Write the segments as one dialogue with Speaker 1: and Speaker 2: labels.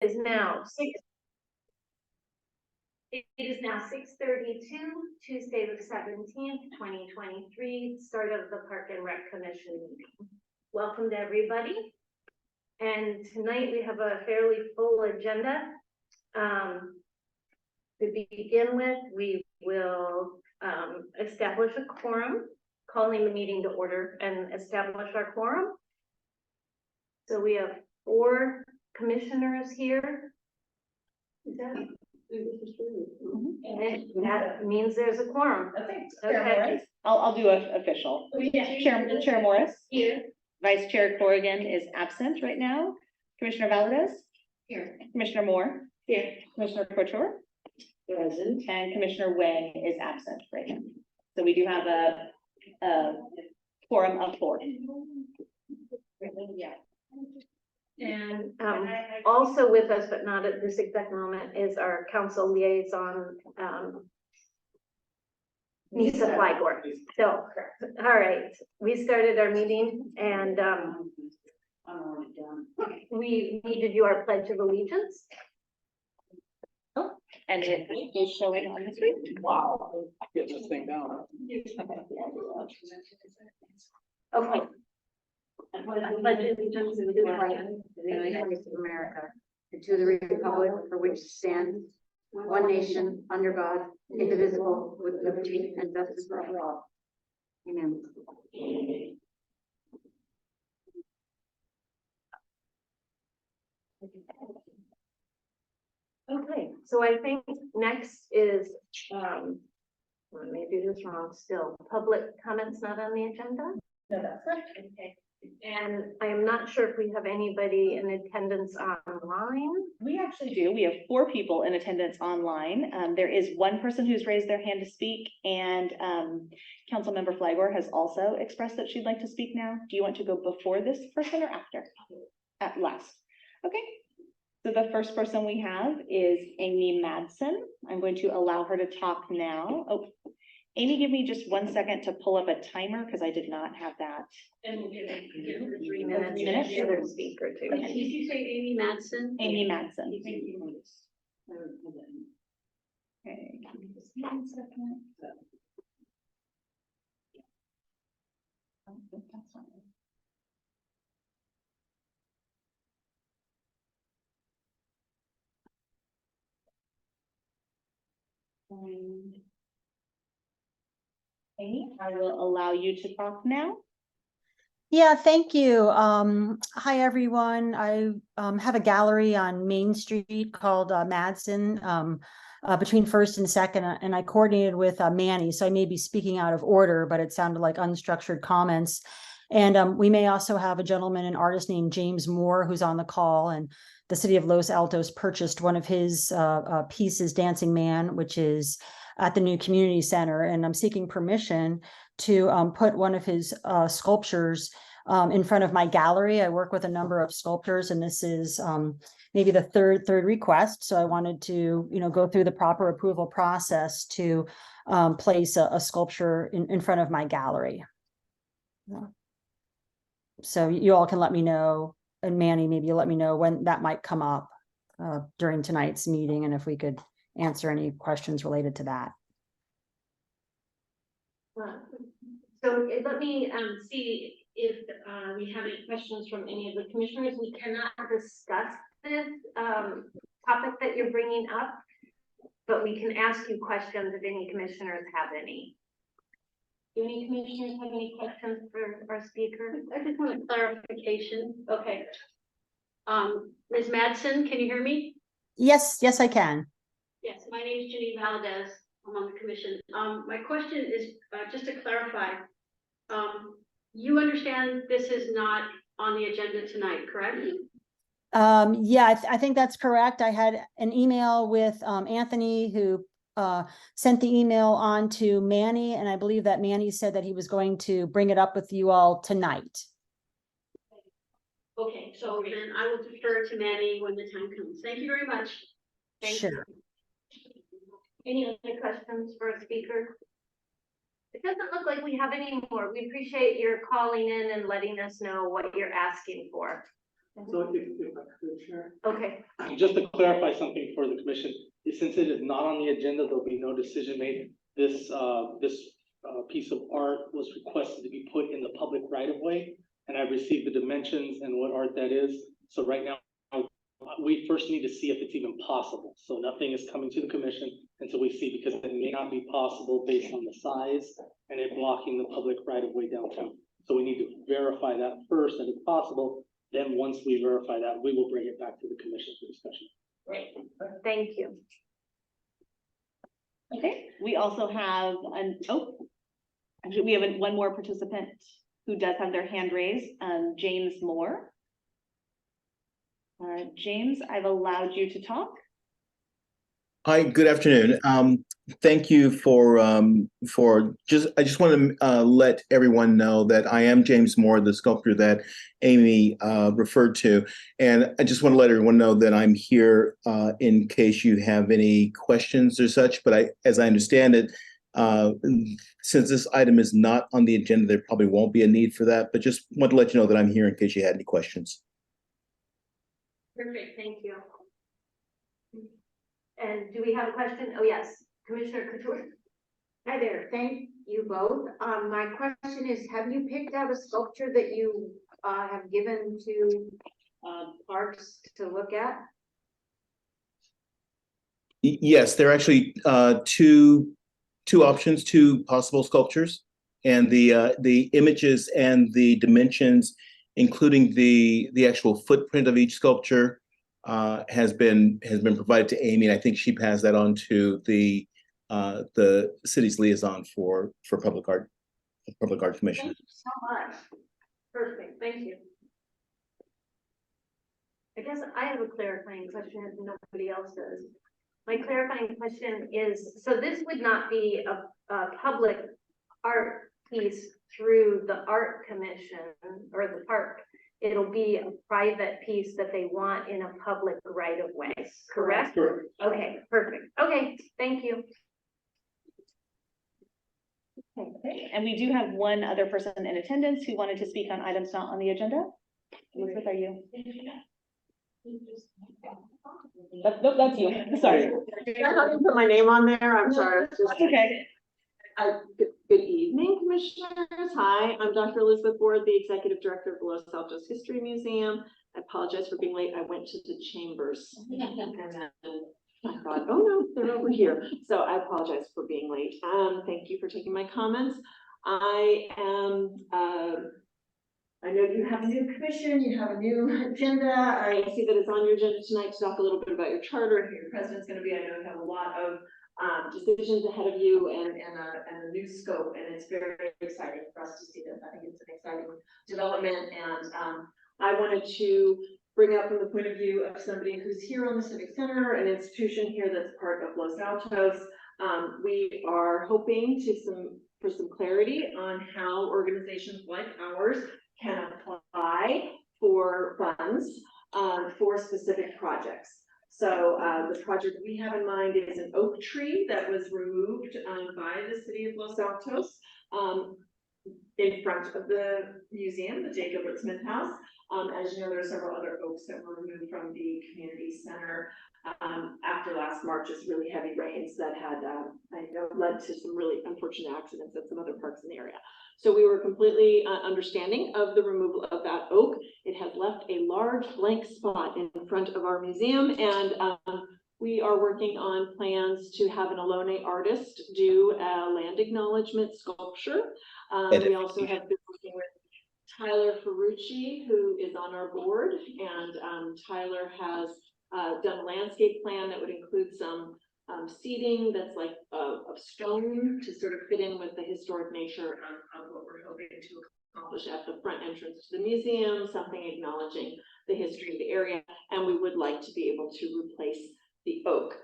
Speaker 1: is now It is now 6:32, Tuesday the 17th, 2023, start of the Park and Rec Commission meeting. Welcome to everybody. And tonight we have a fairly full agenda. To begin with, we will establish a quorum, calling the meeting to order and establish our quorum. So we have 4 commissioners here. And that means there's a quorum.
Speaker 2: Okay. I'll do an official. Chair Morris.
Speaker 1: Here.
Speaker 2: Vice Chair Corrigan is absent right now. Commissioner Valadez.
Speaker 1: Here.
Speaker 2: Commissioner Moore.
Speaker 1: Here.
Speaker 2: Commissioner Couture.
Speaker 1: Present.
Speaker 2: And Commissioner Wang is absent right now. So we do have a quorum of 4.
Speaker 1: Yeah. And also with us, but not at this exact moment, is our council liaison, Nisa Flygor. So, all right, we started our meeting and we need to do our Pledge of Allegiance.
Speaker 2: And it is showing on the screen.
Speaker 3: Wow. Get this thing down.
Speaker 1: Okay. Pledge of Allegiance to the flag
Speaker 4: of the United States of America, and to the republic for which stands one nation under God, indivisible, with liberty and justice for all. Amen.
Speaker 1: Okay, so I think next is, let me do this wrong still, public comments not on the agenda?
Speaker 2: No, that's right.
Speaker 1: Okay. And I am not sure if we have anybody in attendance online.
Speaker 2: We actually do. We have 4 people in attendance online. There is 1 person who's raised their hand to speak, and Councilmember Flygor has also expressed that she'd like to speak now. Do you want to go before this person or after? At last. Okay. So the first person we have is Amy Madsen. I'm going to allow her to talk now. Oh, Amy, give me just 1 second to pull up a timer because I did not have that.
Speaker 1: And we'll give her 3 minutes.
Speaker 2: Minutes?
Speaker 1: The other speaker too.
Speaker 4: Did you say Amy Madsen?
Speaker 2: Amy Madsen.
Speaker 4: Thank you.
Speaker 2: Okay, give me just 1 second. I don't think that's fine. Amy, I will allow you to talk now.
Speaker 5: Yeah, thank you. Hi, everyone. I have a gallery on Main Street called Madsen, between First and Second, and I coordinated with Manny, so I may be speaking out of order, but it sounded like unstructured comments. And we may also have a gentleman, an artist named James Moore, who's on the call, and the city of Los Altos purchased one of his pieces, Dancing Man, which is at the new community center, and I'm seeking permission to put one of his sculptures in front of my gallery. I work with a number of sculptors, and this is maybe the third request. So I wanted to, go through the proper approval process to place a sculpture in front of my gallery. So you all can let me know, and Manny, maybe you'll let me know when that might come up during tonight's meeting, and if we could answer any questions related to that.
Speaker 1: So let me see if we have any questions from any of the commissioners. We cannot discuss this topic that you're bringing up, but we can ask you questions if any commissioners have any. Do any commissioners have any questions for our speaker?
Speaker 4: I just want a clarification.
Speaker 1: Okay.
Speaker 4: Ms. Madsen, can you hear me?
Speaker 5: Yes, I can.
Speaker 4: Yes, my name is Janine Valadez. I'm on the commission. My question is just to clarify. You understand this is not on the agenda tonight, correct?
Speaker 5: Yeah, I think that's correct. I had an email with Anthony, who sent the email on to Manny, and I believe that Manny said that he was going to bring it up with you all tonight.
Speaker 4: Okay, so then I will defer to Manny when the time comes. Thank you very much.
Speaker 5: Sure.
Speaker 1: Any other questions for a speaker? It doesn't look like we have any more. We appreciate your calling in and letting us know what you're asking for.
Speaker 3: So if I could share.
Speaker 1: Okay,
Speaker 3: Just to clarify something for the commission, since it is not on the agenda, there'll be no decision made. This piece of art was requested to be put in the public right of way, and I've received the dimensions and what art that is. So right now, we first need to see if it's even possible. So nothing is coming to the commission until we see, because it may not be possible based on the size and it blocking the public right of way downtown. So we need to verify that first, and if possible, then once we verify that, we will bring it back to the commission for discussion.
Speaker 1: great, thank you.
Speaker 2: Okay, we also have actually, we have one more participant who does have their hand raised, James Moore. James, I've allowed you to talk.
Speaker 6: Hi, good afternoon. Thank you for I just want to let everyone know that I am James Moore, the sculptor that Amy referred to. And I just want to let everyone know that I'm here in case you have any questions or such. But as I understand it, since this item is not on the agenda, there probably won't be a need for that. But just want to let you know that I'm here in case you had any questions.
Speaker 1: Perfect, thank you. And do we have a question? Oh, yes, Commissioner Couture.
Speaker 7: Hi there, thank you both. My question is, have you picked out a sculpture that you have given to parks to look at?
Speaker 6: Yes, there are actually two options, two possible sculptures, and the images and the dimensions, including the actual footprint of each sculpture, has been provided to Amy, and I think she passed that on to the city's liaison for public art commission.
Speaker 1: Thank you so much. Perfect, thank you. I guess I have a clarifying question if nobody else does. My clarifying question is, so this would not be a public art piece through the art commission or the park. It'll be a private piece that they want in a public right of way, correct?
Speaker 3: Correct.
Speaker 1: Okay, perfect. Okay, thank you.
Speaker 2: Okay, and we do have one other person in attendance who wanted to speak on items not on the agenda. Elizabeth, are you? Nope, that's you. Sorry.
Speaker 8: I didn't put my name on there, I'm sorry.
Speaker 2: That's okay.
Speaker 8: Good evening, Commissioners. Hi, I'm Dr. Elizabeth Ward, the Executive Director of the Los Altos History Museum. I apologize for being late. I went to the chambers. And then I thought, oh no, they're over here. So I apologize for being late. Thank you for taking my comments. I know you have a new commission, you have a new agenda. I see that it's on your agenda tonight to talk a little bit about your charter and who your president's going to be. I know you have a lot of decisions ahead of you and a new scope, and it's very, very exciting for us to see this. I think it's an exciting development, and I wanted to bring up from the point of view of somebody who's here on the Civic Center, an institution here that's part of Los Altos. We are hoping for some clarity on how organizations like ours can apply for funds for specific projects. So the project we have in mind is an oak tree that was removed by the city of Los Altos in front of the museum, the Jacob Ritzman House. As you know, there are several other oaks that were removed from the community center after last March's really heavy rains that had led to some really unfortunate accidents at some other parks in the area. So we were completely understanding of the removal of that oak. It has left a large blank spot in front of our museum, and we are working on plans to have an Ohlone artist do a land acknowledgement sculpture. We also have been working with Tyler Ferrucci, who is on our board, and Tyler has done a landscape plan that would include some seating that's like of stone to sort of fit in with the historic nature of what we're hoping to accomplish at the front entrance to the museum, something acknowledging the history of the area, and we would like to be able to replace the oak.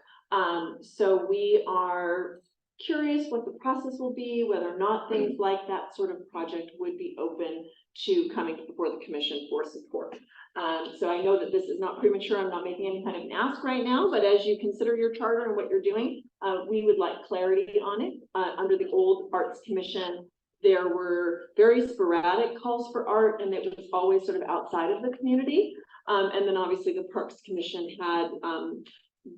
Speaker 8: So we are curious what the process will be, whether or not things like that sort of project would be open to coming before the commission for support. So I know that this is not premature. I'm not making any kind of an ask right now, but as you consider your charter and what you're doing, we would like clarity on it. Under the old Arts Commission, there were very sporadic calls for art, and it was always sort of outside of the community. And then obviously the Parks Commission had,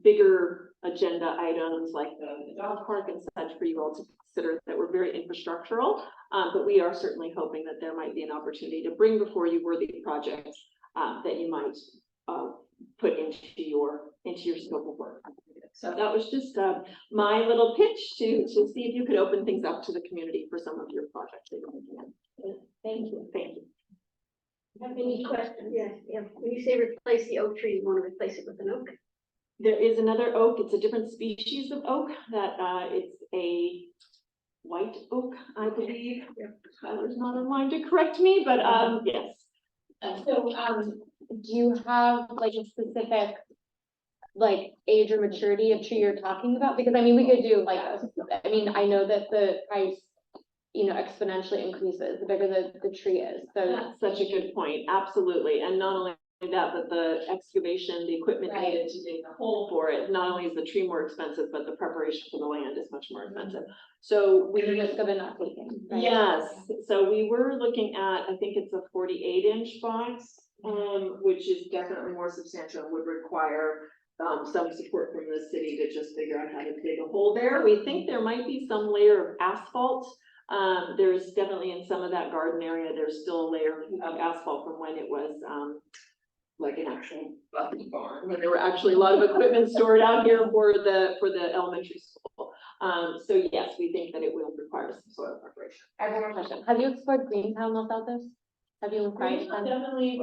Speaker 8: bigger agenda items like the dog park and such for you all to consider that were very infrastructural. But we are certainly hoping that there might be an opportunity to bring before you worthy projects, that you might, put into your scope of work. So that was just my little pitch to see if you could open things up to the community for some of your projects. Thank you. Thank you.
Speaker 4: Have any questions? Yes, yeah. When you say replace the oak tree, you want to replace it with an oak?
Speaker 8: There is another oak. It's a different species of oak that it's a white oak, I believe. Tyler's not online to correct me, but yes.
Speaker 9: So, do you have like a specific, like, age or maturity of tree you're talking about? Because I mean, we could do like, I mean, I know that the price, exponentially increases the bigger the tree is, so.
Speaker 8: That's such a good point. Absolutely. And not only that, but the excavation, the equipment
Speaker 9: Right.
Speaker 8: needed to dig a hole for it. Not only is the tree more expensive, but the preparation for the land is much more expensive. So
Speaker 9: The
Speaker 8: we,
Speaker 9: risk of it not taking. right?
Speaker 8: yes, so we were looking at, I think it's a 48-inch box, which is definitely more substantial and would require some support from the city to just figure out how to dig a hole there. We think there might be some layer of asphalt. There's definitely in some of that garden area, there's still a layer of asphalt from when it was like an actual barn, when there were actually a lot of equipment stored out here for the elementary school. So yes, we think that it will require some soil preparation.
Speaker 9: I have one more question. Have you explored Greentown without this? Have you inquired them?
Speaker 8: Definitely,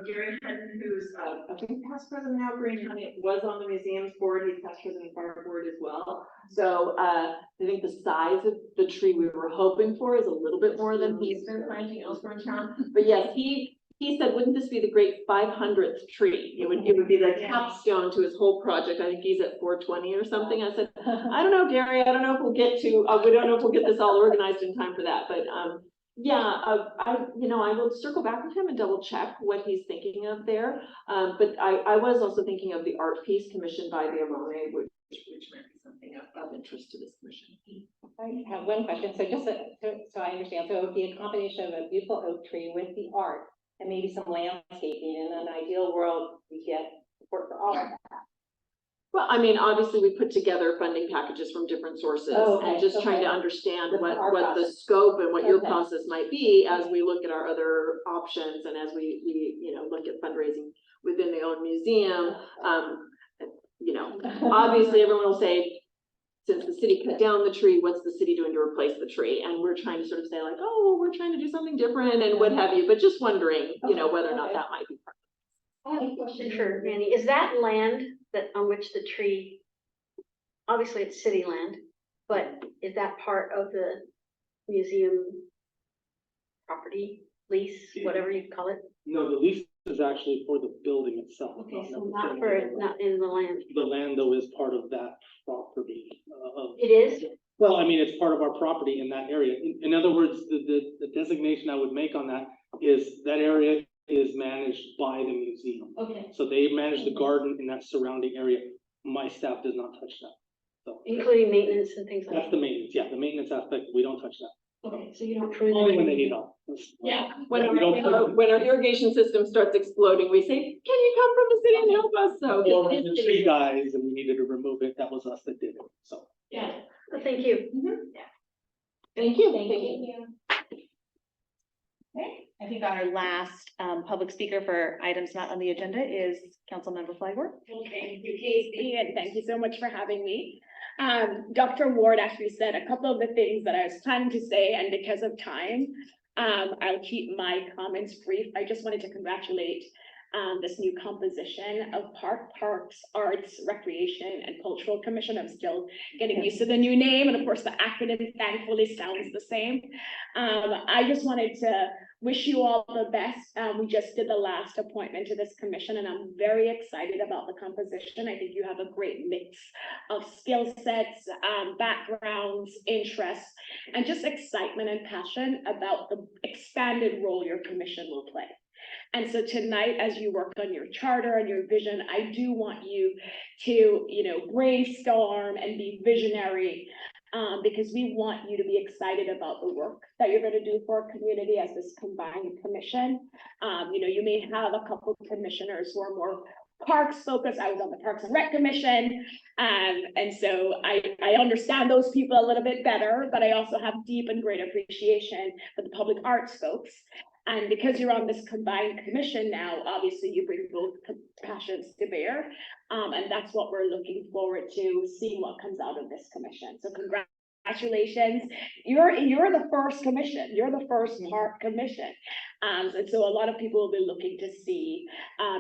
Speaker 8: Gary Henton, who's, I think past president now, Green County, was on the museum's board, he's past president of our board as well. So, I think the size of the tree we were hoping for is a little bit more than he's been planting elsewhere in town. But yes, he said, wouldn't this be the great 500th tree? It would be the capstone to his whole project. I think he's at 420 or something. I said, I don't know, Gary, I don't know if we'll get to, we don't know if we'll get this all organized in time for that, but, yeah, I will circle back with him and double check what he's thinking of there. But I was also thinking of the art piece commissioned by the Alone, which might be something of interest to this commission.
Speaker 9: I have one question, so just so I understand, so it would be a combination of a beautiful oak tree with the art and maybe some landscaping. In an ideal world, we get support for all of that.
Speaker 8: Well, I mean, obviously, we put together funding packages from different sources and just trying to understand what the scope and what your process might be as we look at our other options and as we look at fundraising within the own museum. Obviously, everyone will say, since the city cut down the tree, what's the city doing to replace the tree? And we're trying to sort of say like, oh, well, we're trying to do something different and what have you, but just wondering, whether or not that might be part.
Speaker 4: I have a question for Manny. Is that land on which the tree, obviously it's city land, but is that part of the museum property lease, whatever you call it?
Speaker 3: No, the lease is actually for the building itself.
Speaker 4: Okay, so not in the land.
Speaker 3: The land though is part of that property.
Speaker 4: It is?
Speaker 3: Well, I mean, it's part of our property in that area. In other words, the designation I would make on that is that area is managed by the museum.
Speaker 4: Okay.
Speaker 3: So they manage the garden in that surrounding area. My staff does not touch that. So
Speaker 4: Including maintenance and things like
Speaker 3: that's
Speaker 4: that?
Speaker 3: the maintenance, yeah, the maintenance aspect, we don't touch that.
Speaker 4: Okay, so you don't prune
Speaker 3: Only when they
Speaker 4: it?
Speaker 3: need help.
Speaker 4: Yeah.
Speaker 8: When
Speaker 3: we don't
Speaker 8: when our irrigation system starts exploding, we say, can you come from the city and help us? So.
Speaker 3: Or when the tree dies and we needed to remove it, that was us that did it, so.
Speaker 4: Yeah, well, thank you.
Speaker 8: Thank you.
Speaker 9: Thank you.
Speaker 2: Okay, I think our last public speaker for items not on the agenda is Councilmember Flagler.
Speaker 10: Thank you, Casey, and thank you so much for having me. Dr. Ward actually said a couple of the things that I was planning to say, and because of time, I'll keep my comments brief. I just wanted to congratulate this new composition of Parks, Arts, Recreation, and Cultural Commission. I'm still getting used to the new name, and of course, the acronym thankfully sounds the same. I just wanted to wish you all the best. We just did the last appointment to this commission, and I'm very excited about the composition. I think you have a great mix of skill sets, backgrounds, interests, and just excitement and passion about the expanded role your commission will play. And so tonight, as you work on your charter and your vision, I do want you to, brainstorm and be visionary because we want you to be excited about the work that you're gonna do for our community as this combined commission. You may have a couple of commissioners who are more parks focused. I was on the Parks and Rec Commission. And so I understand those people a little bit better, but I also have deep and great appreciation for the public arts folks. And because you're on this combined commission now, obviously you bring both passions to bear. And that's what we're looking forward to, seeing what comes out of this commission. So congratulations. You're the first commission. You're the first park commission. And so a lot of people will be looking to see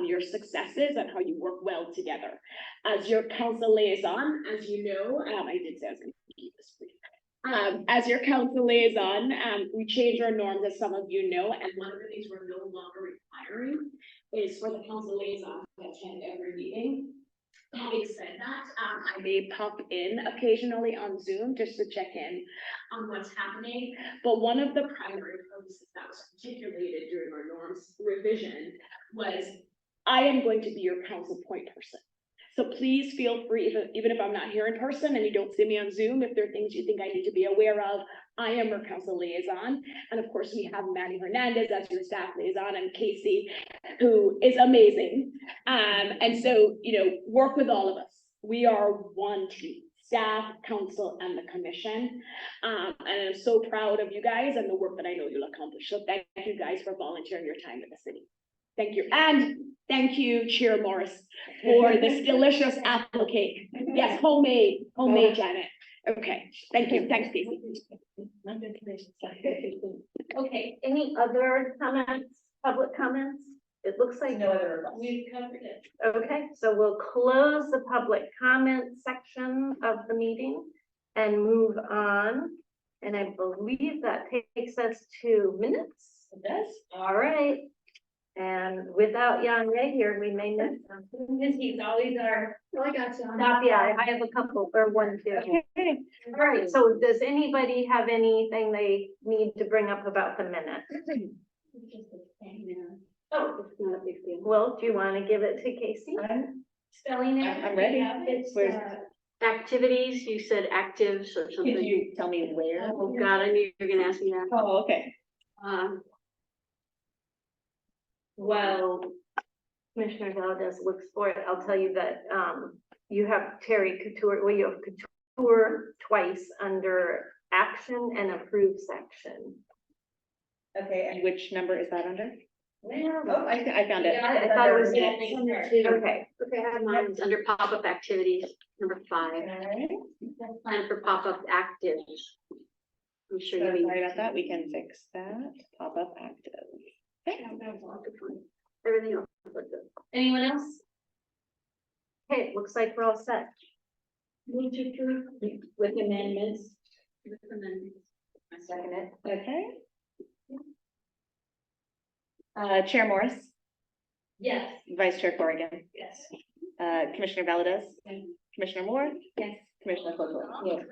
Speaker 10: your successes and how you work well together. As your council liaison, as you know, I did say I was going to keep this brief. As your council liaison, we changed our norms, as some of you know, and one of the things we're no longer requiring is for the council liaison to attend every meeting. Having said that, I may pop in occasionally on Zoom just to check in on what's happening. But one of the primary purposes that was articulated during our norms revision was, I am going to be your council point person. So please feel free, even if I'm not here in person and you don't see me on Zoom, if there are things you think I need to be aware of, I am your council liaison. And of course, we have Manny Hernandez as your staff liaison, and Casey, who is amazing. And so, work with all of us. We are one team, staff, council, and the commission. And I'm so proud of you guys and the work that I know you'll accomplish. So thank you guys for volunteering your time in the city. Thank you. And thank you, Chair Morris, for this delicious apple cake. Yes, homemade, Janet. Okay, thank you. Thanks, Casey.
Speaker 1: Okay, any other comments, public comments? It looks like
Speaker 2: No other.
Speaker 1: we've covered it. Okay, so we'll close the public comment section of the meeting and move on. And I believe that takes us to minutes.
Speaker 2: It does.
Speaker 1: All right. And without Jan Ray here, we may miss something, because he's always our.
Speaker 7: Oh, I got you.
Speaker 1: Stop, yeah, I have a couple, or one, two.
Speaker 2: Okay.
Speaker 1: All right, so does anybody have anything they need to bring up about the minute? Oh,
Speaker 4: It's not a big deal.
Speaker 1: well, do you want to give it to Casey?
Speaker 7: Spelling it.
Speaker 2: I'm ready.
Speaker 7: It's,
Speaker 2: Where's-
Speaker 4: Activities, you said actives or
Speaker 2: Could
Speaker 4: something.
Speaker 2: you tell me where?
Speaker 4: Oh, God, I knew you were gonna ask me that.
Speaker 2: Oh, okay.
Speaker 1: Well, Commissioner Valdez looks for it. I'll tell you that, you have Terry Couture, well, you have Couture twice under action and approved section.
Speaker 2: Okay, and which number is that under?
Speaker 1: Well,
Speaker 2: Oh, I found it.
Speaker 1: I thought it was.
Speaker 4: Okay.
Speaker 1: Okay,
Speaker 4: I have mine, it's under pop-up activities, number 5.
Speaker 2: Alright.
Speaker 4: Plan for pop-up actives. I'm sure you mean.
Speaker 2: Sorry about that. We can fix that. Pop up active.
Speaker 4: Everything else. looked good.
Speaker 1: anyone else? Okay, it looks like we're all set.
Speaker 4: Move to approve with amendments. With amendments.
Speaker 1: I second it.
Speaker 2: Okay. Chair Morris,
Speaker 1: Yes.
Speaker 2: Vice Chair Corrigan,
Speaker 1: Yes.
Speaker 2: Commissioner Valadez,
Speaker 1: Yes.
Speaker 2: Commissioner Moore,
Speaker 1: Yes.
Speaker 2: Commissioner Claypool. Yes.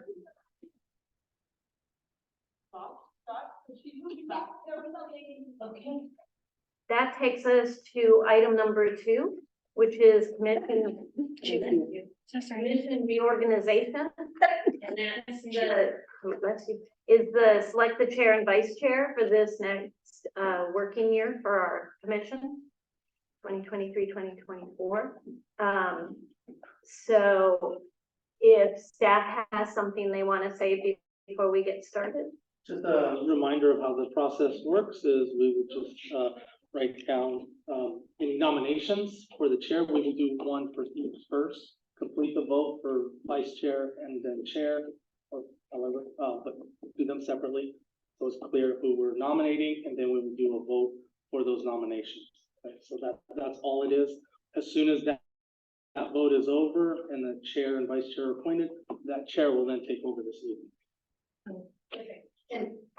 Speaker 1: Okay. That takes us to item number 2, which is commission reorganization. And that's let's see, is the select the chair and vice chair for this next working year for our commission, 2023-2024. So if staff has something they want to say before we get started.
Speaker 3: Just a reminder of how the process works is we would just write down any nominations for the chair. We will do one for each first, complete the vote for vice chair and then chair, or however, but do them separately. So it's clear who we're nominating, and then we will do a vote for those nominations. Okay, so that's all it is. As soon as that vote is over and the chair and vice chair are appointed, that chair will then take over this meeting.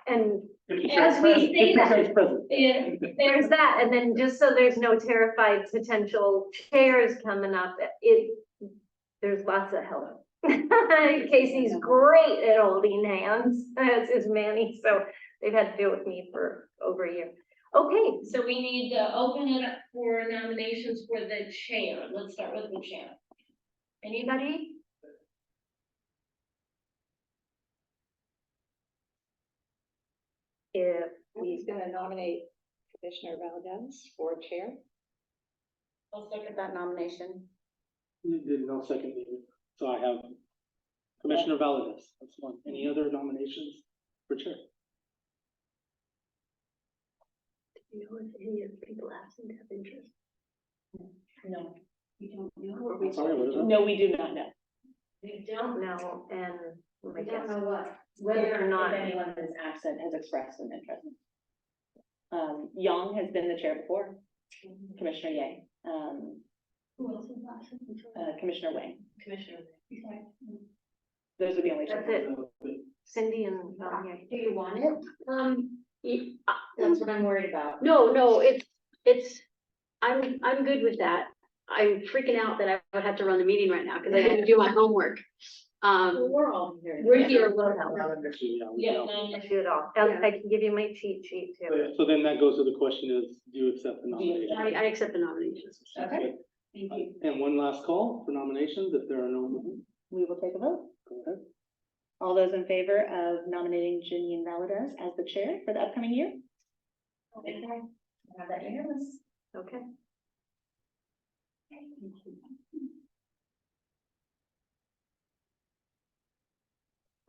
Speaker 1: And as we say that, there's that, and then just so there's no terrified potential chairs coming up, there's lots of help. Casey's great at holding hands, as is Manny, so they've had to deal with me for over a year. Okay, so we need to open it up for nominations for the chair. Let's start with the chair. Anybody?
Speaker 4: if
Speaker 11: He's gonna nominate Commissioner Valdez for chair.
Speaker 7: I'll second that nomination.
Speaker 3: You did no second meeting, so I have Commissioner Valadez, that's one. Any other nominations for chair?
Speaker 4: you know, if any of the people absent have interest.
Speaker 2: No.
Speaker 4: You don't know, or we
Speaker 3: I'm sorry, what is that?
Speaker 2: No, we do not know.
Speaker 1: We don't know, and I guess
Speaker 7: what.
Speaker 1: whether or not.
Speaker 2: If anyone that is absent has expressed an interest. Yang has been the chair before, Commissioner Yang,
Speaker 4: Who else is absent?
Speaker 2: Commissioner Wang.
Speaker 4: Commissioner.
Speaker 2: Those are the only two.
Speaker 1: That's it. Cindy and, yeah.
Speaker 7: Do you want it?
Speaker 4: Ye-
Speaker 7: That's what I'm worried about.
Speaker 4: No, I'm good with that. I'm freaking out that I would have to run the meeting right now because I didn't do my homework.
Speaker 7: We're all here.
Speaker 4: We're here.
Speaker 3: Yeah.
Speaker 1: Do it all. I can give you my cheat sheet too.
Speaker 3: So then that goes to the question is, do you accept the nomination?
Speaker 4: I accept the nominations.
Speaker 3: Okay. And one last call for nominations, if there are no,
Speaker 2: We will take a vote.
Speaker 3: go ahead.
Speaker 2: All those in favor of nominating Janine Valadez as the chair for the upcoming year?
Speaker 7: Okay. Have that unanimous.
Speaker 1: Okay.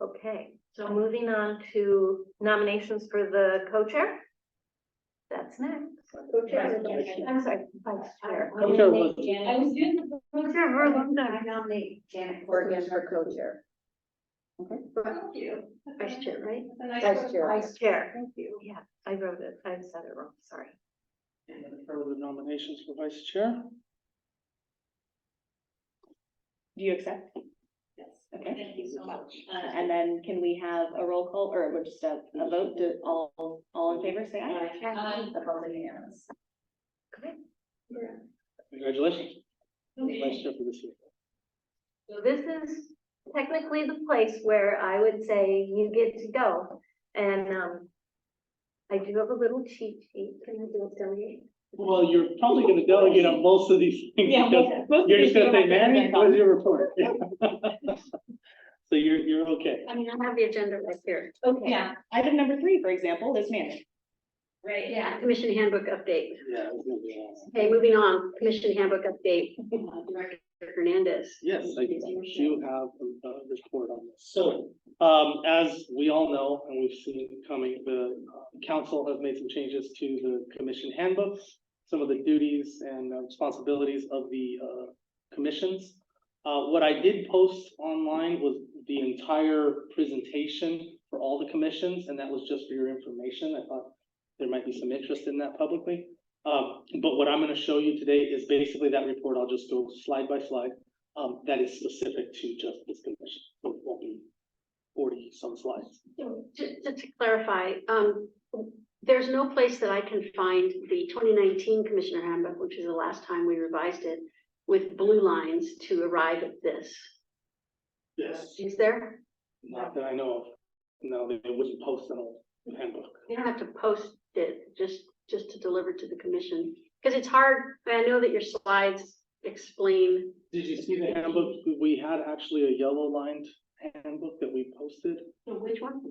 Speaker 1: Okay, so moving on to nominations for the co-chair. That's next. I'm sorry, vice chair.
Speaker 3: Co-chair was-
Speaker 7: I was doing the
Speaker 1: Co-chair for a long
Speaker 7: I
Speaker 1: time.
Speaker 7: nominate Janet Corrigan for co-chair.
Speaker 4: Thank you. Vice chair, right?
Speaker 7: Vice chair.
Speaker 1: Vice chair, thank you. Yeah, I wrote it, I said it wrong, sorry.
Speaker 3: Any further nominations for vice chair?
Speaker 2: Do you accept?
Speaker 7: Yes.
Speaker 2: Okay.
Speaker 7: Thank you so much.
Speaker 2: And then can we have a roll call or we're just a vote to all in favor, say aye?
Speaker 7: Opposed, unanimous.
Speaker 3: Congratulations. Vice chair for this year.
Speaker 1: So this is technically the place where I would say you get to go. And, I do have a little cheat sheet. Can I do it, delegate?
Speaker 3: Well, you're probably gonna delegate on most of these things because you're just gonna say, Mary, what's your report? So you're okay.
Speaker 4: I mean, I have the agenda right here.
Speaker 2: Okay.
Speaker 7: Yeah.
Speaker 2: Item number 3, for example, is Mary.
Speaker 7: Right,
Speaker 4: Yeah, commission handbook update.
Speaker 3: Yeah. it's gonna be awesome.
Speaker 4: Okay, moving on, commission handbook update. Director Hernandez.
Speaker 3: Yes, I do have a report on this. So, as we all know, and we've seen it coming, the council has made some changes to the commission handbooks, some of the duties and responsibilities of the commissions. What I did post online was the entire presentation for all the commissions, and that was just for your information. I thought there might be some interest in that publicly. But what I'm gonna show you today is basically that report. I'll just go slide by slide. That is specific to just this commission. So it won't be 40 some slides.
Speaker 4: So, just to clarify, there's no place that I can find the 2019 Commissioner Handbook, which is the last time we revised it, with blue lines to arrive at this.
Speaker 3: Yes.
Speaker 4: Is there?
Speaker 3: Not that I know of. No, they wouldn't post an old handbook.
Speaker 4: You don't have to post it, just to deliver to the commission, because it's hard. I know that your slides explain.
Speaker 3: Did you see the handbook? We had actually a yellow lined handbook that we posted.
Speaker 4: Which one?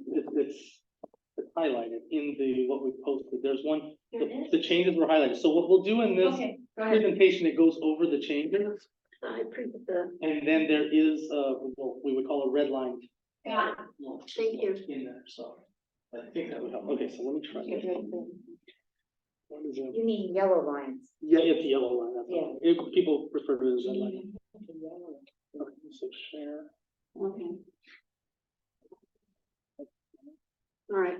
Speaker 3: It's highlighted in what we posted. There's one,
Speaker 4: Here it is.
Speaker 3: the changes were highlighted. So what we'll do in this
Speaker 4: Okay, go ahead.
Speaker 3: presentation, it goes over the changes.
Speaker 4: I printed the,
Speaker 3: And then there is, what we would call a red line.
Speaker 4: got it. Thank you.
Speaker 3: In there, so I think that would help. Okay, so let me try. this. What is it?
Speaker 7: You mean yellow lines.
Speaker 3: Yeah, it's yellow line. That's
Speaker 7: Yeah.
Speaker 3: it. People refer to it as red line. Okay, so share.
Speaker 4: Okay. All right.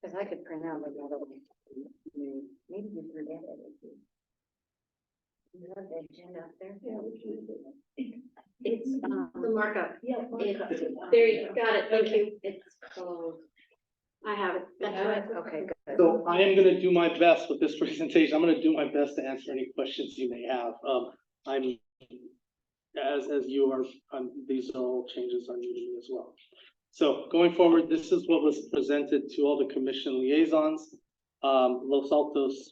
Speaker 7: Cause I could print out like another one. Maybe you forget it. You have the agenda up there?
Speaker 4: It's, the markup.
Speaker 1: Yeah.
Speaker 4: There you got it. Thank you.
Speaker 7: It's called.
Speaker 4: I have it. That's right.
Speaker 7: Okay, good.
Speaker 3: So I am gonna do my best with this presentation. I'm gonna do my best to answer any questions you may have. I'm, as you are, these are all changes are new to me as well. So going forward, this is what was presented to all the commission liaisons. Los Altos,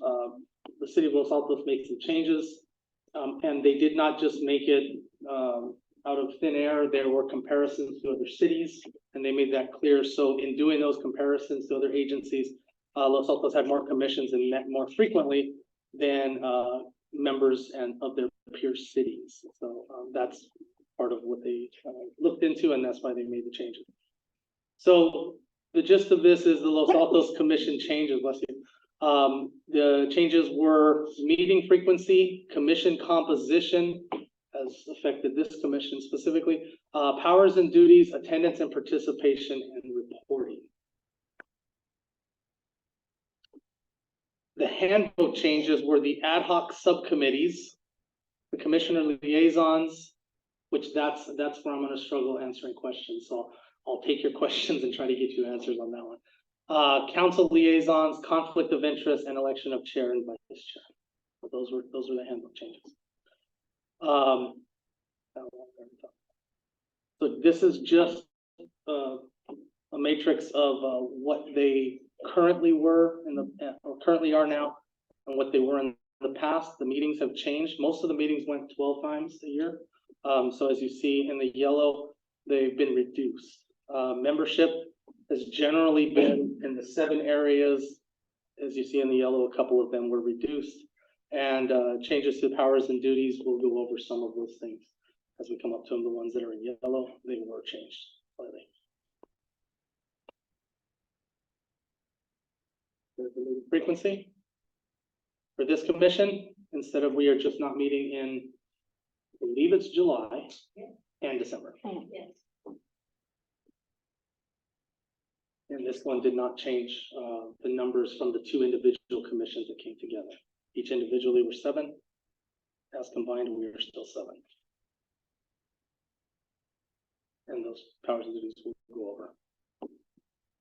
Speaker 3: the city of Los Altos made some changes. And they did not just make it, out of thin air. There were comparisons to other cities, and they made that clear. So in doing those comparisons to other agencies, Los Altos had more commissions and met more frequently than members and of their peer cities. So that's part of what they looked into, and that's why they made the changes. So the gist of this is the Los Altos Commission changes, bless you. The changes were meeting frequency, commission composition, as affected this commission specifically, powers and duties, attendance and participation, and reporting. The handbook changes were the ad hoc subcommittees, the commissioner liaisons, which that's where I'm gonna struggle answering questions. So I'll take your questions and try to get you answers on that one. Council liaisons, conflict of interest, and election of chair and vice chair. So those were the handbook changes. So this is just a matrix of what they currently were in the or currently are now, and what they were in the past. The meetings have changed. Most of the meetings went 12 times a year. So as you see in the yellow, they've been reduced. Membership has generally been in the 7 areas. As you see in the yellow, a couple of them were reduced. And changes to powers and duties, we'll go over some of those things as we come up to them. The ones that are in yellow, they were changed slightly. Frequency for this commission, instead of we are just not meeting in, I believe it's July and December.
Speaker 4: Yes.
Speaker 3: And this one did not change the numbers from the 2 individual commissions that came together. Each individually were 7. As combined, we are still 7. And those powers and duties will go over.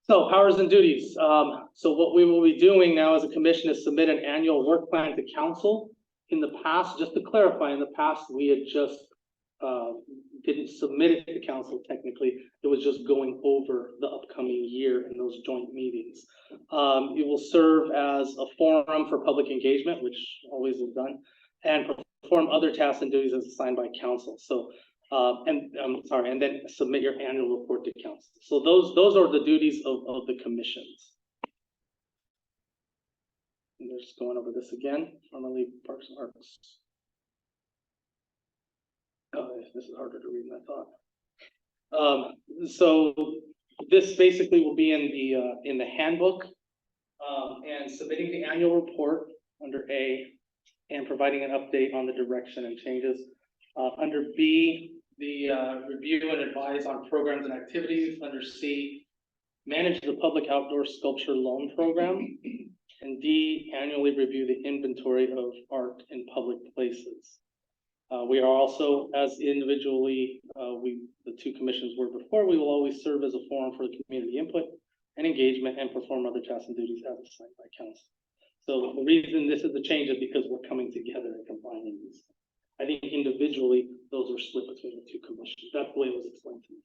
Speaker 3: So powers and duties. So what we will be doing now as a commission is submit an annual work plan to council. In the past, just to clarify, in the past, we had just didn't submit it to council technically. It was just going over the upcoming year in those joint meetings. It will serve as a forum for public engagement, which always is done, and perform other tasks and duties as assigned by council. So and then submit your annual report to council. So those are the duties of the commissions. And they're just going over this again. Formerly Parks and Arts. Oh, this is harder to read than I thought. So this basically will be in the handbook, and submitting the annual report under A, and providing an update on the direction and changes. Under B, the review and advise on programs and activities. Under C, manage the public outdoor sculpture loan program. And D, annually review the inventory of art in public places. We are also, as individually, the 2 commissions were before, we will always serve as a forum for the community input and engagement and perform other tasks and duties as assigned by council. So the reason this is a change is because we're coming together and combining these. I think individually, those are split between the 2 commissions. That's the way it was explained to me.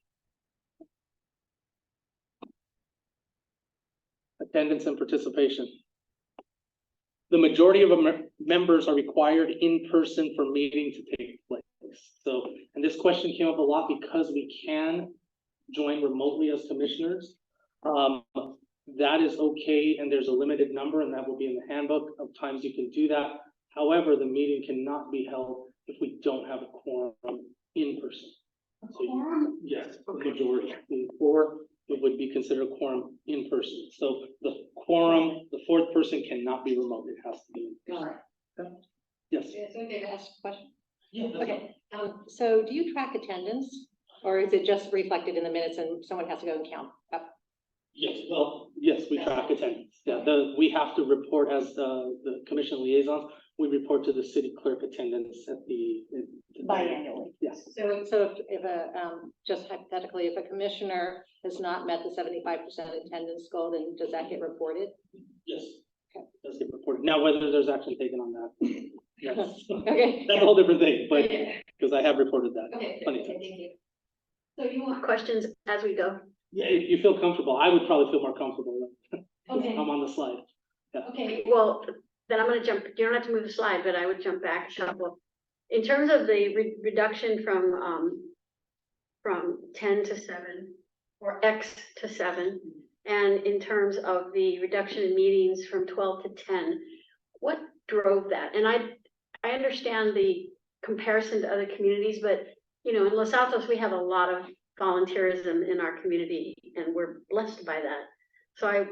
Speaker 3: Attendance and participation. The majority of members are required in person for meeting to take place. So, and this question came up a lot because we can join remotely as commissioners. That is okay, and there's a limited number, and that will be in the handbook of times you can do that. However, the meeting cannot be held if we don't have a quorum in person. So yes, the majority. Or it would be considered a quorum in person. So the quorum, the 4th person cannot be remote. It has to be in person. Okay. Yes.
Speaker 11: It's okay to ask a question.
Speaker 3: Yeah.
Speaker 11: Okay, so do you track attendance, or is it just reflected in the minutes and someone has to go and count up?
Speaker 3: Yes, well, yes, we track attendance. Yeah, we have to report as the commission liaisons. We report to the city clerk attendance at the
Speaker 2: Biannually.
Speaker 3: Yes.
Speaker 11: So if a, just hypothetically, if a commissioner has not met the 75% attendance goal, then does that get reported?
Speaker 3: Yes.
Speaker 11: Okay.
Speaker 3: Does get reported. Now, whether there's action taken on that. Yes.
Speaker 11: Okay.
Speaker 3: That's a whole different thing, but because I have reported that plenty of times.
Speaker 4: Thank you. So you want questions as we go?
Speaker 3: Yeah, if you feel comfortable, I would probably feel more comfortable.
Speaker 4: Okay.
Speaker 3: I'm on the slide.
Speaker 4: Okay, well, then I'm gonna jump, you don't have to move the slide, but I would jump back a couple. In terms of the reduction from from 10 to 7 or X to 7. And in terms of the reduction in meetings from 12 to 10, what drove that? And I understand the comparison to other communities, but you know, in Los Altos, we have a lot of volunteerism in our community and we're blessed by that. So I'm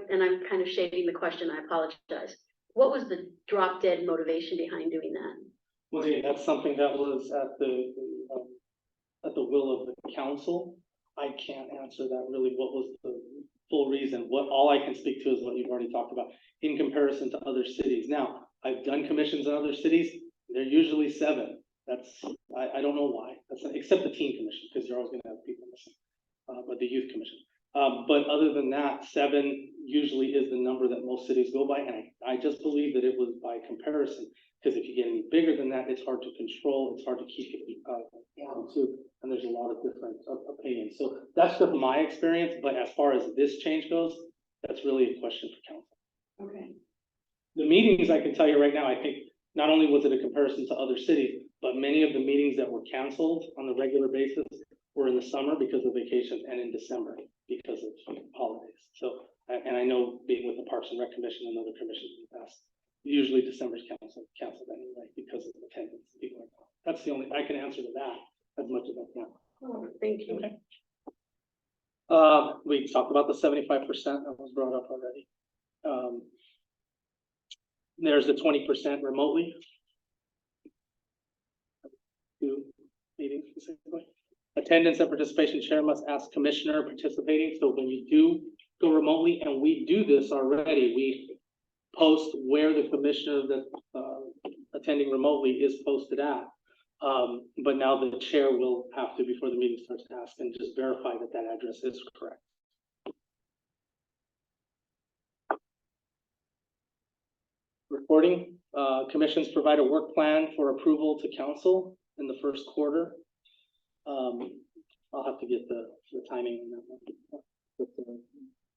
Speaker 4: kind of shading the question, I apologize. What was the drop dead motivation behind doing that?
Speaker 3: Well, yeah, that's something that was at the will of the council. I can't answer that really, what was the full reason. All I can speak to is what you've already talked about in comparison to other cities. Now, I've done commissions in other cities, they're usually 7. I don't know why, except the teen commission, because you're always gonna have people missing, but the youth commission. But other than that, 7 usually is the number that most cities go by, and I just believe that it was by comparison, because if you get any bigger than that, it's hard to control, it's hard to keep it down too, and there's a lot of different opinions. So that's just my experience, but as far as this change goes, that's really a question for council.
Speaker 10: Okay.
Speaker 3: The meetings, I can tell you right now, I think not only was it a comparison to other cities, but many of the meetings that were canceled on a regular basis were in the summer because of vacation and in December because of holidays. So, and I know being with the Parks and Rec Commission and other commissions in the past, usually December's canceled anyway because of attendance. People like that. That's the only, I can answer to that as much as I can.
Speaker 4: Oh, thank you.
Speaker 3: Okay. We talked about the 75% that was brought up already. There's the 20% remotely. 2 meetings specifically. Attendance and participation chair must ask commissioner participating. So when you do go remotely, and we do this already, we post where the commissioner that's attending remotely is posted at. But now the chair will have to, before the meeting starts, ask and just verify that that address is correct. Reporting, commissions provide a work plan for approval to council in the first quarter. I'll have to get the timing on that one. But,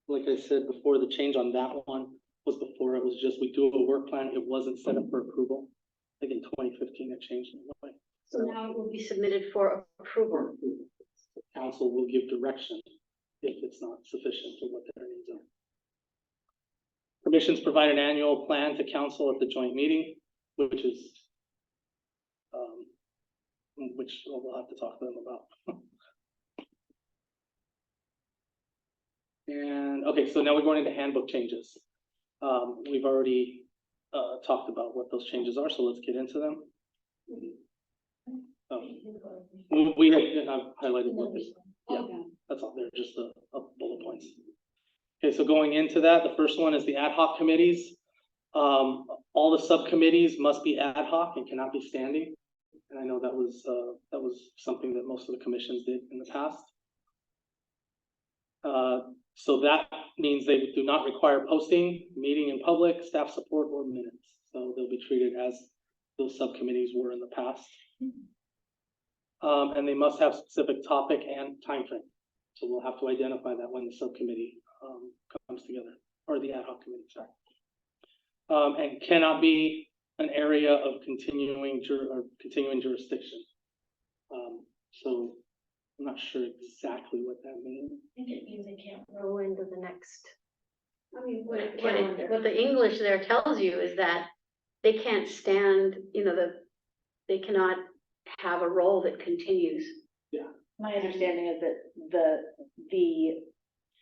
Speaker 3: like I said before, the change on that one was before it was just, we do a work plan. It wasn't set up for approval. I think in 2015 it changed in a way.
Speaker 4: So now it will be submitted for approval.
Speaker 3: Council will give direction if it's not sufficient for what their needs are. Commissions provide an annual plan to council at the joint meeting, which is, which we'll have to talk to them about. And okay, so now we're going into handbook changes. We've already talked about what those changes are, so let's get into them. We have highlighted what this, yeah, that's all. They're just the bullet points. Okay, so going into that, the first one is the ad hoc committees. All the subcommittees must be ad hoc and cannot be standing. And I know that was something that most of the commissions did in the past. So that means they do not require posting, meeting in public, staff support, or minutes. So they'll be treated as those subcommittees were in the past. And they must have specific topic and time frame. So we'll have to identify that when the subcommittee comes together, or the ad hoc committee, sorry. And cannot be an area of continuing jurisdiction. So I'm not sure exactly what that means.
Speaker 4: I think it means they can't roll into the next.
Speaker 1: I mean,
Speaker 4: What the English there tells you is that they can't stand, you know, they cannot have a role that continues.
Speaker 2: My understanding is that the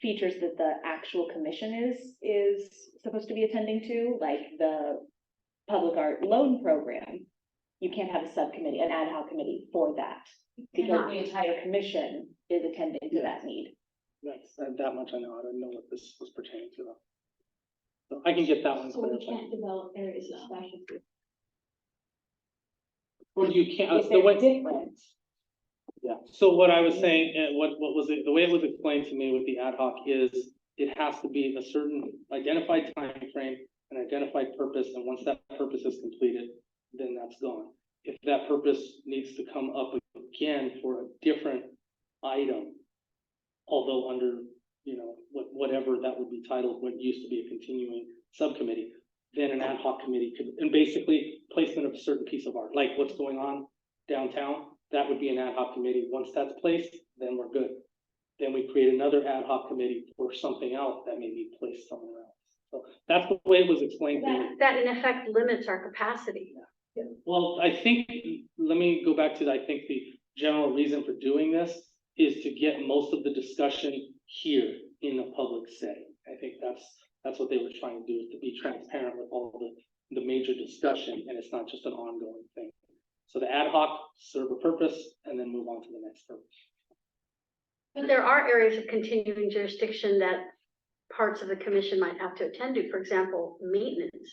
Speaker 2: features that the actual commission is supposed to be attending to, like the public art loan program, you can't have a subcommittee, an ad hoc committee for that, because the entire commission is attending to that need.
Speaker 3: That's that much I know. I don't know what this was pertaining to though. So I can get that one
Speaker 1: So we
Speaker 3: clarified.
Speaker 1: can't develop areas of specialty.
Speaker 3: Or you can't,
Speaker 2: If
Speaker 3: the way,
Speaker 2: they're different.
Speaker 3: yeah. So what I was saying, what was it, the way it was explained to me with the ad hoc is it has to be a certain identified time frame, an identified purpose, and once that purpose is completed, then that's gone. If that purpose needs to come up again for a different item, although under, you know, whatever that would be titled, what used to be a continuing subcommittee, then an ad hoc committee could, and basically placement of a certain piece of art, like what's going on downtown, that would be an ad hoc committee. Once that's placed, then we're good. Then we create another ad hoc committee for something else that may be placed somewhere else. So that's the way it was explained to me.
Speaker 4: That in effect limits our capacity.
Speaker 3: Well, I think, let me go back to, I think the general reason for doing this is to get most of the discussion here in a public setting. I think that's what they were trying to do, is to be transparent with all the major discussion, and it's not just an ongoing thing. So the ad hoc serve a purpose and then move on to the next purpose.
Speaker 4: But there are areas of continuing jurisdiction that parts of the commission might have to attend to, for example, maintenance.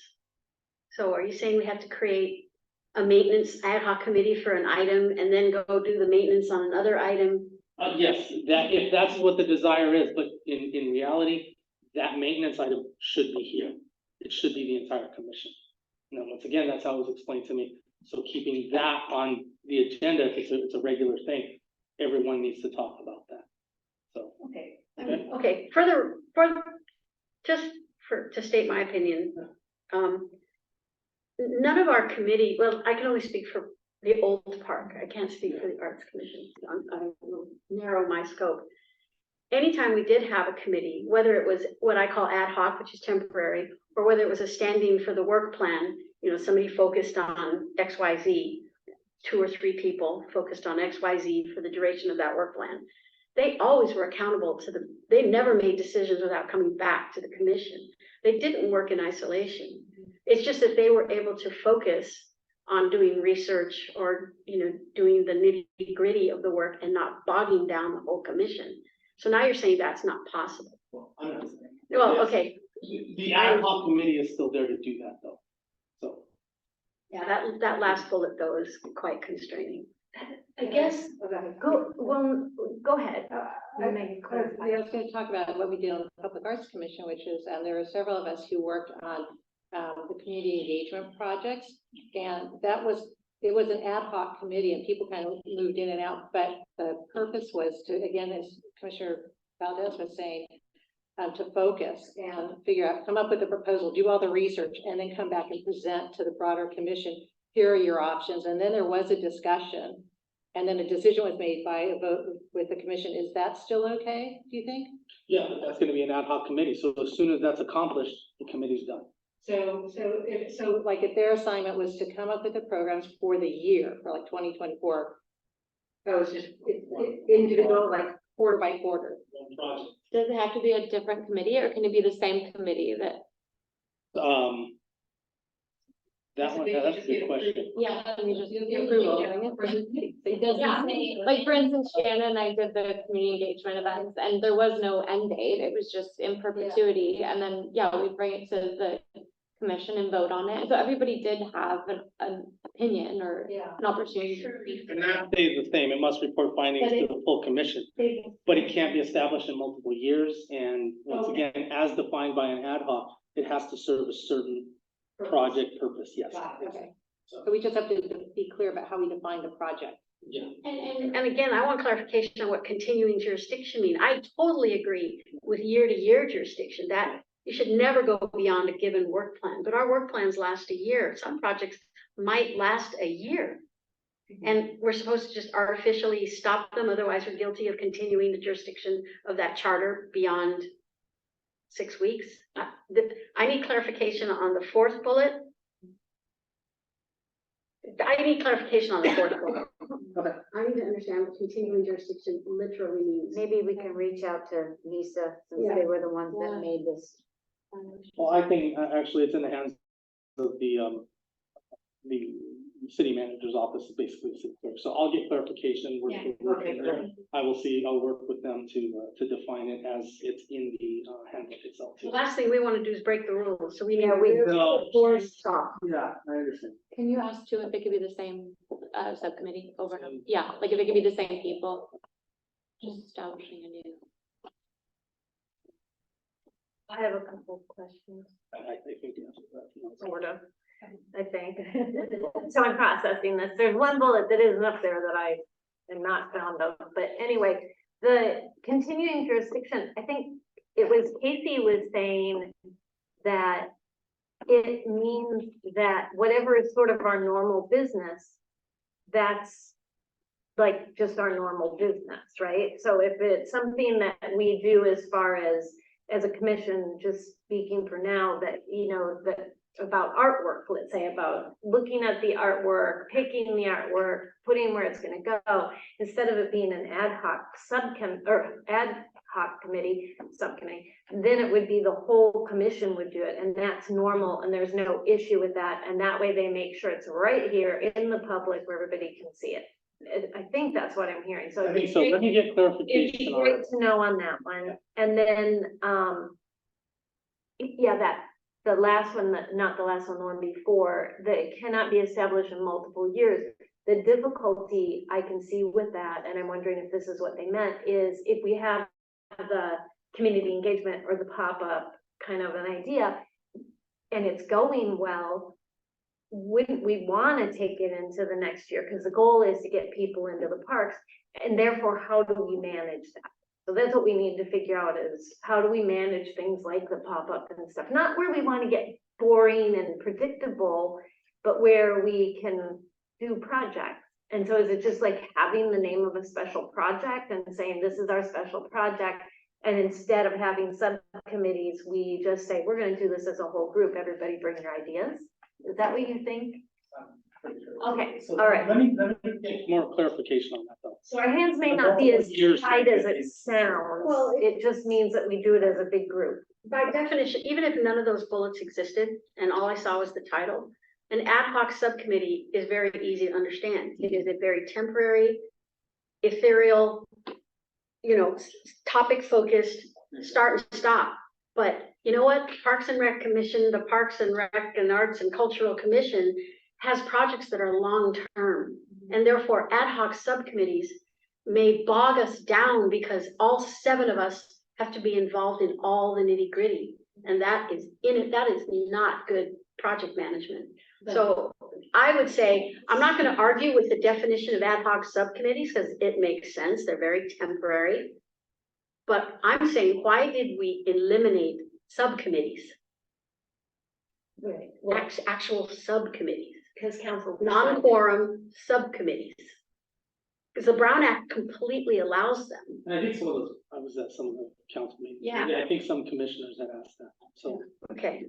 Speaker 4: So are you saying we have to create a maintenance ad hoc committee for an item and then go do the maintenance on another item?
Speaker 3: Yes, that, if that's what the desire is, but in reality, that maintenance item should be here. It should be the entire commission. Now, once again, that's how it was explained to me. So keeping that on the agenda, if it's a regular thing, everyone needs to talk about that. So,
Speaker 4: Okay.
Speaker 3: Okay.
Speaker 4: Okay, to state my opinion, none of our committee, well, I can only speak for the old park. I can't speak for the Arts Commission. I will narrow my scope. Anytime we did have a committee, whether it was what I call ad hoc, which is temporary, or whether it was a standing for the work plan, you know, somebody focused on XYZ, 2 or 3 people focused on XYZ for the duration of that work plan. They always were accountable to they never made decisions without coming back to the commission. They didn't work in isolation. It's just that they were able to focus on doing research or, you know, doing the nitty gritty of the work and not bogging down the whole commission. So now you're saying that's not possible.
Speaker 3: well, I'm not saying.
Speaker 4: Well,
Speaker 3: Yes.
Speaker 4: okay,
Speaker 3: The ad hoc committee is still there to do that though. So,
Speaker 4: yeah, that last bullet though is quite constraining.
Speaker 1: I guess, go ahead. You may
Speaker 11: I
Speaker 1: clarify.
Speaker 11: was going to talk about what we did on the Public Arts Commission, which is, there were several of us who worked on the community engagement projects. And it was an ad hoc committee and people kind of moved in and out, but the purpose was to, again, as Commissioner Valdez was saying, to focus and figure out, come up with a proposal, do all the research, and then come back and present to the broader commission. Here are your options. And then there was a discussion. And then a decision was made by a vote with the commission. Is that still okay, do you think?
Speaker 3: yeah, that's gonna be an ad hoc committee. So as soon as that's accomplished, the committee's done.
Speaker 11: So like if their assignment was to come up with the programs for the year, for like 2024. Oh, it's just individual, like quarter by quarter.
Speaker 3: One project.
Speaker 9: Does it have to be a different committee or can it be the same committee that?
Speaker 3: That's a good question.
Speaker 9: Yeah, I mean, just approve doing it. It doesn't say, like, for instance, Shannon and I did the community engagement events and there was no end date. It was just in perpetuity. And then, yeah, we bring it to the commission and vote on it. So everybody did have an opinion or an opportunity to speak.
Speaker 3: And that stays the same. It must report findings to the full commission, but it can't be established in multiple years. And once again, as defined by an ad hoc, it has to serve a certain project purpose, yes.
Speaker 11: Okay. So we just have to be clear about how we define the project.
Speaker 3: Yeah.
Speaker 4: And again, I want clarification on what continuing jurisdiction mean. I totally agree with year-to-year jurisdiction, that you should never go beyond a given work plan, but our work plans last a year. Some projects might last a year. And we're supposed to just artificially stop them, otherwise we're guilty of continuing the jurisdiction of that charter beyond 6 weeks. I need clarification on the 4th bullet. I need clarification on the 4th bullet.
Speaker 3: Okay.
Speaker 4: I need to understand what continuing jurisdiction literally means.
Speaker 7: Maybe we can reach out to NISA, since they were the ones that made this.
Speaker 3: Well, I think actually it's in the hands of the city manager's office, is basically the city clerk. So I'll get clarification. I'll work with them to define it as it's in the handbook itself.
Speaker 4: The last thing we want to do is break the rules, so we need.
Speaker 3: No.
Speaker 4: Stop.
Speaker 3: Yeah, I understand.
Speaker 9: Can you ask too if it could be the same subcommittee over and over? Yeah, like if it could be the same people. Just establishing a new.
Speaker 1: I have a couple of questions,
Speaker 3: I think the answer to that.
Speaker 1: sort of, I think. So I'm processing this. There's one bullet that isn't up there that I am not fond of, but anyway, the continuing jurisdiction, I think it was Casey was saying that it means that whatever is sort of our normal business, that's like just our normal business, right? So if it's something that we do as far as a commission, just speaking for now, that, you know, that about artwork, let's say, about looking at the artwork, picking the artwork, putting where it's gonna go, instead of it being an ad hoc subcommittee, then it would be the whole commission would do it, and that's normal, and there's no issue with that, and that way they make sure it's right here in the public where everybody can see it. I think that's what I'm hearing, so.
Speaker 3: I think so. Let me get
Speaker 1: It'd
Speaker 3: clarification
Speaker 1: be
Speaker 3: on
Speaker 1: great
Speaker 3: it.
Speaker 1: to know on that one, and then, yeah, the last one, not the last one, the one before, that it cannot be established in multiple years. The difficulty I can see with that, and I'm wondering if this is what they meant, is if we have the community engagement or the pop-up kind of an idea, and it's going well, wouldn't we want to take it into the next year? Because the goal is to get people into the parks, and therefore, how do we manage that? So that's what we need to figure out, is how do we manage things like the pop-up and stuff? Not where we want to get boring and predictable, but where we can do projects. And so is it just like having the name of a special project and saying, this is our special project? And instead of having subcommittees, we just say, we're going to do this as a whole group. Everybody bring your ideas. Is that what you think? Okay,
Speaker 3: So
Speaker 1: all right.
Speaker 3: Let me get more clarification on that though.
Speaker 1: So our hands may not be as
Speaker 3: Years.
Speaker 1: tight as it sounds.
Speaker 4: Well,
Speaker 1: It just means that we do it as a big group.
Speaker 4: By definition, even if none of those bullets existed and all I saw was the title, an ad hoc subcommittee is very easy to understand. It is a very temporary, ethereal, you know, topic focused, start and stop. But you know what? Parks and Rec Commission, the Parks and Rec and Arts and Cultural Commission has projects that are long-term. And therefore ad hoc subcommittees may bog us down because all 7 of us have to be involved in all the nitty-gritty. And that is not good project management. So I would say, I'm not going to argue with the definition of ad hoc subcommittees because it makes sense. They're very temporary. But I'm saying, why did we eliminate subcommittees?
Speaker 1: Right.
Speaker 4: Actual subcommittees,
Speaker 1: Because council.
Speaker 4: non-quorum subcommittees. Because the Brown Act completely allows them.
Speaker 3: And I think some of those, I was at some of the council meetings.
Speaker 4: Yeah.
Speaker 3: I think some commissioners had asked that, so.
Speaker 4: Okay,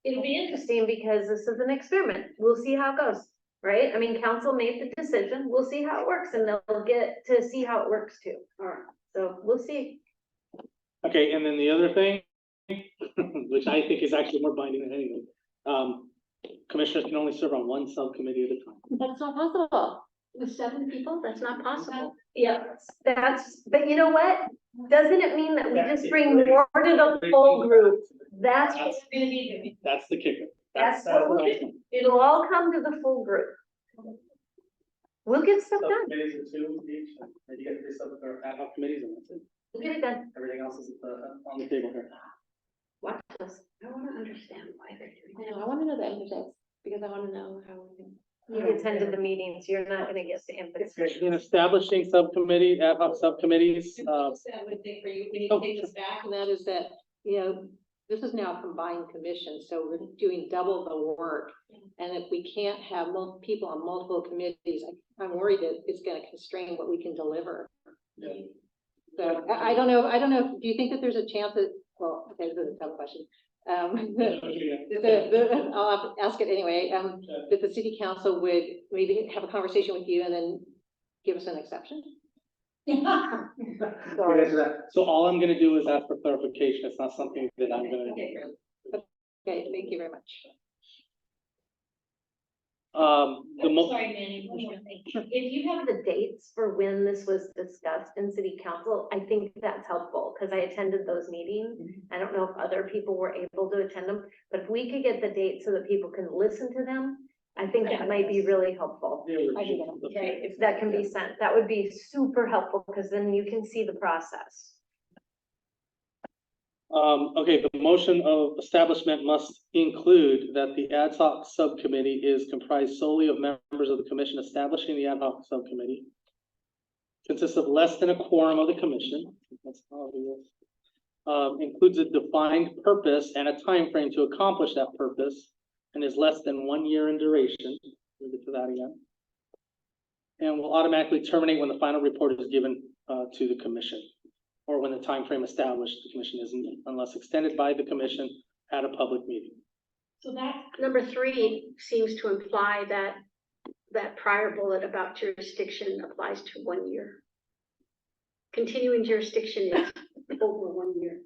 Speaker 1: It'll be interesting because this is an experiment. We'll see how it goes, right? I mean, council made the decision. We'll see how it works, and they'll get to see how it works too. All right. So we'll see.
Speaker 3: Okay, and then the other thing, which I think is actually more binding than anything, commissioners can only serve on one subcommittee at a time.
Speaker 9: That's not possible.
Speaker 4: with 7 people, that's not possible.
Speaker 1: Yeah, but you know what? Doesn't it mean that we just bring more to the full group? That's what's gonna be.
Speaker 3: That's the kicker.
Speaker 1: That's what we'll do. It'll all come to the full group. We'll get stuff done.
Speaker 3: Subcommittees are 2 each, and you get 3 or ad hoc committees, and that's it.
Speaker 1: We'll get it done.
Speaker 3: Everything else is on the table here.
Speaker 4: Watch this. I wanna understand why they're doing
Speaker 9: I know, I wanna know the impetus, because I wanna know how we can.
Speaker 1: You attended the meetings, you're not gonna get the input.
Speaker 3: In establishing subcommittee, ad hoc subcommittees,
Speaker 11: I would think for you, we need to take this back, and that is that, you know, this is now a combined commission, so we're doing double the work. And if we can't have people on multiple committees, I'm worried that it's gonna constrain what we can deliver.
Speaker 3: Yeah.
Speaker 11: So I don't know, do you think that there's a chance that, well, okay, this is a tough question. I'll ask it anyway, that the city council would maybe have a conversation with you and then give us an exception?
Speaker 3: so all I'm gonna do is ask for clarification. It's not something that I'm gonna.
Speaker 11: Okay, thank you very much.
Speaker 1: Sorry, Manny, one more thing. If you have the dates for when this was discussed in city council, I think that's helpful, because I attended those meetings. I don't know if other people were able to attend them, but if we could get the dates so that people can listen to them, I think that might be really helpful. Okay, if that can be sent, that would be super helpful, because then you can see the process.
Speaker 3: Okay, the motion of establishment must include that the ad hoc subcommittee is comprised solely of members of the commission. Establishing the ad hoc subcommittee consists of less than a quorum of the commission. That's obvious. Includes a defined purpose and a time frame to accomplish that purpose, and is less than 1 year in duration. We'll get to that again. and will automatically terminate when the final report is given to the commission, or when the time frame established the commission isn't, unless extended by the commission at a public meeting.
Speaker 4: So that number 3 seems to imply that that prior bullet about jurisdiction applies to 1 year. Continuing jurisdiction is over 1 year.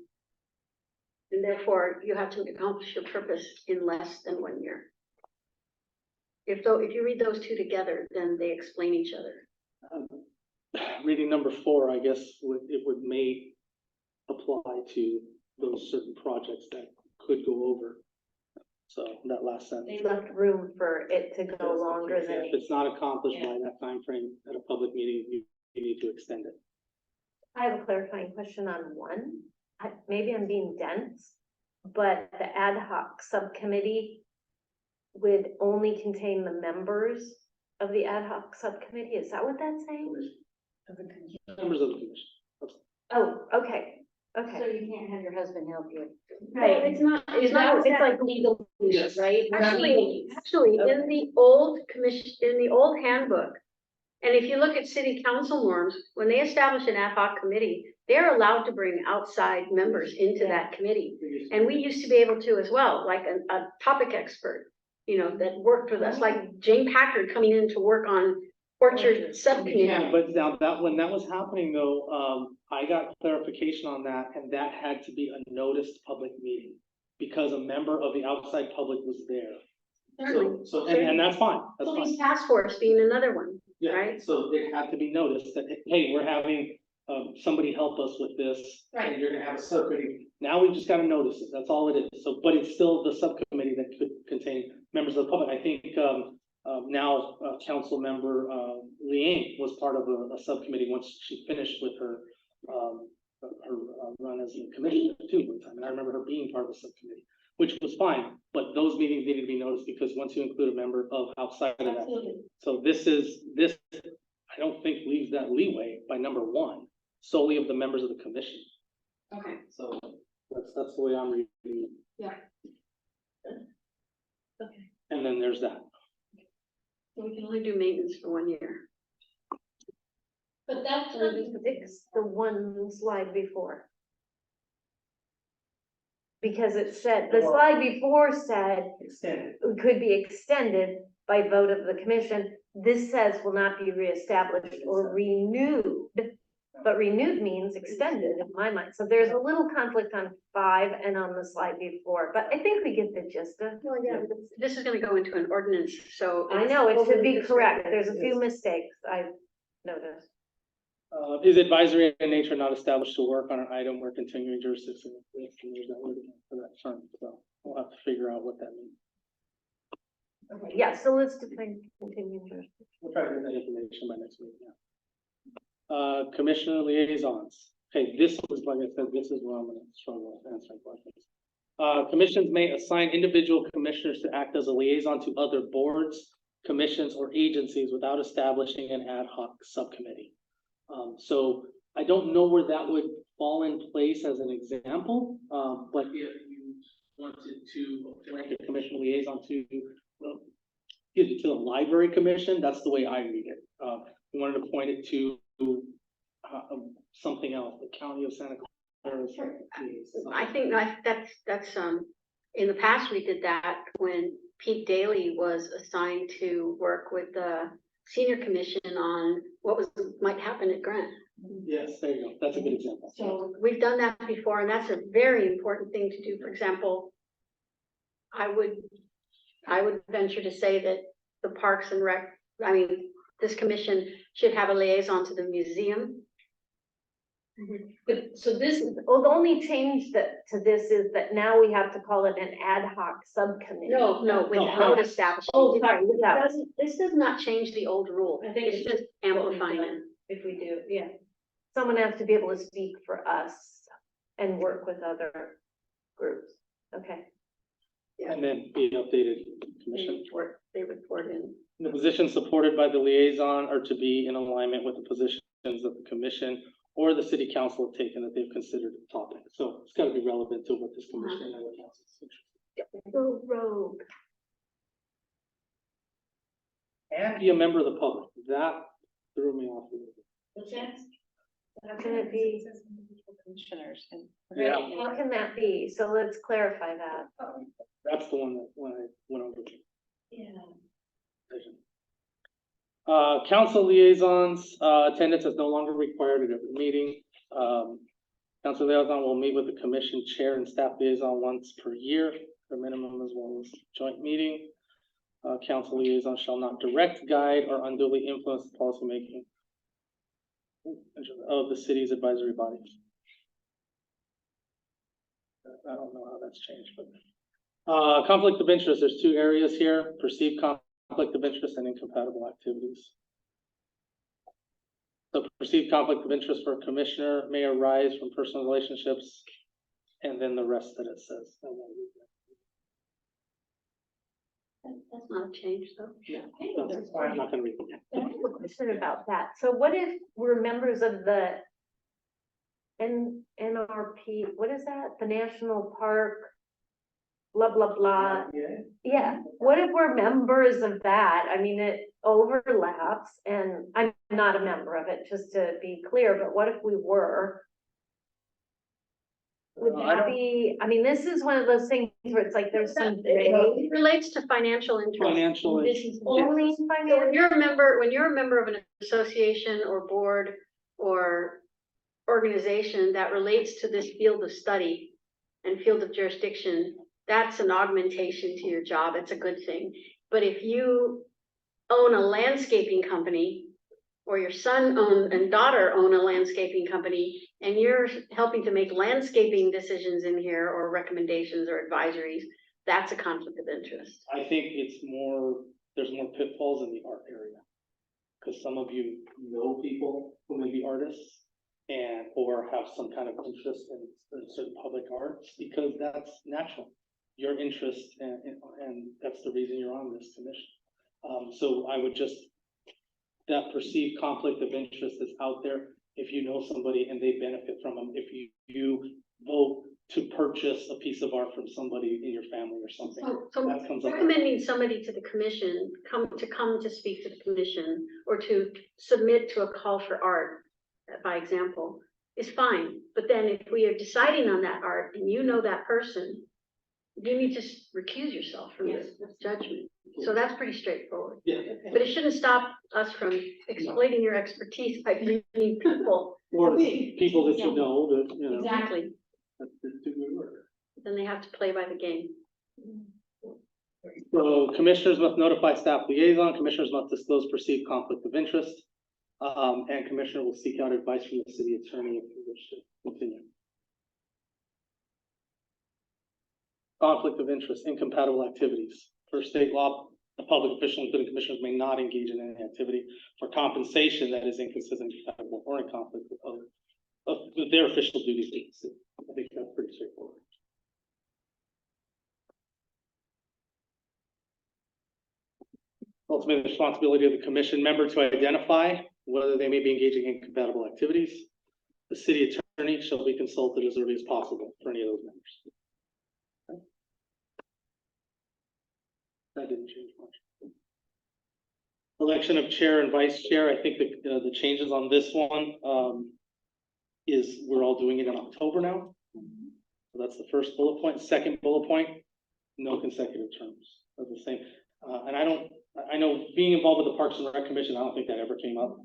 Speaker 4: And therefore, you have to accomplish your purpose in less than 1 year. If you read those two together, then they explain each other.
Speaker 3: Reading number 4, I guess, may apply to those certain projects that could go over. So that last sentence.
Speaker 1: They left room for it to go longer than.
Speaker 3: If it's not accomplished by that time frame at a public meeting, you need to extend it.
Speaker 1: I have a clarifying question on 1. Maybe I'm being dense, but the ad hoc subcommittee would only contain the members of the ad hoc subcommittee. Is that what that's saying?
Speaker 3: Members of the commission.
Speaker 1: Oh, okay,
Speaker 7: So
Speaker 1: okay.
Speaker 7: you can't have your husband help you.
Speaker 1: Right.
Speaker 4: It's not,
Speaker 1: It's like legal,
Speaker 3: Yes.
Speaker 1: right?
Speaker 4: Actually, in the old commission, in the old handbook, and if you look at city council norms, when they establish an ad hoc committee, they're allowed to bring outside members into that committee. And we used to be able to as well, like a topic expert, that worked with us, like Jane Packard coming in to work on orchard subcommittee.
Speaker 3: Yeah, but now when that was happening though, I got clarification on that, and that had to be a noticed public meeting because a member of the outside public was there. And that's fine, that's fine.
Speaker 4: Police task force being another one.
Speaker 3: Yeah,
Speaker 4: right?
Speaker 3: so it had to be noticed that, hey, we're having, somebody help us with this.
Speaker 4: Right.
Speaker 3: And you're gonna have a subcommittee. Now we just gotta notice it, that's all it is. So, but it's still the subcommittee that could contain members of the public. I think, now, council member, Liang was part of a subcommittee once she finished with her run as a commissioner too one time. And I remember her being part of the subcommittee, which was fine, but those meetings needed to be noticed because once you include a member of outside of that. So this, I don't think leaves that leeway by number 1, solely of the members of the commission.
Speaker 4: Okay.
Speaker 3: So that's the way I'm reading it.
Speaker 4: Yeah.
Speaker 1: Okay.
Speaker 3: And then there's that.
Speaker 4: So we can only do maintenance for 1 year.
Speaker 1: But that's the one slide before. Because it said, the slide before said
Speaker 3: Extended.
Speaker 1: it could be extended by vote of the commission. This says will not be reestablished or renewed, but renewed means extended in my mind. So there's a little conflict on 5 and on the slide before, but I think we get the gist of.
Speaker 4: Well, yeah, this is gonna go into an ordinance, so.
Speaker 1: I know, it should be
Speaker 4: it's
Speaker 1: correct.
Speaker 4: overly
Speaker 1: There's a few mistakes I've noticed.
Speaker 3: Is advisory in nature not established to work on an item where continuing jurisdiction? There's that word again for that term, so we'll have to figure out what that means.
Speaker 1: Okay, yeah, so let's define continuing jurisdiction.
Speaker 3: We'll try to get that information by next week, yeah. Commissioner liaisons. Okay, this is, like I said, this is where I'm gonna struggle with answering questions. Commissions may assign individual commissioners to act as a liaison to other boards, commissions, or agencies without establishing an ad hoc subcommittee. So I don't know where that would fall in place as an example, but if you wanted to appoint a commission liaison to the library commission, that's the way I read it. You wanted to point it to something else, the county of Santa Clara.
Speaker 4: I think that's, in the past, we did that when Pete Daly was assigned to work with the senior commission on what might happen at Grant.
Speaker 3: Yes, there you go. That's a good example.
Speaker 4: So we've done that before, and that's a very important thing to do. For example, I would venture to say that the Parks and Rec, this commission should have a liaison to the museum.
Speaker 1: But so this is, well, the only change to this is that now we have to call it an ad hoc subcommittee.
Speaker 4: No, without establishing.
Speaker 1: Oh, sorry, without.
Speaker 4: This does not change the old rule.
Speaker 1: I think
Speaker 4: It's
Speaker 1: it's
Speaker 4: just amplifying it.
Speaker 1: If we do, yeah. Someone has to be able to speak for us and work with other groups. Okay.
Speaker 3: And then be updated commission.
Speaker 4: They report in.
Speaker 3: The positions supported by the liaison are to be in alignment with the positions that the commission or the city council have taken that they've considered a topic. So it's gotta be relevant to what this commission and the council is interested
Speaker 1: Go rogue.
Speaker 3: in. And be a member of the public. That threw me off. a little bit.
Speaker 1: What's that? How can it be?
Speaker 2: Commissioners and.
Speaker 3: Yeah.
Speaker 1: How can that be? So let's clarify that.
Speaker 3: That's the one that when I went over.
Speaker 1: Yeah.
Speaker 3: Council liaisons, attendance is no longer required at every meeting. Council liaison will meet with the commission chair and staff liaison once per year, for minimum as well as joint meeting. Council liaison shall not direct, guide, or unduly influence the policymaking of the city's advisory bodies. I don't know how that's changed, but conflict of interest, there's two areas here: perceived conflict of interest and incompatible activities. The perceived conflict of interest for a commissioner may arise from personal relationships, and then the rest that it says.
Speaker 4: That's not a change though.
Speaker 3: Yeah, that's why I'm not gonna read it.
Speaker 1: I have a question about that. So what if we're members of the NRP, what is that? The National Park, blah, blah, blah. Yeah, what if we're members of that? I mean, it overlaps and I'm not a member of it, just to be clear, but what if we were? Would
Speaker 3: I
Speaker 1: that
Speaker 3: don't-
Speaker 1: be, I mean, this is one of those things where it's like there's some.
Speaker 4: It relates to financial interest.
Speaker 3: Financial.
Speaker 1: Only
Speaker 4: So when
Speaker 1: financial.
Speaker 4: you're a member of an association or board or organization that relates to this field of study and field of jurisdiction, that's an augmentation to your job. It's a good thing. But if you own a landscaping company, or your son and daughter own a landscaping company, and you're helping to make landscaping decisions in here or recommendations or advisories, that's a conflict of interest.
Speaker 3: I think it's more, there's more pitfalls in the art area. Cause some of you know people who may be artists and, or have some kind of interest in certain public arts, because that's natural. Your interest and that's the reason you're on this commission. So I would just, that perceived conflict of interest is out there. If you know somebody and they benefit from them, if you vote to purchase a piece of art from somebody in your family or something,
Speaker 4: So
Speaker 3: that comes up.
Speaker 4: recommending somebody to the commission, come to speak to the commission, or to submit to a call for art, by example, is fine. But then if we are deciding on that art and you know that person, you need to recuse yourself from this judgment. So that's pretty straightforward.
Speaker 3: Yeah.
Speaker 4: But it shouldn't stop us from exploiting your expertise by bringing people.
Speaker 3: Or people that you know, that, you know.
Speaker 4: Exactly.
Speaker 3: That's do good work.
Speaker 4: Then they have to play by the game.
Speaker 3: So commissioners must notify staff liaison, commissioners must disclose perceived conflict of interest. And commissioner will seek out advice from the city attorney if you wish to continue. Conflict of interest, incompatible activities. For state law, a public official, including commissioners, may not engage in any activity for compensation that is inconsistent, incompatible, or in conflict with other, with their official duties to the city. I think that's pretty straightforward. Ultimate responsibility of the commission member to identify whether they may be engaging in incompatible activities. The city attorney shall be consulted as early as possible for any of those members. Okay. That didn't change much. Election of chair and vice chair, I think the changes on this one, is we're all doing it in October now. So that's the first bullet point. Second bullet point, no consecutive terms. That's the same. And I know being involved with the Parks and Rec Commission, I don't think that ever came up.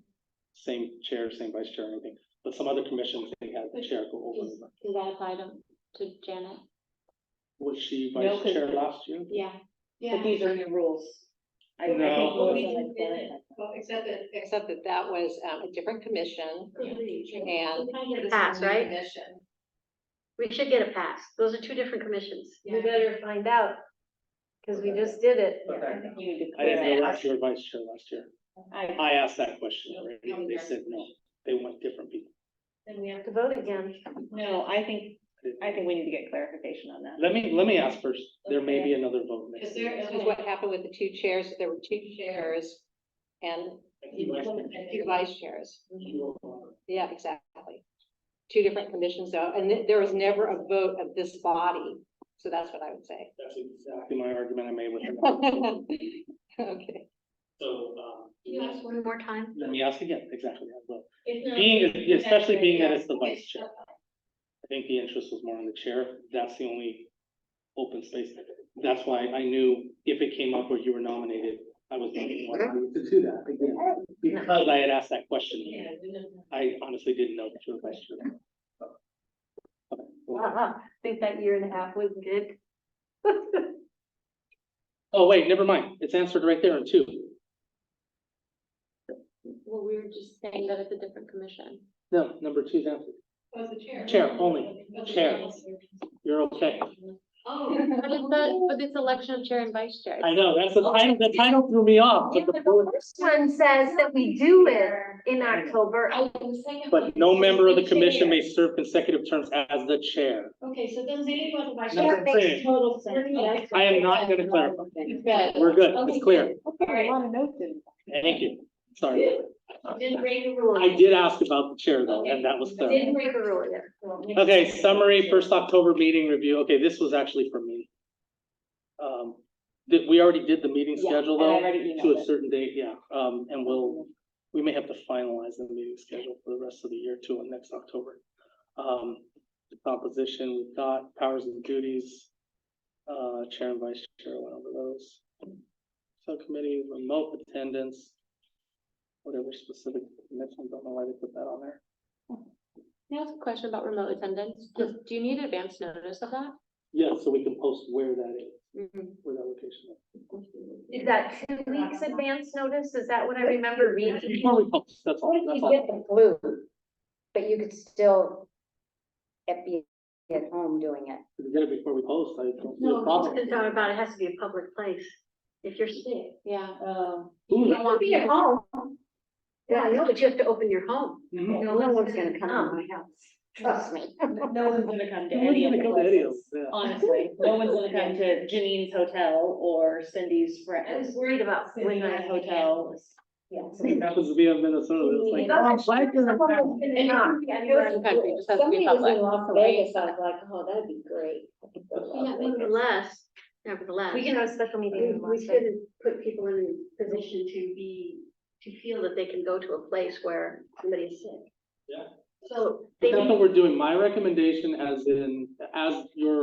Speaker 3: Same chair, same vice chair, or anything. But some other commissions, they had the chair go over.
Speaker 9: Is that item to Janet?
Speaker 3: Was she
Speaker 2: No,
Speaker 3: vice
Speaker 2: 'cause-
Speaker 3: chair last year?
Speaker 9: Yeah.
Speaker 2: But these are new rules. I think
Speaker 3: No.
Speaker 2: Melissa had done it.
Speaker 11: Except that that was a different commission and.
Speaker 4: Pass, right? We should get a pass. Those are two different commissions.
Speaker 1: We better find out, because we just did it.
Speaker 2: I think we need to
Speaker 3: I didn't know
Speaker 2: clarify.
Speaker 3: that you were vice chair last year. I asked that question already, and they said no, they want different people.
Speaker 1: Then we have to vote again.
Speaker 2: No, I think we need to get clarification on that.
Speaker 3: Let me ask first, there may be another vote next week.
Speaker 11: This is what happened with the two chairs. There were two chairs and two vice chairs. Yeah, exactly. Two different commissions though, and there was never a vote of this body. So that's what I would say.
Speaker 3: That's exactly my argument I made with her.
Speaker 11: Okay.
Speaker 3: So,
Speaker 4: Can you ask one more time?
Speaker 3: let me ask again, exactly, I will.
Speaker 9: If not,
Speaker 3: Being,
Speaker 9: we can
Speaker 3: especially being that
Speaker 9: yeah.
Speaker 3: it's the vice chair. I think the interest was more on the chair. That's the only open space. That's why I knew if it came up where you were nominated, I was going to do that again. Because I had asked that question. I honestly didn't know that you were vice chair. Okay, well,
Speaker 4: I think that year and a half was good.
Speaker 3: oh, wait, never mind. It's answered right there in two.
Speaker 9: Well, we were just saying that it's a different commission.
Speaker 3: No, number two's answered.
Speaker 9: Oh, the chair.
Speaker 3: Chair only, chair. You're okay.
Speaker 9: Oh, but it's election of chair and vice chair.
Speaker 3: I know, that's the title threw me off, but the bullet.
Speaker 1: This one says that we do it in October.
Speaker 3: But no member of the commission may serve consecutive terms as the chair.
Speaker 9: Okay, so then maybe what the vice
Speaker 3: That's what I'm saying.
Speaker 9: total sense.
Speaker 3: I am not gonna clarify.
Speaker 9: Good.
Speaker 3: We're good, it's clear.
Speaker 9: Okay.
Speaker 3: Thank you. Sorry.
Speaker 1: Didn't break the rule.
Speaker 3: I did ask about the chair though, and that was clear.
Speaker 1: Didn't break the rule yet.
Speaker 3: Okay, summary, first October meeting review. Okay, this was actually for me. We already did the meeting schedule though, to a certain date, yeah. And we may have to finalize the meeting schedule for the rest of the year too, in next October. The composition, we've got powers and duties, chair and vice chair, went over those. Subcommittee, remote attendance, whatever specific, next one, don't know why they put that on there.
Speaker 9: Can I ask a question about remote attendance? Do you need advance notice of that?
Speaker 3: Yeah, so we can post where that is,
Speaker 9: Mm-hmm.
Speaker 3: where that location is.
Speaker 1: Is that 2 weeks advance notice? Is that what I remember reading?
Speaker 3: Before we post, that's all,
Speaker 7: What if
Speaker 3: that's
Speaker 7: you
Speaker 3: all.
Speaker 7: get the flu, but you could still be at home doing it?
Speaker 3: If we get it before we post, I don't see a
Speaker 4: No,
Speaker 3: problem.
Speaker 4: it's not about, it has to be a public place. If you're sick.
Speaker 9: Yeah.
Speaker 3: Ooh,
Speaker 4: You don't want to be at home. Yeah, I know, but you have to open your home.
Speaker 3: mhm.
Speaker 7: No one's gonna come to my house, trust me.
Speaker 2: No one's gonna come to
Speaker 3: No one's
Speaker 2: any of
Speaker 3: gonna
Speaker 2: the
Speaker 3: go to any of
Speaker 2: places,
Speaker 3: them, yeah.
Speaker 2: honestly. No one's gonna come to Janine's hotel or Cindy's
Speaker 1: I was
Speaker 2: friend.
Speaker 1: worried about.
Speaker 2: Cindy's hotel.
Speaker 1: Yeah.
Speaker 3: It happens to be in Minnesota, it's like.
Speaker 11: Somebody was in Las Vegas, I was like, oh, that'd be great.
Speaker 4: Nevertheless,
Speaker 1: We can have a special meeting.
Speaker 4: we shouldn't put people in a position to feel that they can go to a place where somebody is sick.
Speaker 3: Yeah.
Speaker 4: So
Speaker 3: But
Speaker 4: they
Speaker 3: that's what we're doing. My recommendation as your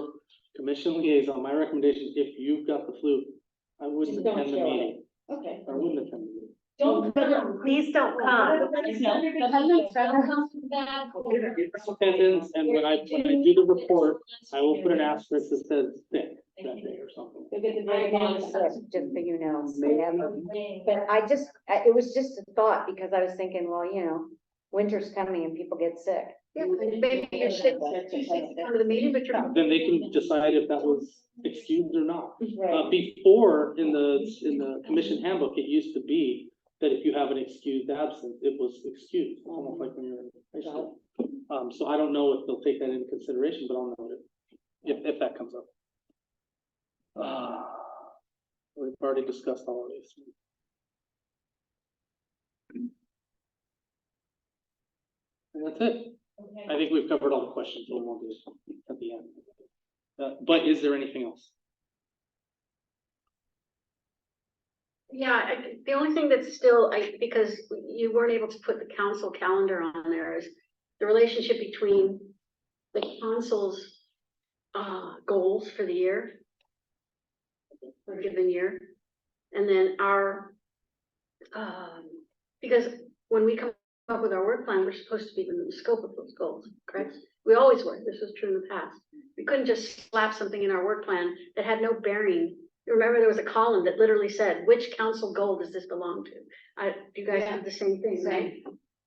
Speaker 3: commission liaison, my recommendation, if you've got the flu, I wouldn't
Speaker 11: Just don't
Speaker 3: attend the
Speaker 11: show up.
Speaker 3: meeting.
Speaker 11: Okay.
Speaker 3: I wouldn't attend the meeting.
Speaker 1: Don't come, please don't come.
Speaker 3: Attendance, and when I do the report, I will put an asterisk that says sick that day or something.
Speaker 7: I am sick, just so you know. But it was just a thought, because I was thinking, well, winter's coming and people get sick.
Speaker 4: Yeah, maybe you're sick, too sick to come to the meeting, but you're.
Speaker 3: Then they can decide if that was excused or not. Before, in the commission handbook, it used to be that if you have an excused absence, it was excused, almost like when you're in high school. So I don't know if they'll take that into consideration, but I'll note it, if that comes up. We've already discussed all of these. And that's it. I think we've covered all the questions, so we'll do it at the end. But is there anything else?
Speaker 4: Yeah, the only thing that's still, because you weren't able to put the council calendar on there, is the relationship between the council's goals for the year, for a given year, and then our, because when we come up with our work plan, we're supposed to be within the scope of those goals, correct? We always were. This was true in the past. We couldn't just slap something in our work plan that had no bearing. Remember, there was a column that literally said, which council goal does this belong to? You guys have the same thing, right?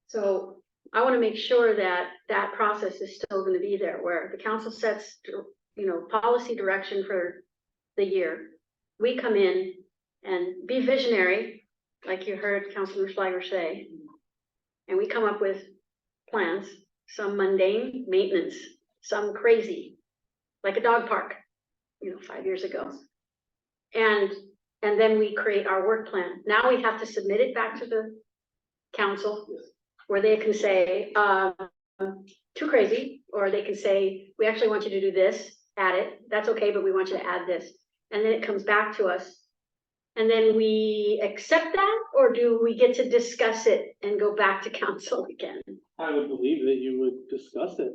Speaker 4: So I want to make sure that that process is still going to be there, where the council sets, policy direction for the year. We come in and be visionary, like you heard Councilor Schleiger say, and we come up with plans, some mundane maintenance, some crazy, like a dog park, 5 years ago. And then we create our work plan. Now we have to submit it back to the council, where they can say, too crazy, or they can say, we actually want you to do this, add it. That's okay, but we want you to add this. And then it comes back to us and then we accept that, or do we get to discuss it and go back to council again?
Speaker 3: I would believe that you would discuss it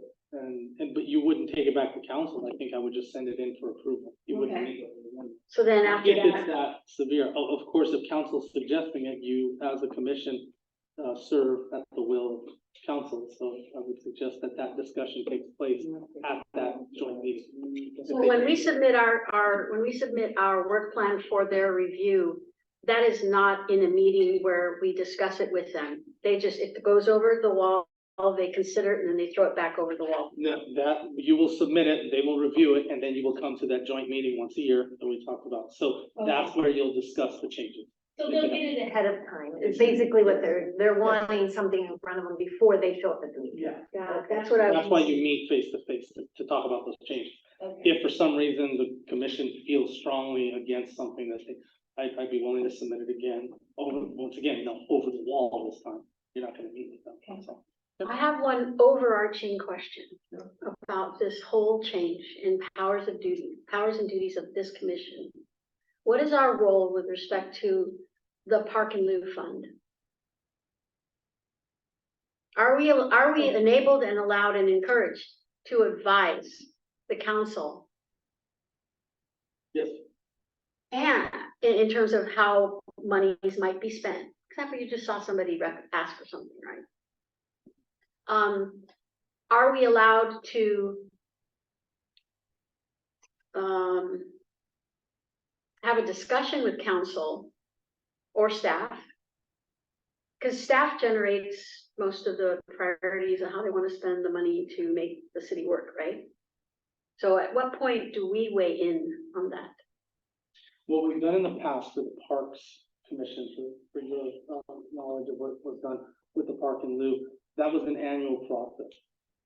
Speaker 3: but you wouldn't take it back to council. I think I would just send it in for approval. You wouldn't
Speaker 8: Okay.
Speaker 3: make it.
Speaker 4: So then after
Speaker 3: If it's
Speaker 4: that,
Speaker 3: that severe, of course, if council's suggesting it, you as a commission serve at the will of council. So I would suggest that that discussion takes place at that joint meeting.
Speaker 4: so when we submit when we submit our work plan for their review, that is not in a meeting where we discuss it with them. They just, if it goes over the wall, they consider it and then they throw it back over the wall.
Speaker 3: No, that, you will submit it, they will review it, and then you will come to that joint meeting once a year that we talked about. So that's where you'll discuss the changes.
Speaker 1: So they'll get it ahead of time, is basically what they're wanting something in front of them before they show up at the meeting.
Speaker 3: Yeah.
Speaker 4: Yeah, that's what I.
Speaker 3: That's why you meet face to face to talk about those changes. If for some reason the commission feels strongly against something that I'd be willing to submit it again, once again, over the wall this time. You're not gonna meet with them, that's all.
Speaker 4: I have one overarching question about this whole change in powers and duties of this commission. What is our role with respect to the Park and Lieu Fund? Are we enabled and allowed and encouraged to advise the council?
Speaker 3: Yes.
Speaker 4: And in terms of how monies might be spent? Example, you just saw somebody ask for something, right? Are we allowed to have a discussion with council or staff? Because staff generates most of the priorities and how they want to spend the money to make the city work, right? So at what point do we weigh in on that?
Speaker 3: What we've done in the past with the Parks Commission, for your knowledge of what was done with the Park and Lieu, that was an annual process.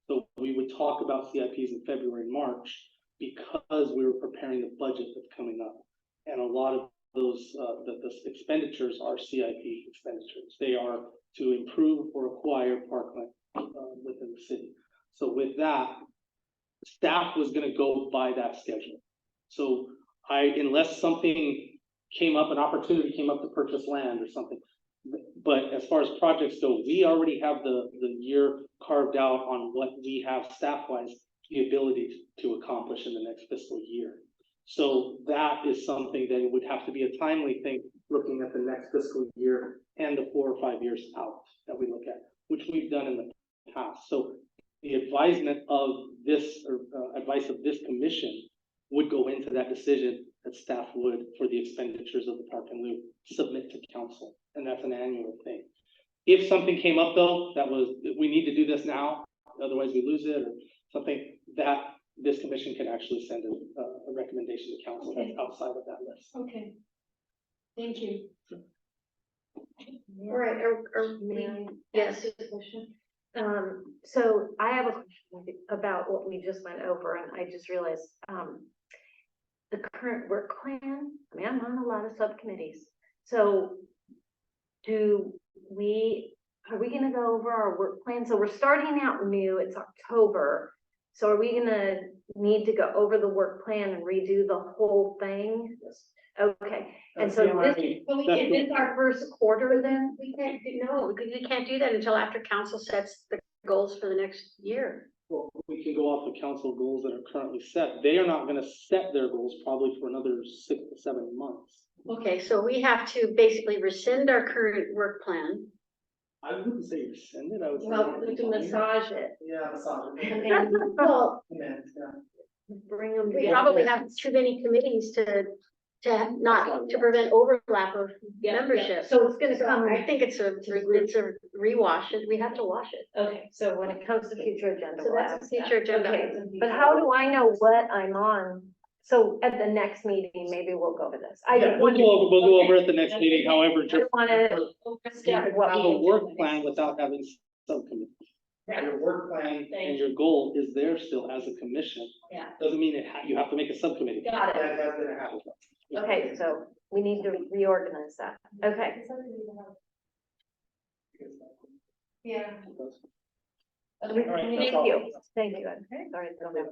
Speaker 3: So we would talk about CIPs in February and March because we were preparing the budget that's coming up. And a lot of those, the expenditures are CIP expenditures. They are to improve or acquire parkland within the city. So with that, staff was gonna go by that schedule. So unless something came up, an opportunity came up to purchase land or something. But as far as projects go, we already have the year carved out on what we have staff-wise, the ability to accomplish in the next fiscal year. So that is something that would have to be a timely thing, looking at the next fiscal year and the 4 or 5 years out that we look at, which we've done in the past. So the advisement of this, or advice of this commission would go into that decision that staff would, for the expenditures of the Park and Lieu, submit to council, and that's an annual thing. If something came up though, that was, we need to do this now, otherwise we lose it, or something, that this commission can actually send a recommendation to council that's outside of that list.
Speaker 1: Okay. Thank you.
Speaker 4: All right, yes.
Speaker 1: So I have a question about what we just went over, and I just realized, the current work plan, I mean, I'm on a lot of subcommittees. So are we gonna go over our work plan? So we're starting out new, it's October. So are we gonna need to go over the work plan and redo the whole thing? Okay, and so this is our first quarter then?
Speaker 4: We can't do that until after council sets the goals for the next year.
Speaker 3: Well, we can go off the council goals that are currently set. They are not gonna set their goals probably for another 6 to 7 months.
Speaker 4: Okay, so we have to basically rescind our current work plan.
Speaker 3: I wouldn't say rescind it, I would say.
Speaker 1: Well, we can massage it.
Speaker 3: Yeah, massage
Speaker 1: And
Speaker 3: it.
Speaker 1: then, well,
Speaker 3: Yeah.
Speaker 1: bring them
Speaker 4: We
Speaker 1: together.
Speaker 4: probably have too many committees to prevent overlap of membership.
Speaker 1: So it's gonna
Speaker 4: So
Speaker 1: come,
Speaker 4: I think it's a rewash it. We have to wash it.
Speaker 1: okay, so when it comes to future agenda.
Speaker 4: So
Speaker 1: we'll
Speaker 4: that's a
Speaker 1: ask that.
Speaker 4: future agenda.
Speaker 1: Okay, but how do I know what I'm on? So at the next meeting, maybe we'll go over this. I
Speaker 3: Yeah,
Speaker 1: just
Speaker 3: we'll go over at the next
Speaker 1: Okay.
Speaker 3: meeting, however,
Speaker 1: I
Speaker 3: just
Speaker 1: wanna step what
Speaker 3: have a
Speaker 1: we.
Speaker 3: work plan without having subcommittee. Your work plan and your goal is there still as a commission.
Speaker 1: Yeah.
Speaker 3: Doesn't mean you have to make a subcommittee.
Speaker 1: Got it.
Speaker 3: That's gonna happen.
Speaker 1: Okay, so we need to reorganize that. Okay. Yeah.
Speaker 3: All right,
Speaker 1: Thank
Speaker 3: that's all.
Speaker 1: you. Thank you. Sorry, I don't have.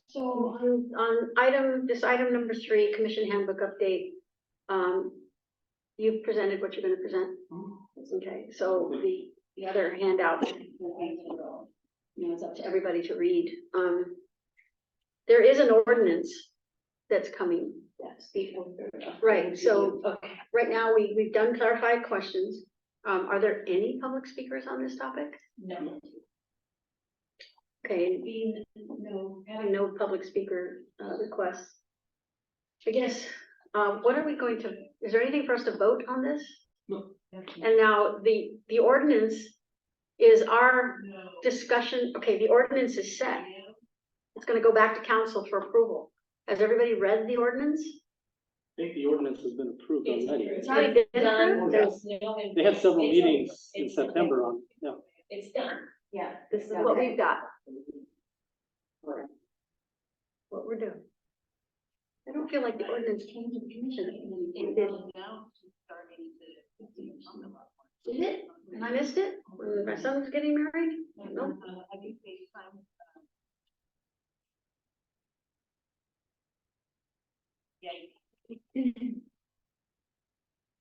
Speaker 4: So on this item number 3, commission handbook update, you've presented what you're gonna present? Okay, so the other handout, it's up to everybody to read. There is an ordinance that's coming. Right, so, right now, we've done clarified questions. Are there any public speakers on this topic?
Speaker 1: No.
Speaker 4: Okay, having no public speaker requests. I guess, what are we going to, is there anything for us to vote on this?
Speaker 3: No.
Speaker 4: And now the ordinance is our discussion, okay, the ordinance is set. It's gonna go back to council for approval. Has everybody read the ordinance?
Speaker 3: I think the ordinance has been approved already.
Speaker 4: It's already been approved? There's-
Speaker 3: They had several meetings in September on, yeah.
Speaker 1: It's done, yeah.
Speaker 4: This is what we've got. What we're doing. I don't feel like the ordinance came to the commission. It did. Did it? And I missed it? When my son was getting married? No.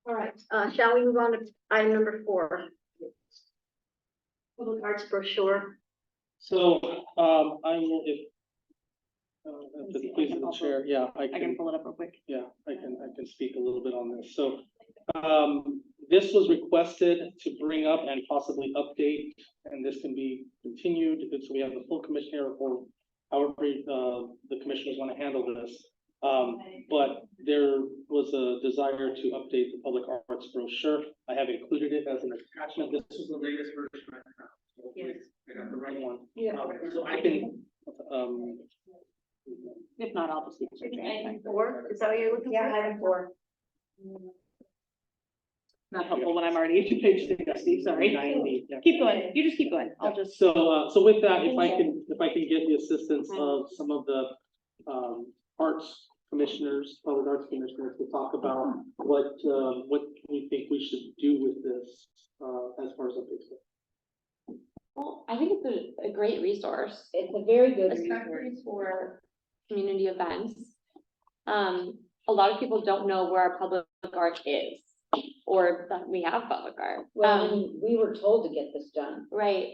Speaker 4: All right, shall we move on to item number 4? Public arts brochure.
Speaker 3: So, I will, if the please of the chair, yeah, I
Speaker 2: I can
Speaker 3: can,
Speaker 2: pull it up real quick.
Speaker 3: yeah, I can speak a little bit on this. So, this was requested to bring up and possibly update, and this can be continued, so we have the full commission here, or however, the commissioners want to handle this. But there was a desire to update the public arts brochure. I have included it as an attachment. This is the latest version I have. So
Speaker 1: Yes.
Speaker 3: I got the right one.
Speaker 1: Yeah.
Speaker 3: So I can,
Speaker 2: If not, I'll just.
Speaker 1: Item 4, is that what you're looking for? Yeah, item 4.
Speaker 2: Not helpful when I'm already to page 60, sorry.
Speaker 3: 90, yeah.
Speaker 2: Keep going, you just keep going, I'll just.
Speaker 3: So with that, if I can get the assistance of some of the, arts commissioners, public arts commissioners to talk about what we think we should do with this, as far as updates go.
Speaker 9: Well, I think it's a great resource.
Speaker 7: It's a very good
Speaker 9: Especially for community events. A lot of people don't know where our public art is, or that we have public art.
Speaker 7: we were told to get this done
Speaker 9: Right,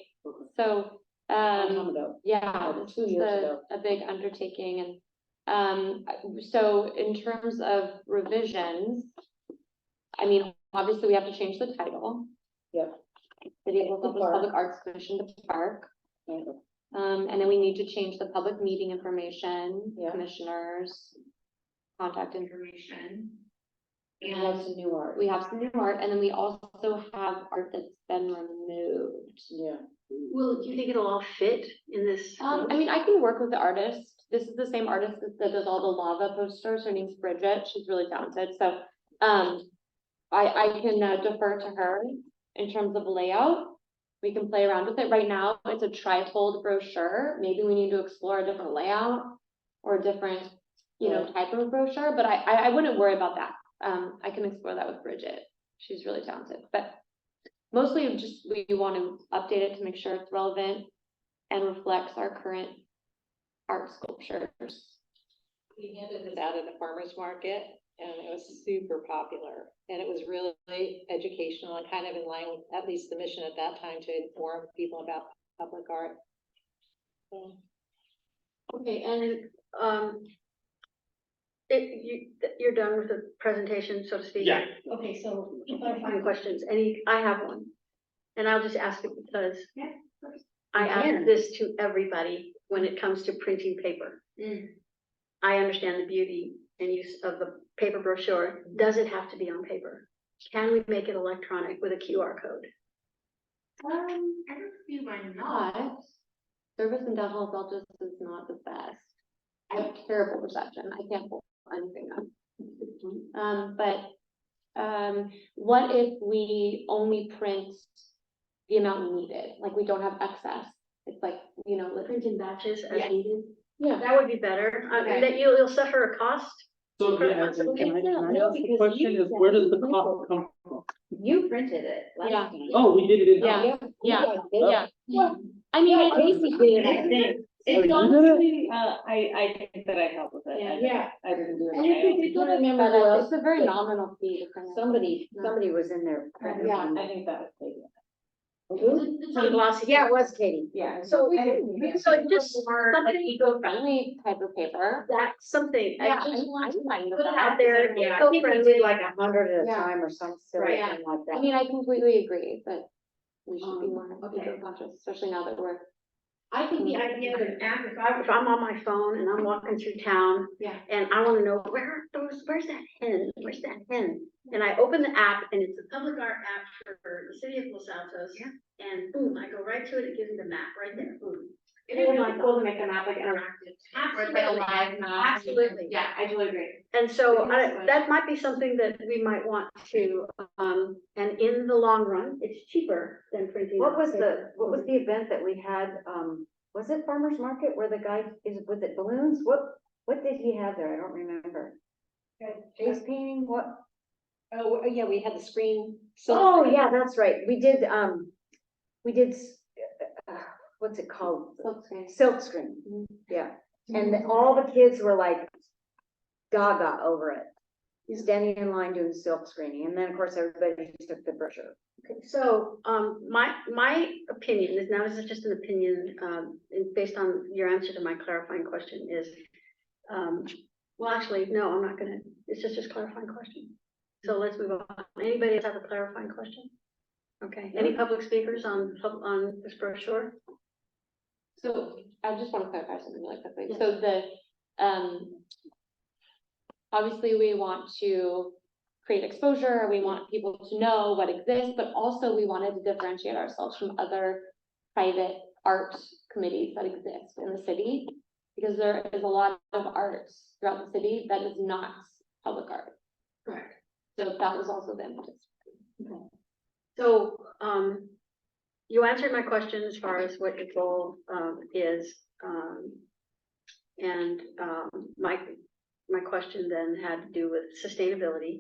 Speaker 9: so,
Speaker 7: a long time ago.
Speaker 9: yeah,
Speaker 7: Like
Speaker 9: this
Speaker 7: 2
Speaker 9: is
Speaker 7: years ago.
Speaker 9: a big undertaking, and, so in terms of revisions, I mean, obviously, we have to change the title.
Speaker 7: Yep.
Speaker 9: City of Los
Speaker 7: The
Speaker 9: Angeles
Speaker 7: park.
Speaker 9: Public Arts Commission to Park. And then we need to change the public meeting information,
Speaker 7: Yeah.
Speaker 9: commissioners, contact information.
Speaker 7: We have some new art.
Speaker 9: We have some new art, and then we also have art that's been removed.
Speaker 7: Yeah.
Speaker 4: Well, do you think it'll all fit in this?
Speaker 9: I mean, I can work with the artist. This is the same artist that does all the lava posters. Her name's Bridget. She's really talented. So, I can defer to her in terms of layout. We can play around with it. Right now, it's a trifold brochure. Maybe we need to explore a different layout or a different, type of brochure, but I wouldn't worry about that. I can explore that with Bridget. She's really talented, but mostly just, we want to update it to make sure it's relevant and reflects our current art sculptures.
Speaker 11: We handed this out at the farmer's market and it was super popular. And it was really educational and kind of in line with at least the mission at that time to inform people about public art. So,
Speaker 4: Okay, and, you're done with the presentation, so to speak?
Speaker 3: Yeah.
Speaker 4: Okay, so clarifying questions, I have one, and I'll just ask it because I ask this to everybody when it comes to printing paper. I understand the beauty and use of the paper brochure. Does it have to be on paper? Can we make it electronic with a QR code?
Speaker 1: I don't see why not.
Speaker 9: But service and dental adults is not the best. I have terrible perception. I can't pull anything up. What if we only print the amount needed? Like, we don't have excess. It's like,
Speaker 4: Print in batches as
Speaker 9: Yeah.
Speaker 4: needed?
Speaker 9: Yeah.
Speaker 4: That would be better.
Speaker 9: Okay.
Speaker 4: That you'll suffer a cost.
Speaker 3: So, can I ask the question is, where does the cost come from?
Speaker 7: You printed it
Speaker 9: Yeah.
Speaker 7: last time.
Speaker 3: Oh, we did it in.
Speaker 9: Yeah. Yeah.
Speaker 7: Yeah.
Speaker 9: Yeah. I mean,
Speaker 7: Casey did it, I think.
Speaker 9: It's
Speaker 3: Oh,
Speaker 9: honestly,
Speaker 2: I think that I helped with it.
Speaker 11: Yeah.
Speaker 2: I didn't do it.
Speaker 11: And if you don't remember who else,
Speaker 9: it's a very nominal fee. to kind of-
Speaker 11: somebody was in there.
Speaker 9: Yeah,
Speaker 2: I think that was Katie.
Speaker 4: Some glossy.
Speaker 7: Yeah, it was Katie.
Speaker 2: Yeah.
Speaker 4: So just something,
Speaker 9: Eco-friendly type of paper.
Speaker 4: that's something,
Speaker 9: Yeah,
Speaker 4: I just want to
Speaker 9: I'm fine with
Speaker 4: put it
Speaker 9: that.
Speaker 4: out there.
Speaker 7: Yeah, I think we
Speaker 4: eco-friendly.
Speaker 7: did like 100 at a
Speaker 9: Yeah.
Speaker 7: time or some silly
Speaker 4: Right.
Speaker 7: thing like
Speaker 9: I
Speaker 7: that.
Speaker 9: mean, I completely agree that we should be more
Speaker 4: okay.
Speaker 9: eco-conscious, especially now that we're.
Speaker 4: I think the idea of an app, if I'm on my phone and I'm walking through town.
Speaker 9: Yeah.
Speaker 4: And I wanna know, where's that hen, where's that hen? And I open the app and it's a public art app for the city of Los Altos. Yeah. And boom, I go right to it, it gives me the map right there, boom.
Speaker 9: It is really cool to make the map like interactive. Where it's like a live map.
Speaker 4: Absolutely.
Speaker 9: Yeah, I totally agree.
Speaker 4: And so
Speaker 9: Because-
Speaker 4: that might be something that we might want to, and in the long run, it's cheaper than printing.
Speaker 7: What
Speaker 4: out
Speaker 7: was
Speaker 4: paper.
Speaker 7: the event that we had, was it Farmer's Market where the guy was it balloons? What did he have there? I don't remember. Face painting, what?
Speaker 11: Oh, yeah, we had the screen.
Speaker 7: Oh, yeah, that's right. We did, what's it called?
Speaker 9: Silkscreen.
Speaker 7: Silk screen, yeah. And all the kids were like gaga over it. Standing in line doing silk screening, and then, of course, everybody just took the brochure.
Speaker 4: So, my opinion is, now this is just an opinion, based on your answer to my clarifying question is, well, actually, no, I'm not gonna, it's just clarifying question. So let's move on. Anybody have a clarifying question? Okay, any public speakers on this brochure?
Speaker 9: So I just want to clarify something really quickly.
Speaker 4: Yes.
Speaker 9: So obviously we want to create exposure, we want people to know what exists, but also we wanted to differentiate ourselves from other private art committees that exist in the city. Because there is a lot of arts throughout the city that is not public art.
Speaker 4: Correct.
Speaker 9: So that was also the impetus.
Speaker 4: So, you answered my question as far as what your goal, is, and, my question then had to do with sustainability,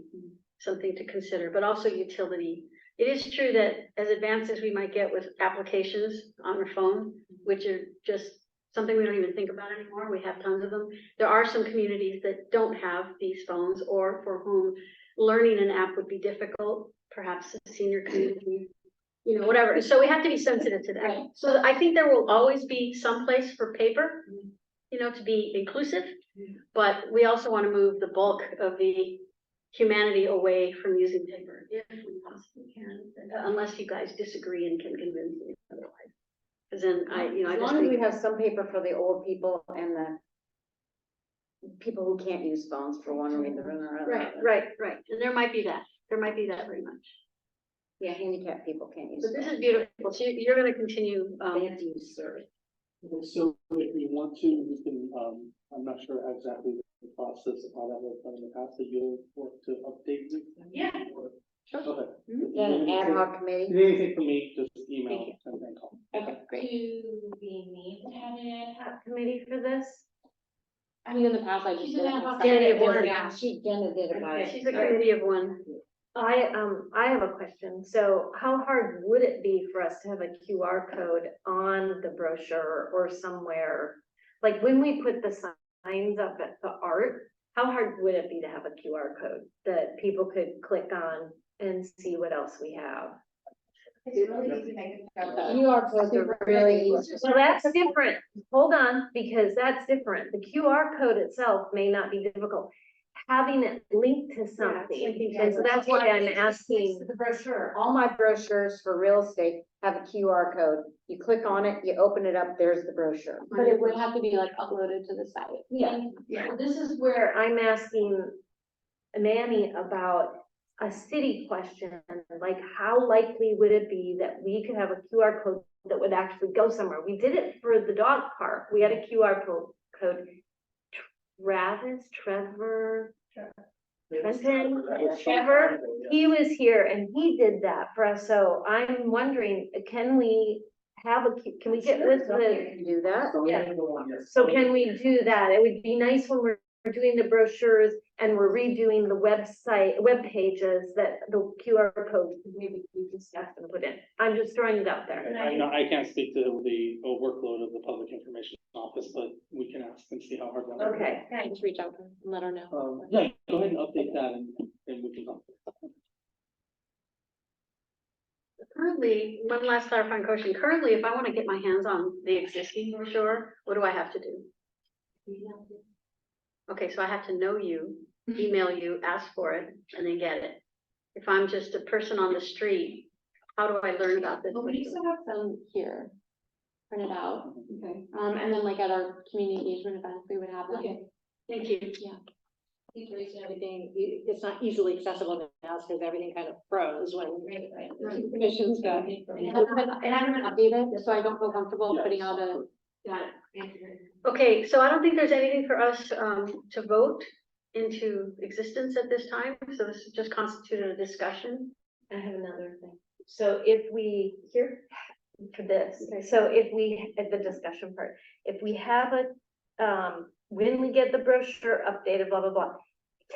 Speaker 4: something to consider, but also utility. It is true that as advanced as we might get with applications on our phone, which are just something we don't even think about anymore, we have tons of them. There are some communities that don't have these phones, or for whom learning an app would be difficult, perhaps a senior community, you know, whatever. So we have to be sensitive to that.
Speaker 9: Right.
Speaker 4: So I think there will always be some place for paper, you know, to be inclusive. But we also want to move the bulk of the humanity away from using paper if we possibly can, unless you guys disagree and can convince me otherwise. Because then I
Speaker 7: As
Speaker 4: just
Speaker 7: long as we
Speaker 4: think,
Speaker 7: have some paper for the old people and the people who can't use phones for one reason or another.
Speaker 4: right. And there might be that very much.
Speaker 7: Yeah, handicapped people can't use
Speaker 4: But this
Speaker 7: phones.
Speaker 4: is beautiful. So you're going to continue,
Speaker 7: They have to use Siri.
Speaker 3: So if we want to, we can, I'm not sure exactly the process of how that was done in the past, that you'll work to update it?
Speaker 4: Yeah.
Speaker 3: Or-
Speaker 9: Sure.
Speaker 3: Okay.
Speaker 7: Yeah, an ad hoc committee.
Speaker 3: If you need anything from me, just
Speaker 9: Thank
Speaker 3: email and then call.
Speaker 9: Okay, great.
Speaker 1: Do we need to have an ad hoc committee for this?
Speaker 9: I mean, in the past, I just
Speaker 1: She's
Speaker 9: did it
Speaker 1: an ad
Speaker 9: myself.
Speaker 1: hoc
Speaker 7: Jenny
Speaker 1: committee.
Speaker 7: did it.
Speaker 1: Yeah.
Speaker 7: Jenna did it by.
Speaker 4: she's a committee of one.
Speaker 1: I have a question. So how hard would it be for us to have a QR code on the brochure or somewhere? Like when we put the signs up at the art, how hard would it be to have a QR code that people could click on and see what else we have?
Speaker 9: It's really easy to make a
Speaker 7: QR codes are really easy.
Speaker 1: So that's different. Hold on, because that's different. The QR code itself may not be difficult. Having it linked to something, and so that's why I'm asking.
Speaker 7: The brochure, all my brochures for real estate have a QR code. You click on it, you open it up, there's the brochure.
Speaker 9: But it would have to be like uploaded to the site.
Speaker 1: Yeah. This is where I'm asking Manny about a city question, like how likely would it be that we could have a QR code that would actually go somewhere? We did it for the dog park. We had a QR code. Trevor, he was here and he did that for us. So I'm wondering, can we get with the,
Speaker 7: You can do that.
Speaker 1: yeah. So can we do that? It would be nice when we're doing the brochures and we're redoing the web pages that the QR code maybe we discussed and put in. I'm just throwing it out there.
Speaker 3: I can't speak to the workload of the public information office, but we can ask and see how hard that is.
Speaker 1: Okay.
Speaker 9: Can I just reach out to her and let her know?
Speaker 3: Yeah, go ahead and update that and we can talk.
Speaker 4: Currently, one last clarifying question. Currently, if I want to get my hands on the existing brochure, what do I have to do? Okay, so I have to know you, email you, ask for it, and then get it. If I'm just a person on the street, how do I learn about this?
Speaker 9: Well, we used to have some here, printed out,
Speaker 8: Okay.
Speaker 9: and then like at our community engagement events, we would have them.
Speaker 4: Okay. Thank you.
Speaker 11: Everything, it's not easily accessible now because everything kind of froze when the commissions got.
Speaker 9: It hasn't been updated, so I don't feel comfortable putting out a.
Speaker 1: Got it.
Speaker 4: Okay, so I don't think there's anything for us to vote into existence at this time, so this is just constituted a discussion.
Speaker 1: I have another thing. So if we, here, for this, so if we, at the discussion part, if we have a, when we get the brochure updated, blah, blah, blah,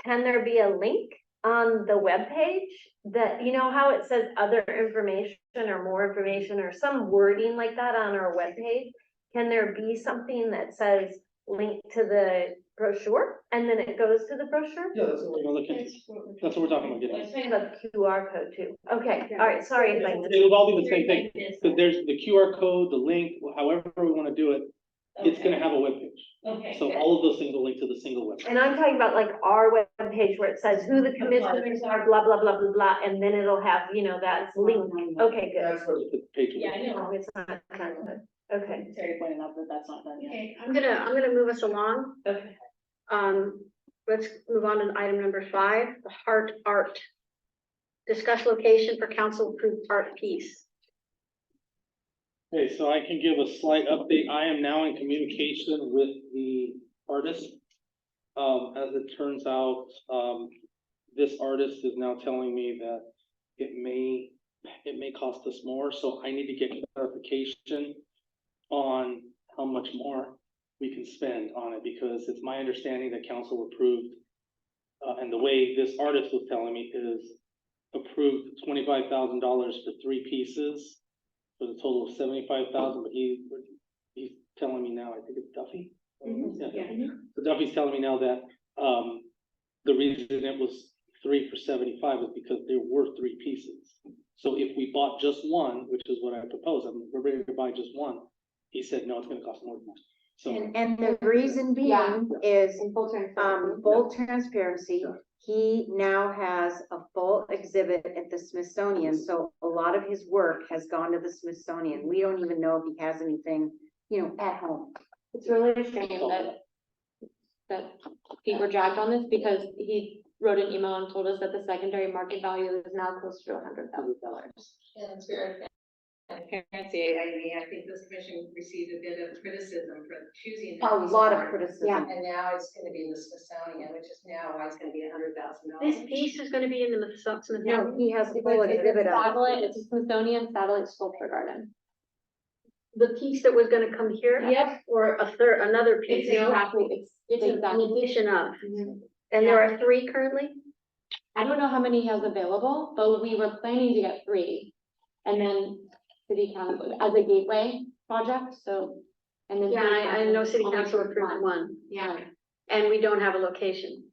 Speaker 1: can there be a link on the webpage that, you know how it says other information or more information or some wording like that on our webpage? Can there be something that says link to the brochure and then it goes to the brochure?
Speaker 3: Yeah, that's what we're looking at. That's what we're talking about.
Speaker 1: I was talking about the QR code too. Okay, all right, sorry if I missed.
Speaker 3: It would all be the same thing, because there's the QR code, the link, however we want to do it, it's gonna have a webpage.
Speaker 1: Okay.
Speaker 3: So all of those things will link to the single webpage.
Speaker 1: And I'm talking about like our webpage where it says who the commissioners are, blah, blah, blah, blah, blah, and then it'll have, you know, that's linked. Okay, good.
Speaker 3: That's what the page will be.
Speaker 1: I know, it's not kind of, okay.
Speaker 2: Terry pointed out that that's not done yet.
Speaker 4: Okay, I'm gonna move us along.
Speaker 1: Okay.
Speaker 4: Let's move on to item number 5, the Heart Art. Discuss location for council approved art piece.
Speaker 3: Okay, so I can give a slight update. I am now in communication with the artist. As it turns out, this artist is now telling me that it may cost us more, so I need to get clarification on how much more we can spend on it, because it's my understanding that council approved, and the way this artist was telling me is approved $25,000 for 3 pieces, for the total of 75,000, but he's telling me now, I think it's Duffy. Yeah. So Duffy's telling me now that, the reason it was 3 for 75 is because there were 3 pieces. So if we bought just one, which is what I proposed, we're ready to buy just one, he said, no, it's gonna cost more than that. So,
Speaker 7: And the reason
Speaker 9: Yeah.
Speaker 7: being is,
Speaker 9: In full transparency.
Speaker 7: full transparency, he now has a full exhibit at the Smithsonian, so a lot of his work has gone to the Smithsonian. We don't even know if he has anything, you know, at home.
Speaker 9: It's really a shame that feet were dragged on this, because he wrote an email and told us that the secondary market value is now close to $100,000.
Speaker 11: And it's very transparency. I mean, I think this commission received a bit of criticism for choosing.
Speaker 7: A lot of criticism.
Speaker 11: And now it's gonna be in the Smithsonian, which is now why it's gonna be $100,000.
Speaker 4: This piece is gonna be in the
Speaker 7: No,
Speaker 4: Smithsonian.
Speaker 7: he has a
Speaker 9: It's
Speaker 7: full
Speaker 9: a
Speaker 7: exhibit of it.
Speaker 9: satellite, it's a Smithsonian satellite sculpture garden.
Speaker 4: The piece that was gonna come here?
Speaker 9: Yep.
Speaker 4: Or another piece?
Speaker 9: Exactly, it's
Speaker 4: In
Speaker 9: exactly.
Speaker 4: addition of, and there are 3 currently?
Speaker 9: I don't know how many he has available, but we were planning to get 3. And then city council as a gateway project, so. And then.
Speaker 4: Yeah, I know city
Speaker 9: only
Speaker 4: council
Speaker 9: approved
Speaker 4: approved one,
Speaker 9: Yeah.
Speaker 4: and we don't have a location.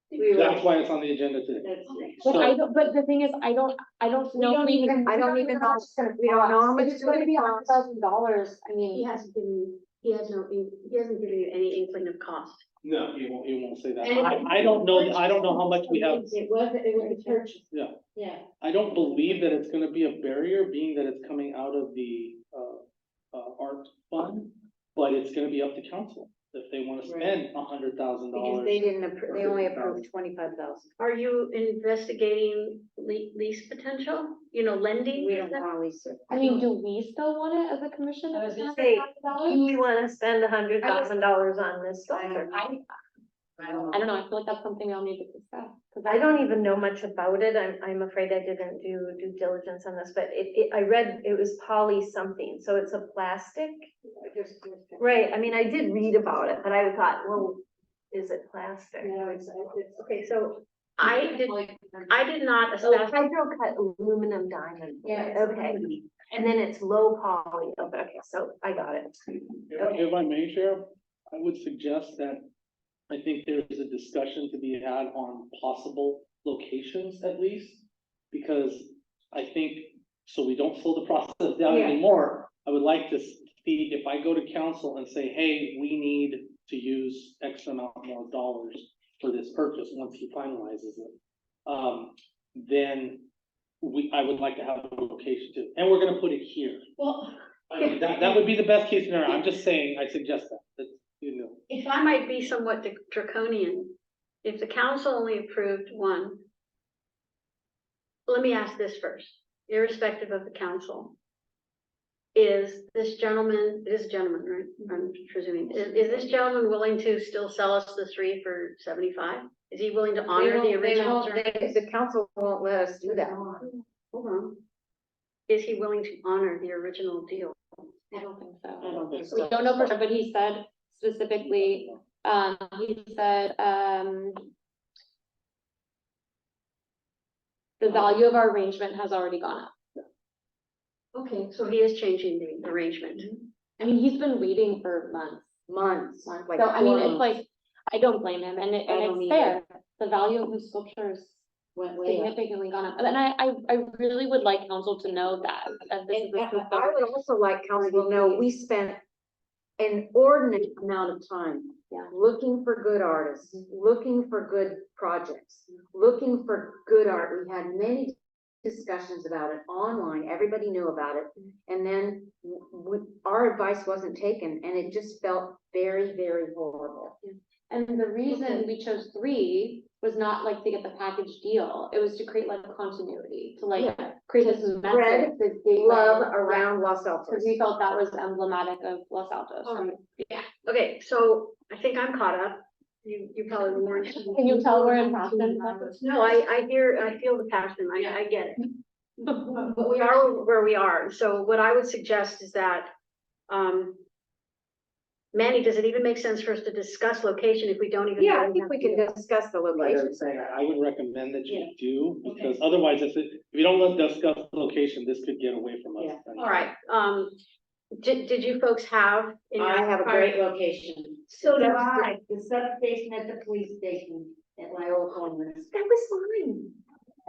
Speaker 3: that's why it's on the agenda today.
Speaker 9: But but the thing is, I don't know.
Speaker 7: don't even- I don't even know- we don't know how much
Speaker 9: If it's gonna be $100,000, I
Speaker 4: He
Speaker 9: mean,
Speaker 4: hasn't given you any inkling of cost.
Speaker 3: No, he won't say that.
Speaker 9: And
Speaker 3: I don't know how much we have.
Speaker 9: it was a church.
Speaker 3: Yeah.
Speaker 9: Yeah.
Speaker 3: I don't believe that it's gonna be a barrier, being that it's coming out of the, art fund, but it's gonna be up to council if they wanna spend $100,000.
Speaker 7: Because they didn't, they only approved 25,000.
Speaker 4: Are you investigating lease potential, lending?
Speaker 7: We don't want to lease it.
Speaker 9: I mean, do we still want it as a commission?
Speaker 1: I was
Speaker 9: if
Speaker 1: gonna
Speaker 9: it's
Speaker 1: say,
Speaker 9: $100,000?
Speaker 1: Do we want to spend $100,000 on this sculpture?
Speaker 9: I don't know, I feel like that's something I'll need to discuss. 'cause
Speaker 1: I don't even know much about it. I'm afraid I didn't do due diligence on this, but I read it was poly something, so it's a plastic. Right, I mean, I did read about it, but I thought, well, is it plastic?
Speaker 4: No, it's, okay, so I did not
Speaker 1: Oh,
Speaker 4: assess.
Speaker 1: hydro cut aluminum diamond.
Speaker 7: Yeah.
Speaker 1: Okay, and then it's low poly, okay, so I got it.
Speaker 3: If I may, Sheriff, I would suggest that I think there is a discussion to be had on possible locations at least. Because I think, so we don't slow the process down
Speaker 1: Yeah.
Speaker 3: anymore, I would like to see if I go to council and say, hey, we need to use X amount more dollars for this purchase, once he finalizes it. Then I would like to have a location too, and we're gonna put it here.
Speaker 4: Well,
Speaker 3: I mean, that would be the best case scenario, I'm just saying, I suggest that, you know.
Speaker 4: if I might be somewhat draconian, if the council only approved one. Let me ask this first, irrespective of the council. Is this gentleman, it is a gentleman, right? I'm presuming, is this gentleman willing to still sell us the 3 for 75? Is he willing to honor the original term?
Speaker 7: The council won't let us do that.
Speaker 4: Hold on. Is he willing to honor the original deal?
Speaker 9: I don't think so.
Speaker 7: I don't think
Speaker 9: We
Speaker 7: so.
Speaker 9: don't know for sure, but he said specifically, he said, the value of our arrangement has already gone up.
Speaker 4: Okay, so he is changing the arrangement.
Speaker 9: I mean, he's been waiting for months.
Speaker 7: Months, like.
Speaker 9: So I mean,
Speaker 7: 4
Speaker 9: it's
Speaker 7: months.
Speaker 9: like, I don't blame him, and
Speaker 7: I don't
Speaker 9: it's
Speaker 7: either.
Speaker 9: fair. The value of his sculptures
Speaker 7: Went way up.
Speaker 9: significantly gone up. And I really would like council to know that this is
Speaker 7: And
Speaker 9: the.
Speaker 7: I would also like council to know, we spent an inordinate amount of time.
Speaker 9: Yeah.
Speaker 7: Looking for good artists, looking for good projects, looking for good art. We had many discussions about it online, everybody knew about it. And then our advice wasn't taken, and it just felt very, very horrible.
Speaker 9: And the reason we chose 3 was not like to get the package deal. It was to create like continuity, to like create this
Speaker 7: Spread
Speaker 9: message, this gateway.
Speaker 7: Love around Los
Speaker 9: Because
Speaker 7: Altos.
Speaker 9: we felt that was emblematic of Los Altos.
Speaker 4: Yeah, okay, so I think I'm caught up. You probably weren't.
Speaker 9: Can you tell we're in passion about this?
Speaker 4: No, I feel the passion, I get it. But we are where we are, so what I would suggest is that, Manny, does it even make sense for us to discuss location if we don't even?
Speaker 7: Yeah, I
Speaker 4: really
Speaker 7: think
Speaker 4: have
Speaker 7: we
Speaker 4: to
Speaker 7: can
Speaker 4: do it?
Speaker 7: discuss the location.
Speaker 3: I would recommend that you do, because otherwise, if you don't discuss the location, this could get away from us.
Speaker 7: Yeah.
Speaker 4: All right, did you folks have? in your
Speaker 7: I have a
Speaker 4: prior-
Speaker 7: great location.
Speaker 1: So do I.
Speaker 7: The substation at the police station at my old home.
Speaker 1: That was fine.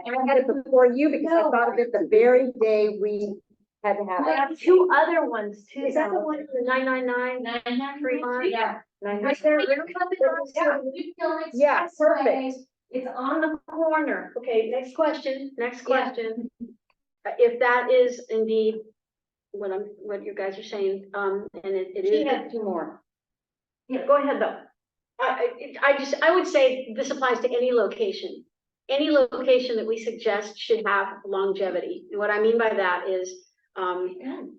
Speaker 7: And I had it before you because I thought of it the very day we had to have
Speaker 1: I
Speaker 7: it.
Speaker 1: have 2 other ones too.
Speaker 4: Is that the one, the 999? Fremont?
Speaker 7: Yeah.
Speaker 1: Right there, little company on
Speaker 7: Yeah, perfect.
Speaker 1: It's on the corner.
Speaker 4: Okay, next question. If that is indeed what you guys are saying, and it
Speaker 7: She
Speaker 4: is.
Speaker 7: has 2 more.
Speaker 4: Yeah, go ahead though. I would say this applies to any location. Any location that we suggest should have longevity. And what I mean by that is,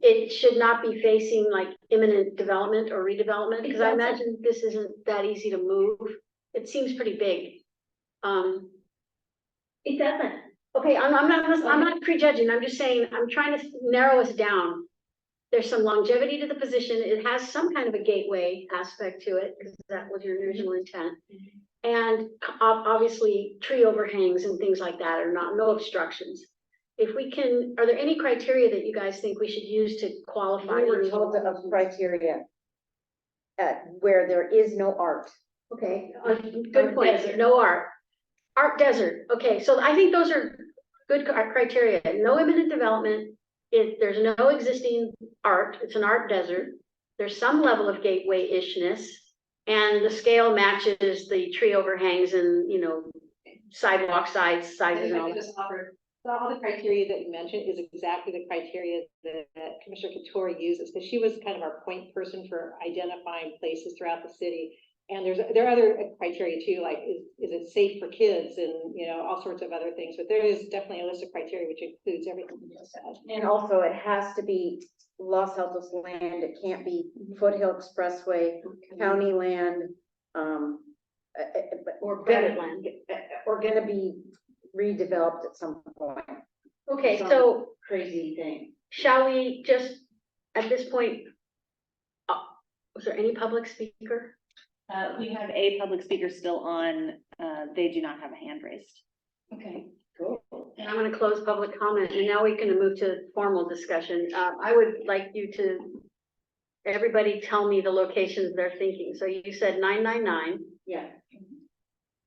Speaker 4: it should not be facing like imminent development or redevelopment, because I imagine this isn't that easy to move. It seems pretty big.
Speaker 1: It doesn't.
Speaker 4: Okay, I'm not prejudging, I'm just saying, I'm trying to narrow us down. There's some longevity to the position, it has some kind of a gateway aspect to it, because that was your original intent. And obviously, tree overhangs and things like that are no obstructions. If we can, are there any criteria that you guys think we should use to qualify?
Speaker 7: We were told of criteria where there is no art.
Speaker 4: Okay, good point, no art. Art desert, okay, so I think those are good criteria, no imminent development. If there's no existing art, it's an art desert. There's some level of gateway-ishness, and the scale matches the tree overhangs and, sidewalk sizes and all that.
Speaker 11: So all the criteria that you mentioned is exactly the criteria that Commissioner Couture uses, because she was kind of our point person for identifying places throughout the city. And there are other criteria too, like is it safe for kids and, all sorts of other things, but there is definitely a list of criteria which includes everything you just said.
Speaker 7: And also it has to be Los Altos land, it can't be Foothill Expressway, county land,
Speaker 4: Or private land.
Speaker 7: or gonna be redeveloped at some point.
Speaker 4: Okay,
Speaker 7: Some
Speaker 4: so
Speaker 7: Crazy thing.
Speaker 4: shall we just, at this point, was there any public speaker?
Speaker 2: We have a public speaker still on, they do not have a hand raised.
Speaker 4: Okay, cool. And I'm gonna close public comment, and now we can move to formal discussion. I would like you to, everybody tell me the locations they're thinking. So you said 999.
Speaker 7: Yeah.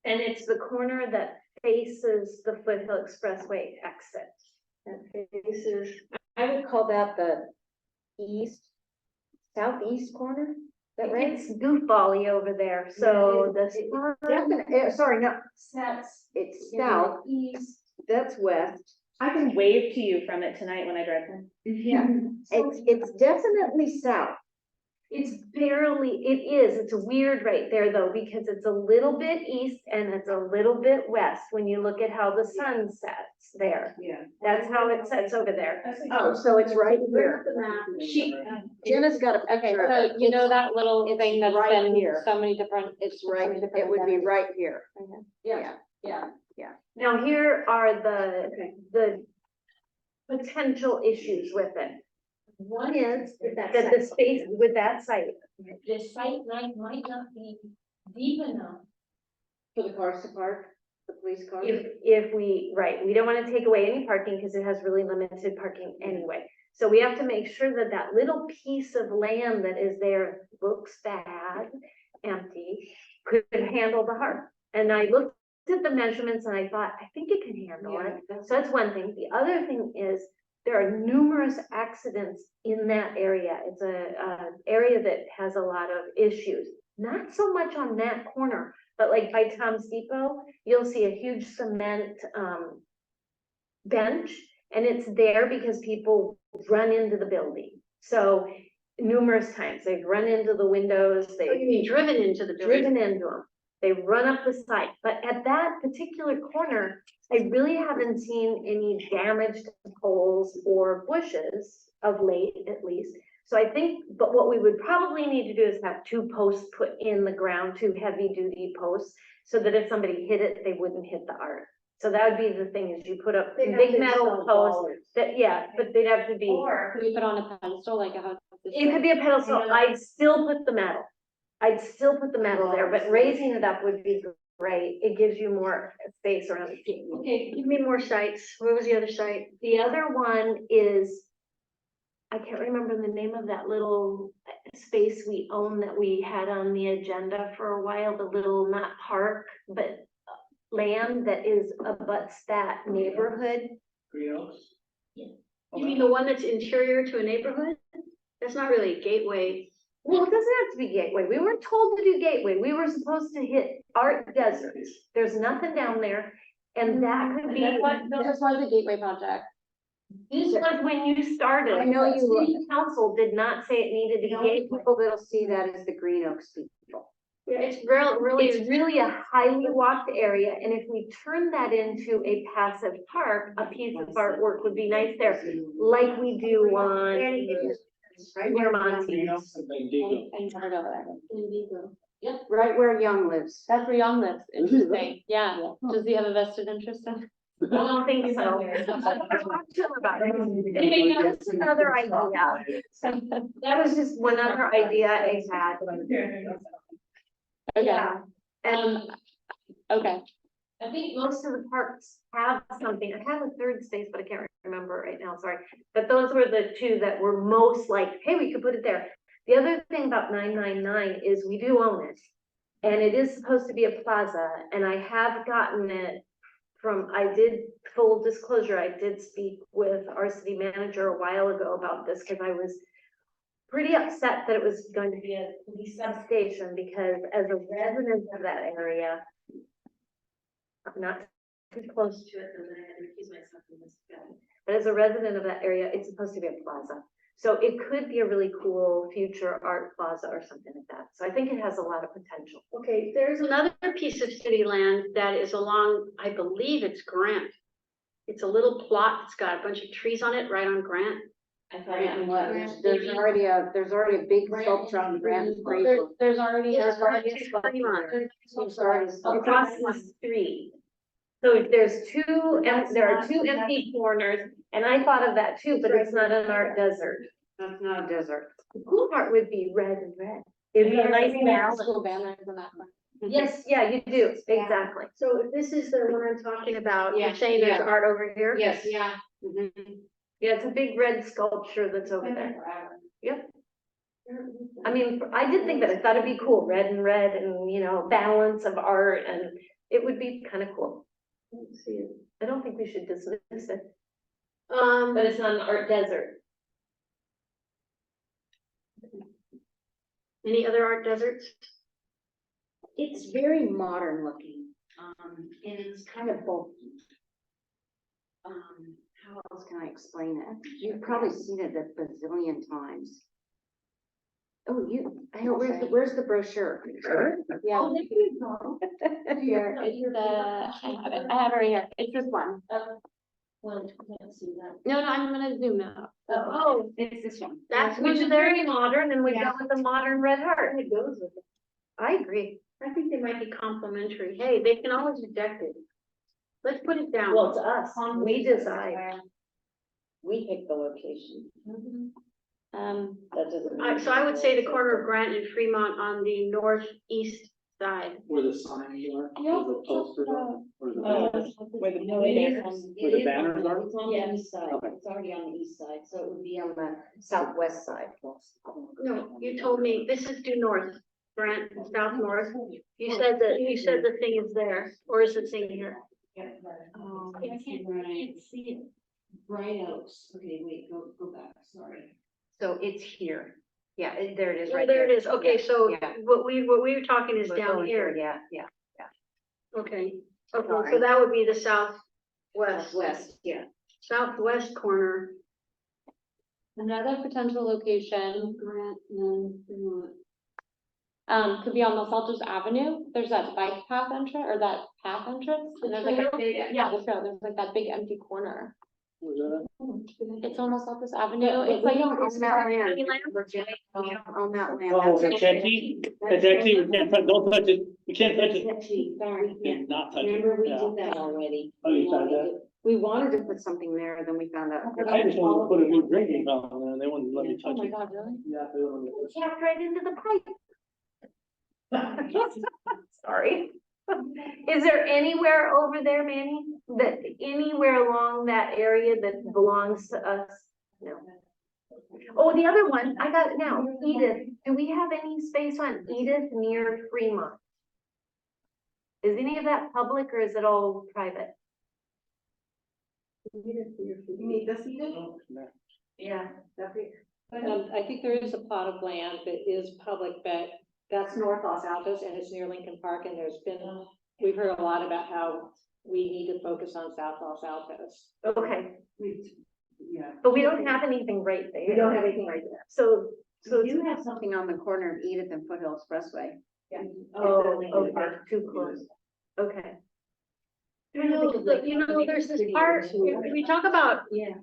Speaker 1: And it's the corner that faces the Foothill Expressway exit.
Speaker 4: That faces,
Speaker 7: I would call that the southeast corner, is that right?
Speaker 1: It's goofbally over there, so the.
Speaker 7: Sorry, no,
Speaker 1: That's.
Speaker 7: it's south, east, that's west.
Speaker 2: I can wave to you from it tonight when I drive home.
Speaker 7: Yeah. It's definitely south.
Speaker 1: It's it's weird right there though, because it's a little bit east and it's a little bit west when you look at how the sun sets there.
Speaker 7: Yeah.
Speaker 1: That's how it sets over there.
Speaker 7: Oh, so it's right here. Jenna's got a
Speaker 9: Okay,
Speaker 7: picture.
Speaker 9: so you know that little
Speaker 7: it's
Speaker 9: thing that's
Speaker 7: right
Speaker 9: been
Speaker 7: here.
Speaker 9: so many different.
Speaker 7: It's
Speaker 9: so
Speaker 7: right,
Speaker 9: many different
Speaker 7: it would be
Speaker 9: events.
Speaker 7: right here.
Speaker 9: Okay.
Speaker 7: Yeah.
Speaker 1: Now, here are the potential issues with it. One is that the space with that site,
Speaker 12: The sight line might not be deep enough.
Speaker 7: For the cars to park, the police cars.
Speaker 1: if we, right, we don't want to take away any parking because it has really limited parking anyway. So we have to make sure that that little piece of land that is there looks bad, empty, could handle the heart. And I looked at the measurements and I thought, I think it can handle it. So that's one thing. The other thing is there are numerous accidents in that area. It's a area that has a lot of issues. Not so much on that corner, but like by Tom's Depot, you'll see a huge cement bench, and it's there because people run into the building. So numerous times they've run into the windows,
Speaker 4: you mean
Speaker 1: they've
Speaker 4: driven into the building?
Speaker 1: driven into them. They run up the site, but at that particular corner, I really haven't seen any damaged poles or bushes of late, at least. So I think, but what we would probably need to do is have 2 posts put in the ground, 2 heavy duty posts, so that if somebody hit it, they wouldn't hit the art. So that would be the thing, is you put up big metal posts that, yeah, but they'd have to be.
Speaker 9: Or could we put on a pedestal like a house?
Speaker 1: It could be a pedestal, I'd still put the metal. I'd still put the metal there, but raising it up would be great. It gives you more space around the key.
Speaker 4: Okay, give me more sites. Where was the other site?
Speaker 1: The other one is, I can't remember the name of that little space we own that we had on the agenda for a while, the little, not park, but land that is abuts that neighborhood.
Speaker 3: Green Oaks?
Speaker 4: You mean the one that's interior to a neighborhood? That's not really a gateway.
Speaker 1: Well, it doesn't have to be Gateway. We weren't told to do Gateway. We were supposed to hit Art Desert. There's nothing down there. And that could be,
Speaker 9: This was a gateway project.
Speaker 1: this was when you started.
Speaker 7: I know
Speaker 1: but
Speaker 7: you-
Speaker 1: City Council did not say it needed to
Speaker 7: The
Speaker 1: be
Speaker 7: only
Speaker 1: Gateway.
Speaker 7: people that'll see that is the Green Oaks people.
Speaker 4: It's really,
Speaker 1: It's really a highly walked area, and if we turn that into a passive park, a piece of artwork would be nice there, like we do on near Monty.
Speaker 3: Green Oaks and Bendigo.
Speaker 9: I never go there.
Speaker 7: Right where Young lives.
Speaker 9: That's where Young lives. Interesting. Yeah. Does he have a vested interest in?
Speaker 1: I don't think so. Talk to him about it. Anyway, that's another idea. That was just one other idea I had.
Speaker 9: Okay.
Speaker 1: Yeah. And
Speaker 9: Okay.
Speaker 1: I think most of the parks have something. I have a third space, but I can't remember right now, sorry. But those were the 2 that were most like, hey, we could put it there. The other thing about 999 is we do own it. And it is supposed to be a plaza, and I have gotten it from, full disclosure, I did speak with our city manager a while ago about this, because I was pretty upset that it was going to be a police substation, because as a resident of that area, I'm not too close to it, and I recuse myself from this, but as a resident of that area, it's supposed to be a plaza. So it could be a really cool future art plaza or something like that. So I think it has a lot of potential.
Speaker 4: okay, there's another piece of city land that is along, I believe it's Grant. It's a little plot that's got a bunch of trees on it, right on Grant.
Speaker 7: There's already a big sculpture on Grand Prairie.
Speaker 9: There's already.
Speaker 4: There's already
Speaker 9: a
Speaker 4: a
Speaker 9: spot
Speaker 4: pretty much.
Speaker 9: there.
Speaker 7: It's already
Speaker 1: Across the street. So there's 2, there are 2 empty corners, and I thought of that too, but it's not an art desert.
Speaker 7: That's not a desert.
Speaker 1: The cool part would be red and red.
Speaker 4: It'd be a nice balance.
Speaker 9: School banners and that.
Speaker 1: Yes, yeah, you do,
Speaker 9: Yeah.
Speaker 1: exactly.
Speaker 4: So if this is the one I'm talking about,
Speaker 9: Yeah,
Speaker 4: you're saying there's
Speaker 9: yeah.
Speaker 4: art over here?
Speaker 9: Yeah.
Speaker 4: Mhm.
Speaker 1: Yeah, it's a big red sculpture that's over there. Yep. I mean, I did think that, I thought it'd be cool, red and red and, you know, balance of art, and it would be kind of cool. Let's see, I don't think we should dismiss it, but it's not an art desert.
Speaker 4: Any other art deserts?
Speaker 7: It's very modern looking, and it's kind of bulky. How else can I explain it? You've probably seen it a bazillion times. Oh, I know, where's the brochure?
Speaker 9: Yeah.
Speaker 1: Oh, there you go.
Speaker 9: Here, it's the, I have it right here, it's this one.
Speaker 12: Well, can't see that.
Speaker 9: No, I'm gonna zoom out.
Speaker 1: Oh,
Speaker 7: It's this one.
Speaker 1: that's, which is very modern, and we go
Speaker 9: Yeah.
Speaker 1: with the modern red heart.
Speaker 4: It goes with it.
Speaker 1: I agree.
Speaker 4: I think they might be complimentary. Hey, they can always reject it. Let's put it down.
Speaker 1: Well, it's us, we decide.
Speaker 7: We picked the location. That doesn't.
Speaker 4: So I would say the corner of Grant and Fremont on the northeast side.
Speaker 3: Where the signs are,
Speaker 9: Yeah,
Speaker 3: where the posters are, where the
Speaker 7: Oh.
Speaker 3: banners.
Speaker 2: Where the
Speaker 7: No, it is.
Speaker 3: Where the banners are?
Speaker 7: It's on the east side.
Speaker 3: Okay.
Speaker 7: It's already on the east side, so it would be on the southwest side.
Speaker 4: No, you told me, this is due north, Grant, south north. You said the thing is there, or is the thing here?
Speaker 12: Oh, I can't see it. Bright Oaks, okay, wait, go back, sorry.
Speaker 7: So it's here. Yeah, there it is
Speaker 4: Oh,
Speaker 7: right
Speaker 4: there
Speaker 7: there.
Speaker 4: it is. Okay, so
Speaker 7: Yeah.
Speaker 4: what we were talking is
Speaker 7: We're
Speaker 4: down
Speaker 7: going
Speaker 4: here.
Speaker 7: Yeah, yeah.
Speaker 4: Okay, okay, so
Speaker 7: Sorry.
Speaker 4: that would be the southwest,
Speaker 7: West, yeah.
Speaker 4: southwest corner.
Speaker 9: Another potential location,
Speaker 12: Grant, and then,
Speaker 9: could be on Los Altos Avenue, there's that bike path entrance, or that path entrance, and there's like a big, yeah, the trail, there's like that big empty corner.
Speaker 3: Where's that at?
Speaker 9: It's on Los Altos Avenue, it's like.
Speaker 7: It's that land.
Speaker 4: Land?
Speaker 7: Virginia, we don't own that land.
Speaker 3: Oh,
Speaker 7: That's-
Speaker 3: Kachechi, Kachechi, we can't touch, don't touch it, we can't touch it.
Speaker 12: Kachechi, sorry,
Speaker 3: We cannot touch it.
Speaker 12: remember we
Speaker 3: Yeah.
Speaker 12: did that already.
Speaker 3: Oh, you tried that?
Speaker 7: We wanted to put something there, then we found out.
Speaker 3: I just wanted to put a new drinking fountain there, and they wouldn't let me
Speaker 9: Oh
Speaker 3: touch
Speaker 9: my
Speaker 3: it.
Speaker 9: god, really?
Speaker 3: Yeah, they wouldn't let me touch
Speaker 1: Tapped right into the pipe. Sorry. Is there anywhere over there, Manny, that, anywhere along that area that belongs to us? No. Oh, the other one, I got it now, Edith, do we have any space on Edith near Fremont? Is any of that public or is it all private?
Speaker 8: You need this, Edith?
Speaker 3: it.
Speaker 1: Yeah.
Speaker 11: I think there is a plot of land that is public, but that's North Los Altos and it's near Lincoln Park, and we've heard a lot about how we need to focus on South Los Altos.
Speaker 1: Okay,
Speaker 8: Yeah.
Speaker 1: but we don't have anything right there.
Speaker 8: We don't have anything right there.
Speaker 1: So,
Speaker 7: So you have something on the corner of Edith and Foothill Expressway.
Speaker 1: oh, okay, too close, okay.
Speaker 4: You know, there's this part, if we talk about
Speaker 12: Yeah.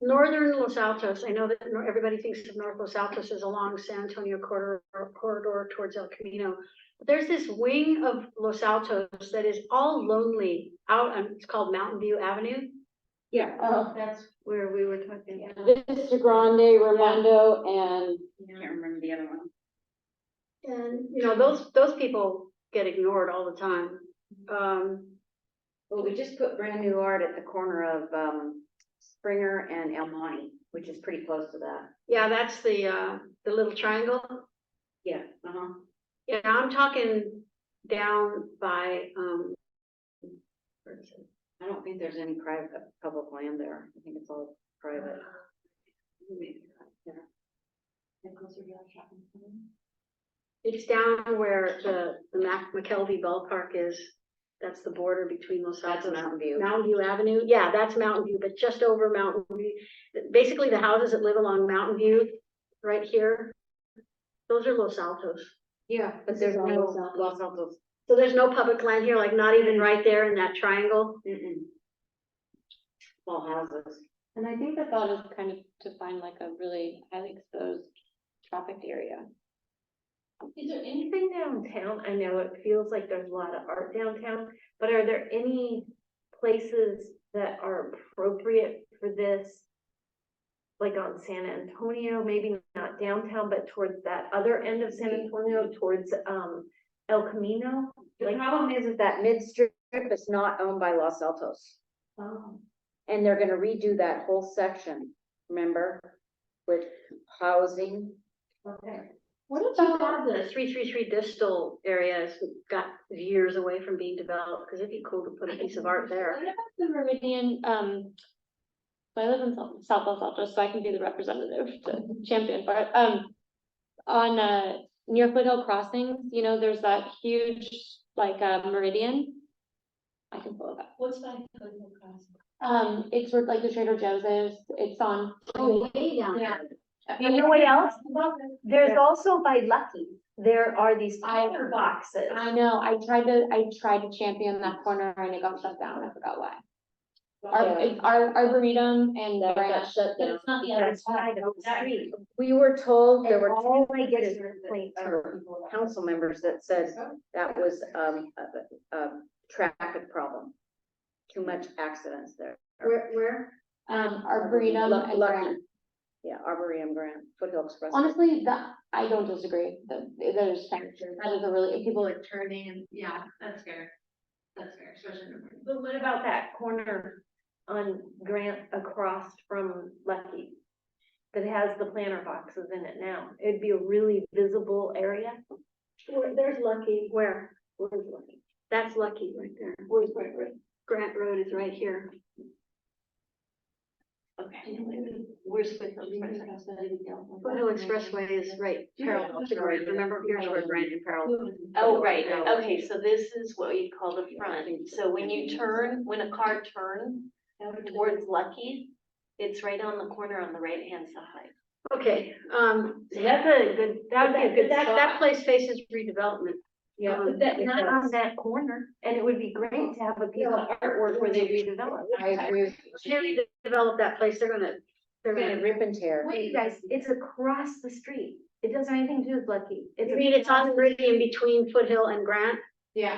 Speaker 4: Northern Los Altos, I know that everybody thinks of North Los Altos as along San Antonio corridor towards El Camino. But there's this wing of Los Altos that is all lonely out, it's called Mountain View Avenue.
Speaker 7: Yeah.
Speaker 9: Oh,
Speaker 1: That's where we were talking.
Speaker 9: Vista Grande, Ramondo, and
Speaker 7: Can't remember the other one.
Speaker 4: And, you know, those people get ignored all the time.
Speaker 7: Well, we just put brand new art at the corner of, Springer and El Monte, which is pretty close to that.
Speaker 4: Yeah, that's the little triangle.
Speaker 7: Yeah, uh-huh.
Speaker 4: Yeah, I'm talking down by, where is it?
Speaker 7: I don't think there's any private, public land there. I think it's all private.
Speaker 4: It's down where the McKelvey ballpark is. That's the border between Los
Speaker 7: That's
Speaker 4: Altos.
Speaker 7: Mountain View.
Speaker 4: Mountain View Avenue, yeah, that's Mountain View, but just over Mountain View. Basically, the houses that live along Mountain View, right here, those are Los Altos.
Speaker 7: Yeah, but there's no Los Altos.
Speaker 4: So there's no public land here, like not even right there in that triangle.
Speaker 7: All houses.
Speaker 9: And I think the thought is kind of to find like a really highly exposed trafficked area.
Speaker 1: Is there anything downtown? I know it feels like there's a lot of art downtown, but are there any places that are appropriate for this? like on San Antonio, maybe not downtown, but towards that other end of San Antonio, towards, El Camino.
Speaker 7: The problem is that mid-strip is not owned by Los Altos.
Speaker 12: Oh.
Speaker 7: And they're gonna redo that whole section, remember? With housing.
Speaker 12: Okay.
Speaker 4: What about the 333 distal areas got years away from being developed? Because it'd be cool to put a piece of art there.
Speaker 9: What about the Meridian, so I live in South Los Altos, so I can be the representative to champion for it. On, near Foothill Crossings, you know, there's that huge, like, Meridian. I can pull it up.
Speaker 12: What's my political cost?
Speaker 9: It's where like the Trader Joe's is, it's on.
Speaker 4: Oh, way down
Speaker 9: Yeah.
Speaker 1: You know what else? There's also by Lucky, there are these planter boxes.
Speaker 9: I know, I tried to champion that corner and it got shut down, I forgot why. It's Arboretum and
Speaker 7: That got
Speaker 9: Grant,
Speaker 7: shut
Speaker 9: but
Speaker 7: down.
Speaker 9: it's not the
Speaker 1: The
Speaker 9: other
Speaker 1: other
Speaker 9: side.
Speaker 1: side of the street.
Speaker 7: We were told there
Speaker 1: And
Speaker 7: were
Speaker 1: all
Speaker 7: two
Speaker 1: I get is complaints.
Speaker 7: council members that said that was, a traffic problem. Too much accidents there.
Speaker 4: Where?
Speaker 9: Arboretum and
Speaker 7: Lucky.
Speaker 9: Grant.
Speaker 7: Yeah, Arboretum Grant, Foothill Express.
Speaker 9: Honestly, that, I don't disagree, that is factor, that is a really, people
Speaker 12: People are turning and, yeah, that's fair. That's fair, especially in the morning.
Speaker 1: But what about that corner on Grant across from Lucky? That has the planter boxes in it now. It'd be a really visible area.
Speaker 4: There's Lucky. Where? Where's Lucky? That's Lucky right there. Where's Grant Road is right here.
Speaker 12: Okay. Where's Foothill
Speaker 4: Foothill Expressway is right parallel to Grant. Remember, here's where Grant and parallel.
Speaker 13: Oh, right, okay, so this is what you call the front, so when you turn, when a car turns towards Lucky, it's right on the corner on the right-hand side.
Speaker 4: Okay,
Speaker 1: So that's a good, that would be a good
Speaker 4: that
Speaker 1: spot.
Speaker 4: place faces redevelopment.
Speaker 1: Yeah, but that, not on that corner, and it would be great to have a piece of artwork where they redevelop.
Speaker 7: I agree.
Speaker 4: They develop that place, they're gonna
Speaker 7: Rip and tear.
Speaker 1: Wait, you guys, it's across the street. It doesn't have anything to do with Lucky.
Speaker 4: I mean, it's on Meridian between Foothill and Grant.
Speaker 12: Yeah.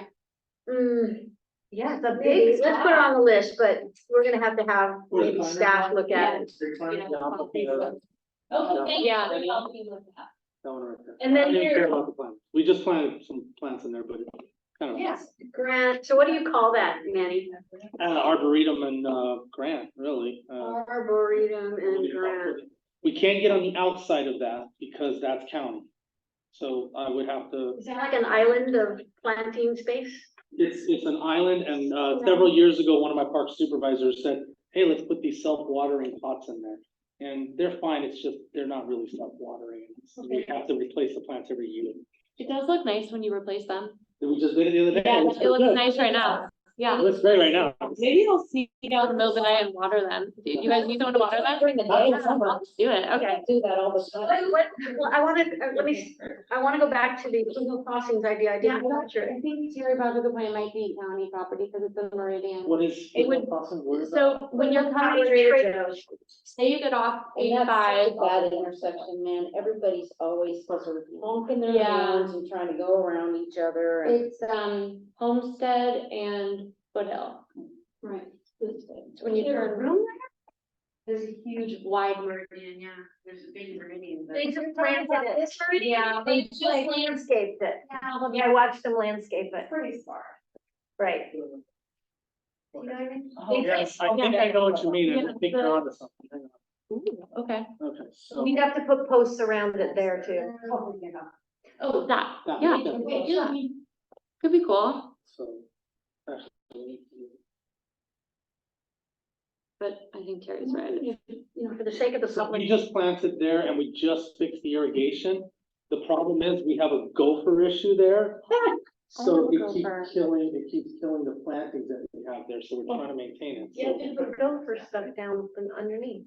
Speaker 1: Yeah, it's a
Speaker 4: Maybe,
Speaker 1: big
Speaker 4: let's put it
Speaker 1: spot.
Speaker 4: on the list, but we're gonna have to have maybe staff look at it.
Speaker 12: Okay,
Speaker 9: Yeah.
Speaker 12: thank you.
Speaker 3: That one right there.
Speaker 1: And then
Speaker 3: I didn't
Speaker 1: here-
Speaker 3: care about the plant. We just planted some plants in there, but it kind of.
Speaker 1: Yes.
Speaker 4: Grant, so what do you call that, Manny?
Speaker 3: Arboretum and, Grant, really.
Speaker 4: Arboretum and Grant.
Speaker 3: We can't get on the outside of that because that's county. So I would have to,
Speaker 4: Is that like an island of planting space?
Speaker 3: it's an island and, several years ago, one of my park supervisors said, hey, let's put these self-watering pots in there. And they're fine, it's just, they're not really self-watering. We have to replace the plants every year.
Speaker 9: It does look nice when you replace them.
Speaker 3: We just did it the other day.
Speaker 9: Yeah,
Speaker 3: looks
Speaker 9: it looks
Speaker 3: good.
Speaker 9: nice right now, yeah.
Speaker 3: It looks great right now.
Speaker 9: Maybe you'll see down in the middle of the night and water them. Do you guys need someone to water them?
Speaker 7: During the day,
Speaker 9: I'll just do it, okay.
Speaker 7: do that all the time.
Speaker 4: Well, I wanna, I wanna go back to the Foothill Crossings idea, I didn't capture it.
Speaker 9: I think Terry brought up a good point, it might be county property because it's a Meridian.
Speaker 3: What is?
Speaker 9: It would-
Speaker 3: Where is that?
Speaker 9: So when you're coming, say you get off
Speaker 7: And that's
Speaker 9: 85.
Speaker 7: that intersection, man, everybody's always honking their
Speaker 9: Yeah.
Speaker 7: horns and trying to go around each other. And
Speaker 9: It's Homestead and Foothill.
Speaker 12: Right.
Speaker 9: It's when you turn.
Speaker 12: There's a huge wide meridian, yeah, there's a big meridian. but-
Speaker 1: They just planted it.
Speaker 12: This meridian?
Speaker 9: Yeah,
Speaker 1: They just landscaped it.
Speaker 9: Yeah,
Speaker 1: I watched them landscape it,
Speaker 12: Pretty far.
Speaker 1: right. You know what I mean?
Speaker 3: Oh, yes, I think I know what you mean, and I think you're onto something. Hang
Speaker 9: Okay.
Speaker 3: on. Okay, so.
Speaker 1: We'd have to put posts around it there too.
Speaker 9: Oh, that,
Speaker 3: That,
Speaker 9: yeah,
Speaker 3: yeah.
Speaker 9: could be cool,
Speaker 3: So. actually,
Speaker 9: but I think Terry's right.
Speaker 4: You know, for the sake of the
Speaker 3: So
Speaker 4: public.
Speaker 3: we just planted there and we just fixed the irrigation. The problem is we have a gopher issue there. So
Speaker 9: Oh,
Speaker 3: it
Speaker 9: gopher.
Speaker 3: keeps killing the plantings that we have there, so we're trying to maintain it.
Speaker 1: Yeah,
Speaker 3: So-
Speaker 1: just put gopher stuff down from underneath.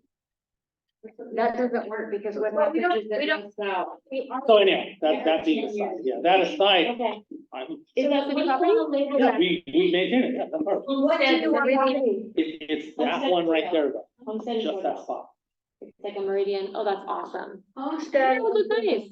Speaker 4: That doesn't work because what
Speaker 1: Well, we
Speaker 4: happens is
Speaker 1: don't-
Speaker 4: that.
Speaker 1: we don't-
Speaker 3: So anyhow, that's the aside, yeah, that aside,
Speaker 9: Okay.
Speaker 3: I'm,
Speaker 9: Is that city property?
Speaker 3: yeah, we maintain it, yeah, that's part of it.
Speaker 1: What do you want?
Speaker 3: It's that one right there, though,
Speaker 9: Homestead and
Speaker 3: just that
Speaker 9: Foothill.
Speaker 3: spot.
Speaker 9: It's like a meridian, oh, that's awesome.
Speaker 4: Homestead.
Speaker 9: That would look nice.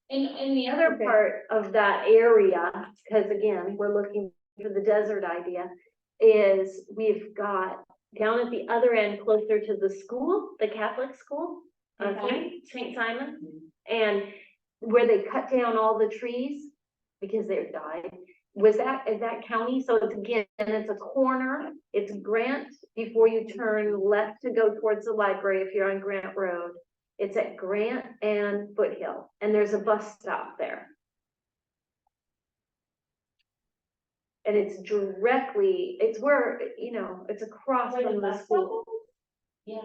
Speaker 1: And the other part of that area, because again, we're looking for the desert idea, is we've got down at the other end, closer to the school, the Catholic school, St. Simon. And where they cut down all the trees because they've died. Is that county? So it's again, it's a corner, it's Grant before you turn left to go towards the library if you're on Grant Road. It's at Grant and Foothill, and there's a bus stop there. And it's directly, it's where, you know, it's across from the school.
Speaker 12: Yeah.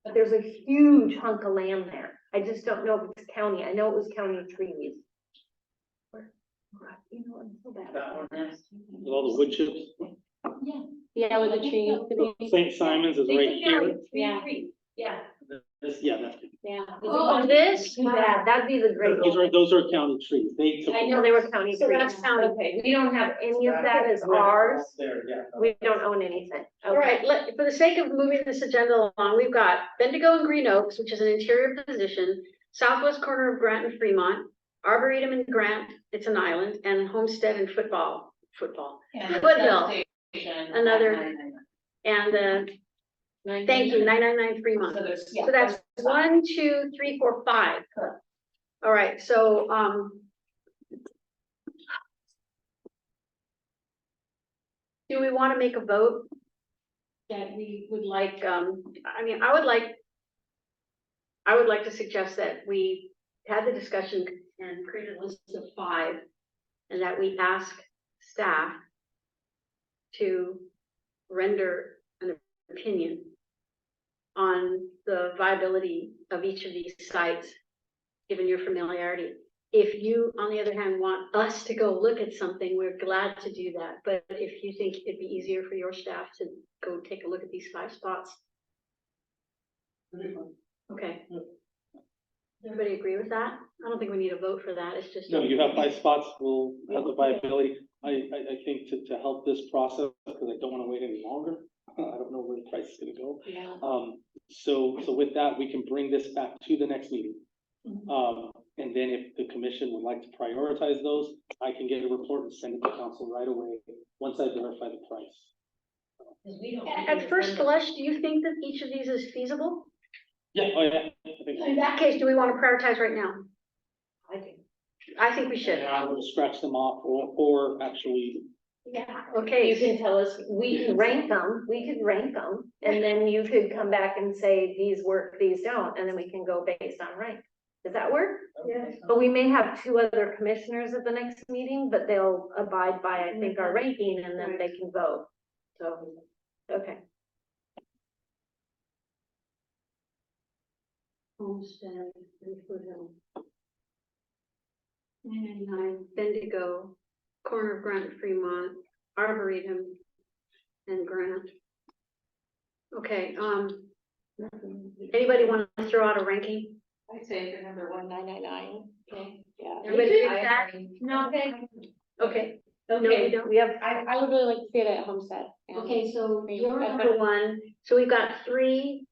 Speaker 1: But there's a huge hunk of land there. I just don't know if it's county. I know it was county trees. You know, I'm so bad.
Speaker 3: That one there, with all the wood chips.
Speaker 9: Yeah, with the trees.
Speaker 3: St. Simon's is right here.
Speaker 9: Yeah.
Speaker 1: Yeah.
Speaker 3: This, yeah, that's.
Speaker 9: Yeah.
Speaker 1: Oh, this? Yeah, that'd be the great.
Speaker 3: Those are county trees. They took.
Speaker 1: I know they were county
Speaker 4: So
Speaker 1: trees.
Speaker 4: that's county.
Speaker 1: Okay, we don't have any of that as ours.
Speaker 3: There, yeah.
Speaker 1: We don't own anything.
Speaker 4: All right, for the sake of moving this agenda along, we've got Bendigo and Green Oaks, which is an interior position, southwest corner of Grant and Fremont, Arboretum and Grant, it's an island, and Homestead and Foothill. Foothill, another, and, thank you, 999 Fremont. So that's 1, 2, 3, 4, 5. All right, so, do we want to make a vote that we would like, I mean, I would like to suggest that we had the discussion and create a list of 5, and that we ask staff to render an opinion on the viability of each of these sites, given your familiarity. If you, on the other hand, want us to go look at something, we're glad to do that. But if you think it'd be easier for your staff to go take a look at these 5 spots. Okay. Everybody agree with that? I don't think we need a vote for that. It's just.
Speaker 3: No, you have 5 spots, we'll have the viability. I think to help this process, because I don't want to wait any longer. I don't know where the price is gonna go.
Speaker 9: Yeah.
Speaker 3: So with that, we can bring this back to the next meeting. And then if the commission would like to prioritize those, I can get a report and send it to council right away, once I verify the price.
Speaker 4: At first blush, do you think that each of these is feasible?
Speaker 3: Yeah, oh yeah. I think so.
Speaker 4: In that case, do we want to prioritize right now? I think we should.
Speaker 3: And I will scratch them off or actually,
Speaker 4: Yeah.
Speaker 1: You
Speaker 4: Okay,
Speaker 1: can tell us, we could rank them, and then you could come back and say, these work, these don't, and then we can go based on rank. Does that work?
Speaker 4: Yes.
Speaker 1: But we may have 2 other commissioners at the next meeting, but they'll abide by, I think, our ranking, and then they can vote. So, okay.
Speaker 4: Homestead and Foothill. 999 Bendigo, corner of Grant and Fremont, Arboretum, and Grant. Okay, anybody want to throw out a ranking?
Speaker 11: I'd say for number 1999. Okay. Yeah.
Speaker 4: Everybody agree with that?
Speaker 1: No, okay.
Speaker 4: Okay. No,
Speaker 1: Okay,
Speaker 4: we don't.
Speaker 1: we have,
Speaker 9: I would really like to see it at Homestead. and
Speaker 4: Okay, so
Speaker 9: Green-
Speaker 4: you're number 1, so we've got 3.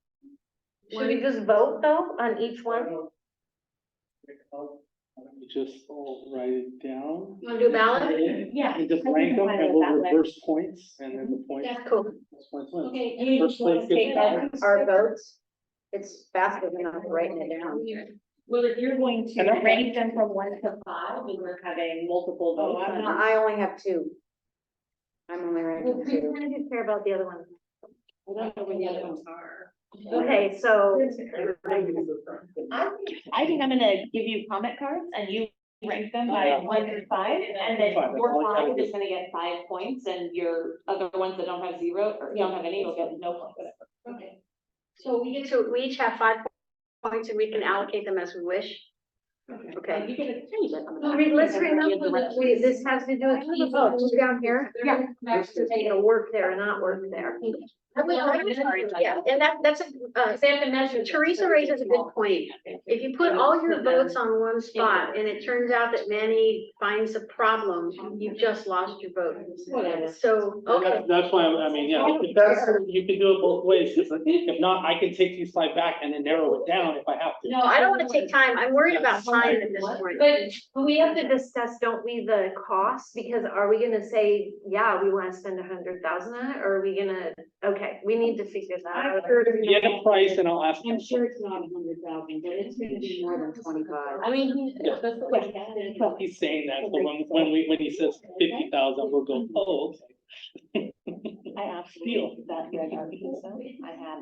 Speaker 1: should we just vote though on each one?
Speaker 3: let me just all write it down.
Speaker 4: You want to do a ballot?
Speaker 9: Yeah.
Speaker 3: And just
Speaker 9: I think
Speaker 3: rank them
Speaker 9: I'm fine
Speaker 3: and
Speaker 9: with
Speaker 3: we'll
Speaker 9: that way.
Speaker 3: reverse points and then the points.
Speaker 4: That's cool.
Speaker 3: That's points win.
Speaker 12: Okay.
Speaker 1: Do you
Speaker 3: First
Speaker 1: just want to
Speaker 3: place
Speaker 1: take
Speaker 3: gets-
Speaker 1: our votes? It's faster than us writing it down.
Speaker 2: Well, if you're going to
Speaker 3: And that's-
Speaker 2: rank them from 1 to 5, and we're having multiple
Speaker 7: Oh,
Speaker 2: votes. on
Speaker 7: I only have 2. I'm only
Speaker 1: Well,
Speaker 7: ranking
Speaker 1: we
Speaker 7: 2.
Speaker 1: kind of care about the other ones.
Speaker 11: I don't know where the other ones are.
Speaker 1: Okay, so.
Speaker 2: I think I'm gonna give you comment cards and you rank them by 1 through 5, and then
Speaker 3: Fine,
Speaker 2: your
Speaker 3: I'll- I'll
Speaker 2: 5
Speaker 3: do-
Speaker 2: is gonna get 5 points, and your other ones that don't have 0 or don't have any will get no points.
Speaker 4: Okay. So we each have 5 points and we can allocate them as we wish. Okay.
Speaker 2: You can change it.
Speaker 1: Let's remember that this has to do with people down here.
Speaker 2: Yeah.
Speaker 1: You know, work there and not work there.
Speaker 4: Yeah, and that's
Speaker 1: They have to measure.
Speaker 4: Teresa raises a good point. If you put all your votes on one spot and it turns out that Manny finds a problem, you've just lost your vote. So, okay.
Speaker 3: That's why, I mean, yeah, if that's, you can do it both ways. If not, I can take these 5 back and then narrow it down if I have to.
Speaker 4: No, I don't want to take time. I'm worried about time at this point.
Speaker 1: But we have to discuss, don't we, the cost, because are we gonna say, yeah, we wanna spend 100,000 on it, or are we gonna, okay, Okay, we need to figure that out.
Speaker 3: Get a price and I'll ask.
Speaker 12: I'm sure it's not 100,000, but it's gonna be more than
Speaker 7: 25.
Speaker 9: I mean,
Speaker 3: Yeah. Well, he's saying that, so when he says 50,000, we'll go, oh, okay.
Speaker 2: I absolutely, that, yeah, I think so. I had.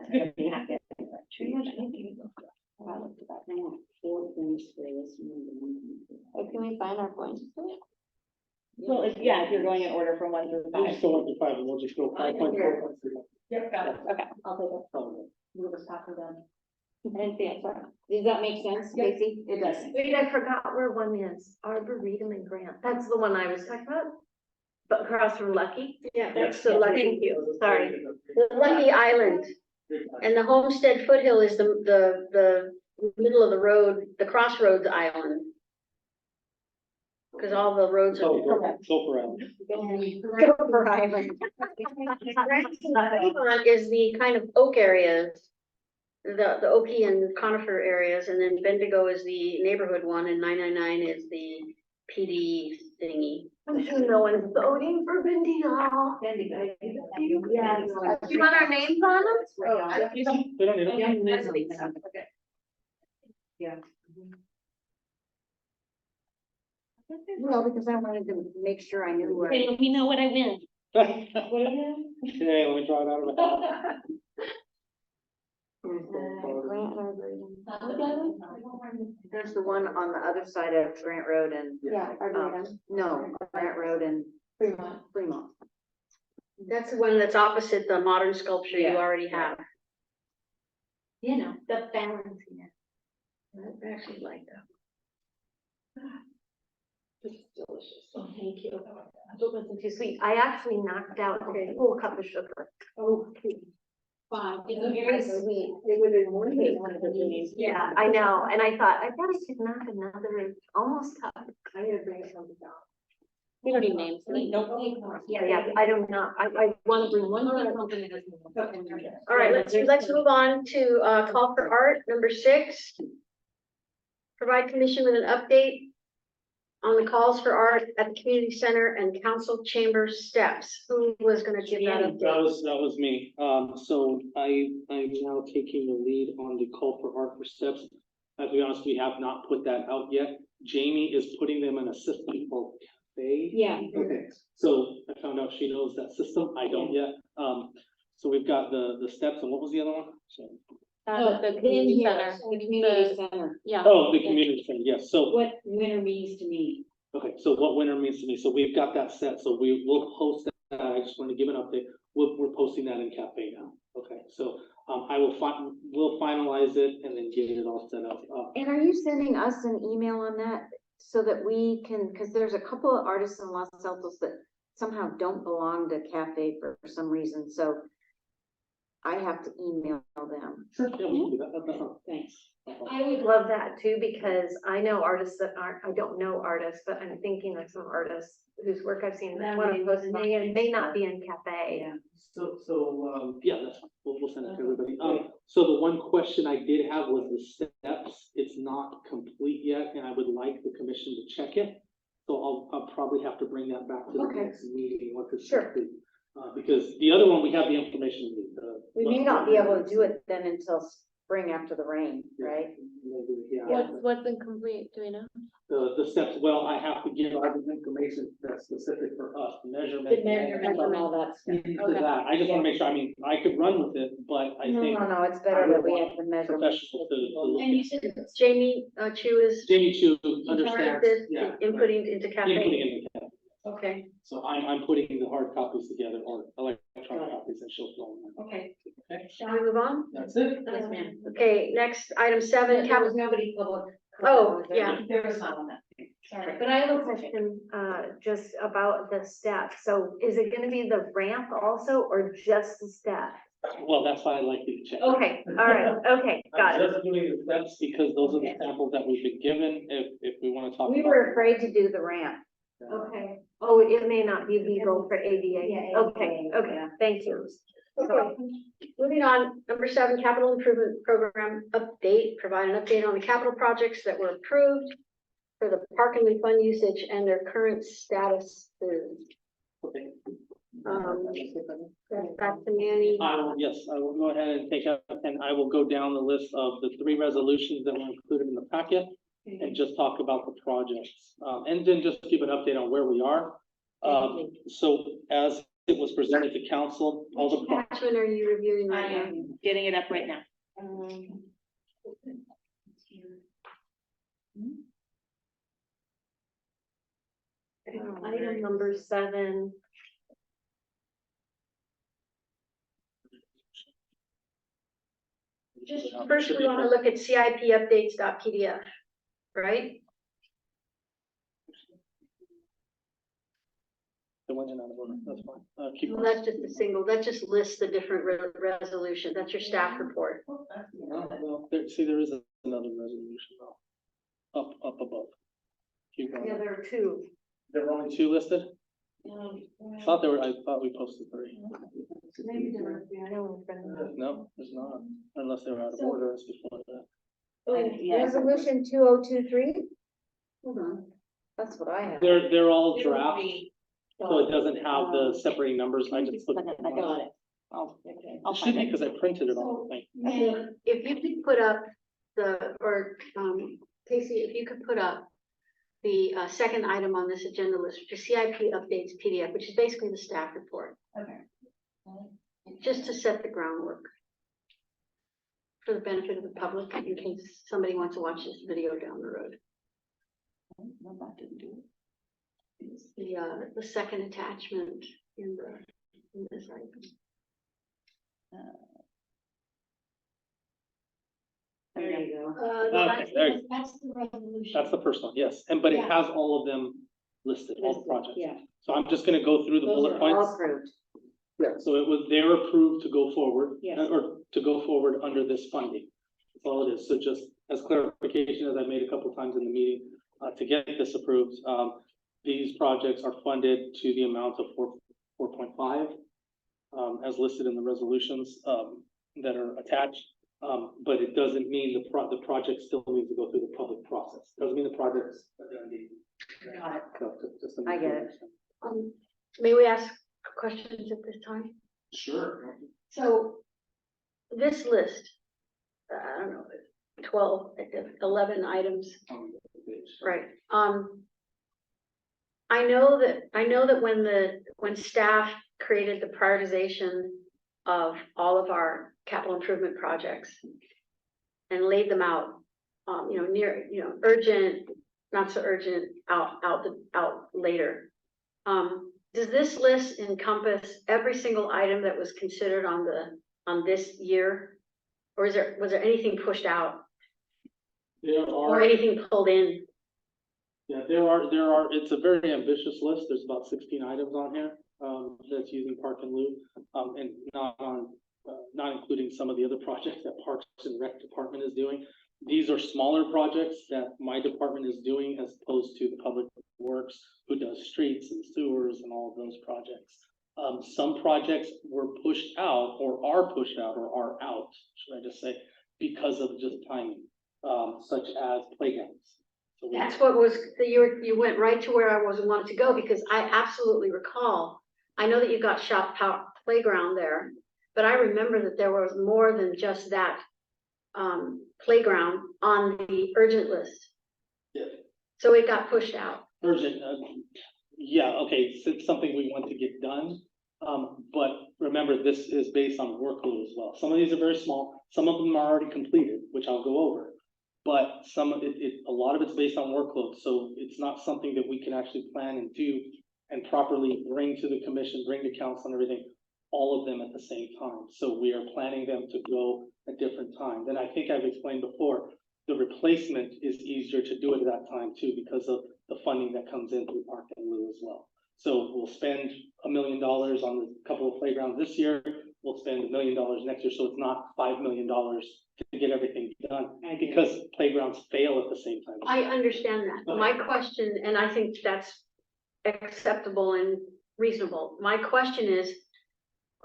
Speaker 2: I looked at that.
Speaker 12: I want 4 things for this one.
Speaker 9: Or can we find our points?
Speaker 2: Well, if you're going in order from 1 to
Speaker 3: We'll
Speaker 2: 5.
Speaker 3: just go 1 to 5 and we'll just go 5.4.
Speaker 2: Yep, got it. Okay, I'll take it. We'll just pass it down.
Speaker 9: I didn't see it, sorry.
Speaker 12: Does that make sense, Stacy? It does.
Speaker 1: Wait, I forgot where one is. Arboretum and Grant. That's the one I was talking about. But across from Lucky.
Speaker 4: Yeah,
Speaker 3: Yes.
Speaker 4: the Lucky,
Speaker 1: Thank you, sorry.
Speaker 4: the Lucky Island. And the Homestead Foothill is the middle of the road, the Crossroads Island. Because all the roads are.
Speaker 3: Go around.
Speaker 4: Gopher Island. Piedmont is the kind of oak areas, the oaky and conifer areas, and then Bendigo is the neighborhood one, and 999 is the PD thingy.
Speaker 1: I'm sure no one's voting for Bendigo. Yeah. Do you want our names on them?
Speaker 3: We don't need it.
Speaker 7: Yeah. Well, because I wanted to make sure I knew where.
Speaker 1: Okay, let me know what I win.
Speaker 3: Okay, let me draw it out of my hat.
Speaker 7: There's the one on the other side of Grant Road and,
Speaker 9: Yeah,
Speaker 7: no, Grant Road and
Speaker 9: Fremont.
Speaker 7: Fremont.
Speaker 4: That's the one that's opposite the modern sculpture you
Speaker 7: Yeah.
Speaker 4: already have.
Speaker 1: You know, the balancing it.
Speaker 4: I actually like that.
Speaker 1: Oh, thank you. It wasn't too sweet. I actually knocked out a full cup of sugar.
Speaker 12: Oh, 5.
Speaker 1: It's very sweet.
Speaker 12: It would have been more than 800.
Speaker 1: Yeah, I know. And I thought, I bet I could knock another almost cup.
Speaker 12: I gotta bring something down.
Speaker 9: We don't need names. do we?
Speaker 1: Yeah, I don't know. I want to bring one more.
Speaker 4: All right, let's move on to call for art, number 6. Provide commission with an update on the calls for art at the community center and council chamber steps. Who was gonna give that
Speaker 3: That
Speaker 4: update?
Speaker 3: was me. So I'm now taking the lead on the call for art for steps. To be honest, we have not put that out yet. Jamie is putting them in a system called Cafe.
Speaker 12: Yeah.
Speaker 3: Okay, so I found out she knows that system. I don't yet. So we've got the steps, and what was the other one? So,
Speaker 9: The community center.
Speaker 12: The community center.
Speaker 9: Yeah.
Speaker 3: oh, the community center, yes. So,
Speaker 12: What winter means to me.
Speaker 3: okay, so what winter means to me. So we've got that set. So we will post that. I just want to give an update. We're posting that in Cafe now. Okay, so we'll finalize it and then get it all set up.
Speaker 7: And are you sending us an email on that so that we can, because there's a couple of artists in Los Altos that somehow don't belong to Cafe for some reason, so I have to email them.
Speaker 3: Sure, yeah, we can do that. That's not.
Speaker 12: Thanks.
Speaker 1: I would love that too, because I know artists that aren't, I don't know artists, but I'm thinking of some artists whose work I've seen that want to post, and they may not be in Cafe.
Speaker 12: Yeah.
Speaker 3: Yeah, that's, we'll send it to everybody. So the one question I did have was the steps. It's not complete yet, and I would like the commission to check it. So I'll probably have to bring that back to the
Speaker 1: Okay.
Speaker 3: next meeting, what this.
Speaker 1: Sure.
Speaker 3: Because the other one, we have the information.
Speaker 7: We may not be able to do it then until spring after the rain, right?
Speaker 3: Yeah.
Speaker 9: What's incomplete, do we know?
Speaker 3: The steps, well, I have to give all the information that's specific for us, measurement.
Speaker 12: The measurement and all that stuff.
Speaker 3: To that, I just wanna make sure, I mean, I could run with it, but I think
Speaker 7: No, it's better that we have the measurements.
Speaker 3: professional to look
Speaker 4: And you said Jamie Chu is
Speaker 3: Jamie Chu
Speaker 4: in charge of
Speaker 3: understands,
Speaker 4: this,
Speaker 3: yeah.
Speaker 4: inputting into
Speaker 3: Inputting
Speaker 4: Cafe.
Speaker 3: in the cap.
Speaker 4: Okay,
Speaker 3: So I'm putting the hard copies together or electronic copies and she'll fill them
Speaker 4: okay.
Speaker 3: in. Okay,
Speaker 4: Shall we move on?
Speaker 3: that's it.
Speaker 12: Yes, ma'am.
Speaker 4: Okay, next, item 7,
Speaker 12: There was
Speaker 4: capital.
Speaker 12: nobody public.
Speaker 4: Oh, yeah.
Speaker 12: There was not on that. Sorry.
Speaker 1: But I have a question, just about the steps. So is it gonna be the ramp also, or just the step?
Speaker 3: Well, that's why I like you to check.
Speaker 1: Okay, all right, okay, got
Speaker 3: I'm
Speaker 1: it.
Speaker 3: just doing the steps because those are the samples that we've been given, if we wanna talk.
Speaker 7: We
Speaker 3: about
Speaker 7: were afraid to do the ramp.
Speaker 1: Okay. Oh, it may not be legal for ADA.
Speaker 7: Yeah,
Speaker 1: Okay, okay, thank you.
Speaker 4: Okay. Moving on, number 7, capital improvement program update, provide an update on the capital projects that were approved for the parking and fund usage and their current status.
Speaker 3: Okay.
Speaker 4: Back to Manny.
Speaker 3: Yes, I will go ahead and take up, and I will go down the list of the 3 resolutions that were included in the packet and just talk about the projects, and then just give an update on where we are. So as it was presented to council, all the.
Speaker 4: Which attachment are you reviewing
Speaker 2: I
Speaker 4: right now?
Speaker 2: am getting it up right now.
Speaker 4: Item number 7. Just first, we want to look at CIP updates.pdf, right?
Speaker 3: It went in out of order, that's fine. Keep
Speaker 4: Well, that's just a single, that just lists the different resolutions. That's your staff report.
Speaker 3: well, see, there is another resolution though, up above. Keep going.
Speaker 4: Yeah, there are 2.
Speaker 3: There were only 2 listed? I thought we posted 3.
Speaker 4: Maybe there were, I know.
Speaker 3: No, there's not, unless they were out of order as before that.
Speaker 7: Resolution 2023? Hold on, that's what I have.
Speaker 3: They're all draft, so it doesn't have the separating numbers. I just put.
Speaker 2: I got it. I'll
Speaker 3: It should
Speaker 2: find
Speaker 3: be
Speaker 2: it.
Speaker 3: because I printed it on the thing.
Speaker 4: If you could put up Casey, if you could put up the second item on this agenda list, which is CIP updates PDF, which is basically the staff report.
Speaker 12: Okay.
Speaker 4: Just to set the groundwork for the benefit of the public, in case somebody wants to watch this video down the road.
Speaker 2: No, that didn't do it.
Speaker 4: It's the second attachment in this item.
Speaker 2: There you go.
Speaker 3: Okay, there you go.
Speaker 12: That's the resolution.
Speaker 3: That's the first one, yes, but it
Speaker 12: Yeah.
Speaker 3: has all of them listed, all the projects.
Speaker 12: Yeah.
Speaker 3: So I'm just gonna go through the
Speaker 7: Those
Speaker 3: bullet
Speaker 7: are
Speaker 3: points.
Speaker 7: all approved.
Speaker 3: Yeah, so they're approved to go forward,
Speaker 12: Yes.
Speaker 3: or to go forward under this funding. That's all it is. So just as clarification, as I made a couple times in the meeting, to get this approved, these projects are funded to the amount of 4.5, as listed in the resolutions, that are attached. But it doesn't mean the project still needs to go through the public process. Doesn't mean the project's.
Speaker 7: Got it.
Speaker 3: So, just to
Speaker 7: I
Speaker 3: make
Speaker 7: get
Speaker 3: sure.
Speaker 7: it.
Speaker 4: May we ask questions at this time?
Speaker 3: Sure.
Speaker 4: So this list, I don't know, 12, 11 items, right? I know that when staff created the prioritization of all of our capital improvement projects and laid them out, near, urgent, not so urgent, out later. Does this list encompass every single item that was considered on this year? Or was there anything pushed out
Speaker 3: There
Speaker 4: or
Speaker 3: are,
Speaker 4: anything pulled in?
Speaker 3: yeah, there are, it's a very ambitious list. There's about 16 items on here, that's using Park and Loop, and not including some of the other projects that Parks and Rec department is doing. These are smaller projects that my department is doing as opposed to the Public Works, who does streets and sewers and all of those projects. Some projects were pushed out or are pushed out or are out, should I just say, because of just timing, such as playgrounds. So
Speaker 4: That's what was, you went right to where I wanted to go, because I absolutely recall, I know that you got shop playground there, but I remember that there was more than just that playground on the urgent list.
Speaker 3: Yeah.
Speaker 4: So it got pushed out.
Speaker 3: Urgent, yeah, okay, so it's something we want to get done. But remember, this is based on workload as well. Some of these are very small, some of them are already completed, which I'll go over. But some of a lot of it's based on workload, so it's not something that we can actually plan and do and properly bring to the commission, bring to council and everything, all of them at the same time. So we are planning them to go at different times. And I think I've explained before, the replacement is easier to do it at that time too, because of the funding that comes in through Park and Lou as well. So we'll spend $1 million on a couple of playgrounds this year. We'll spend $1 million next year. So it's not $5 million to get everything done because playgrounds fail at the same time.
Speaker 4: I understand that. My question, and I think that's acceptable and reasonable. My question is,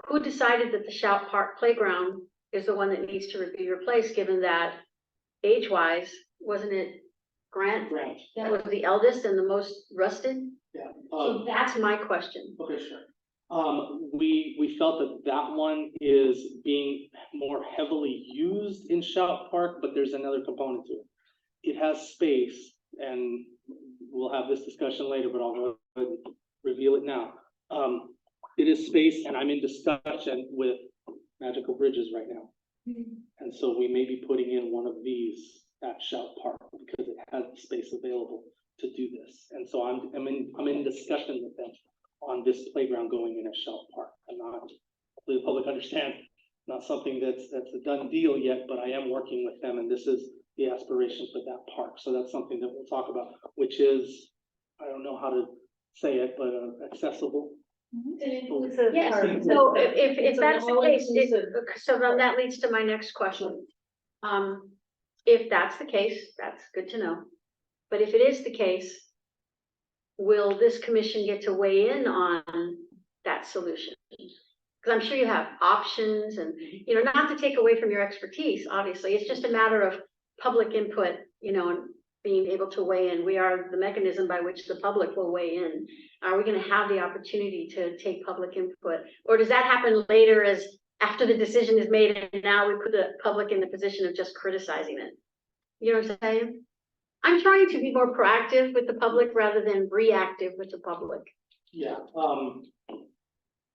Speaker 4: who decided that the Shout Park playground is the one that needs to be replaced, given that age-wise, wasn't it Grant?
Speaker 3: Grant.
Speaker 4: That was the eldest and the most rusted?
Speaker 3: Yeah.
Speaker 4: So that's my question.
Speaker 3: Okay, sure. We felt that that one is being more heavily used in Shout Park, but there's another component to it. It has space, and we'll have this discussion later, but I'll go ahead and reveal it now. It is space, and I'm in discussion with Magical Bridges right now. And so we may be putting in one of these at Shout Park because it has the space available to do this. And so I'm in discussion with them on this playground going in at Shout Park. I'm not, the public understands, not something that's a done deal yet, but I am working with them, and this is the aspiration for that park. So that's something that we'll talk about, which is, I don't know how to say it, but accessible.
Speaker 4: Yes, so if that's the case, so then that leads to my next question. If that's the case, that's good to know. But if it is the case, will this commission get to weigh in on that solution? Because I'm sure you have options and, not to take away from your expertise, obviously, it's just a matter of public input, and being able to weigh in. We are the mechanism by which the public will weigh in. Are we going to have the opportunity to take public input? Or does that happen later as after the decision is made and now we put the public in the position of just criticizing it? You know what I'm saying? I'm trying to be more proactive with the public rather than reactive with the public.
Speaker 3: Yeah,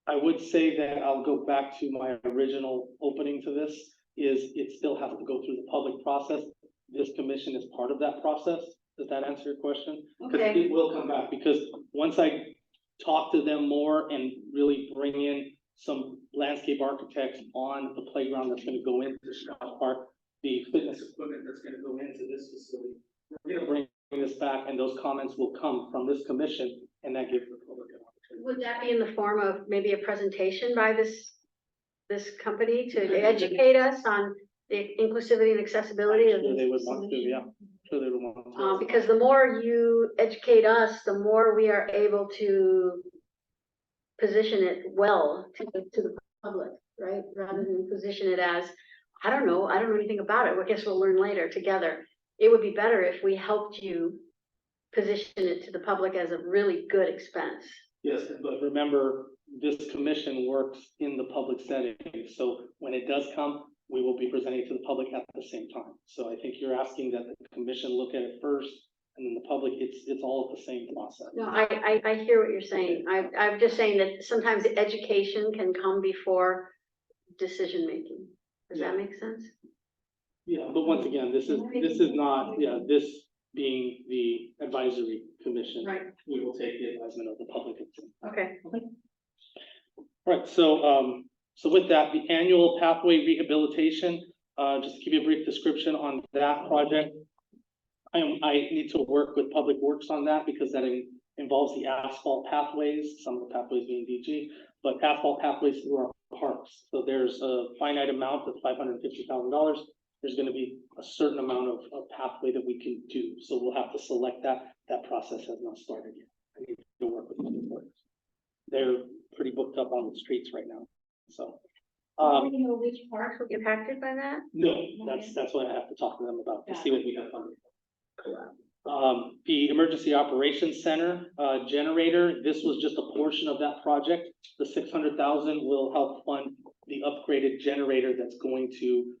Speaker 3: I would say that I'll go back to my original opening to this, is it still has to go through the public process. This commission is part of that process. Does that answer your question? Because it will come back, because once I talk to them more and really bring in some landscape architects on the playground that's gonna go into Shout Park, the fitness equipment that's gonna go into this facility, we're gonna bring this back, and those comments will come from this commission, and that gives the public an opportunity.
Speaker 4: Would that be in the form of maybe a presentation by this company to educate us on the inclusivity and accessibility of
Speaker 3: Sure they would
Speaker 4: this
Speaker 3: want to,
Speaker 4: solution?
Speaker 3: yeah. Sure they would want to.
Speaker 4: Because the more you educate us, the more we are able to position it well to the public, right? Rather than position it as, I don't know anything about it. Well, I guess we'll learn later together. It would be better if we helped you position it to the public as a really good expense.
Speaker 3: Yes, but remember, this commission works in the public setting, so when it does come, we will be presenting it to the public at the same time. So I think you're asking that the commission look at it first, and then the public, it's all the same process.
Speaker 4: No, I hear what you're saying. I'm just saying that sometimes education can come before decision making. Does that make sense?
Speaker 3: Yeah, but once again, this is not, this being the advisory commission.
Speaker 4: Right.
Speaker 3: We will take the advisement of the public.
Speaker 4: Okay.
Speaker 3: Right, so with that, the annual pathway rehabilitation, just to give you a brief description on that project. I need to work with Public Works on that because that involves the asphalt pathways, some of the pathways being DG, but asphalt pathways through our parks. So there's a finite amount of $550,000. There's gonna be a certain amount of pathway that we can do. So we'll have to select that. That process has not started yet. I need to work with Public Works. They're pretty booked up on the streets right now, so.
Speaker 4: Do you know which parks will be impacted by that?
Speaker 3: No, that's what I have to talk to them about, to see what we have funded. The Emergency Operations Center, generator, this was just a portion of that project. The 600,000 will help fund the upgraded generator that's going to,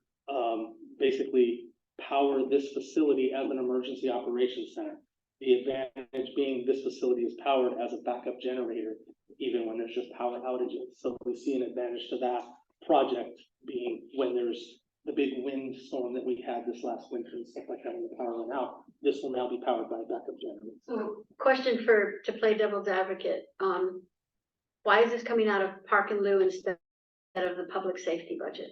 Speaker 3: basically power this facility as an emergency operations center. The advantage being this facility is powered as a backup generator, even when there's just power outages. So we see an advantage to that project being when there's the big wind storm that we had this last winter and stuff like that, when the power went out, this will now be powered by a backup generator.
Speaker 4: So, question to play devil's advocate, why is this coming out of Park and Lou instead of the public safety budget?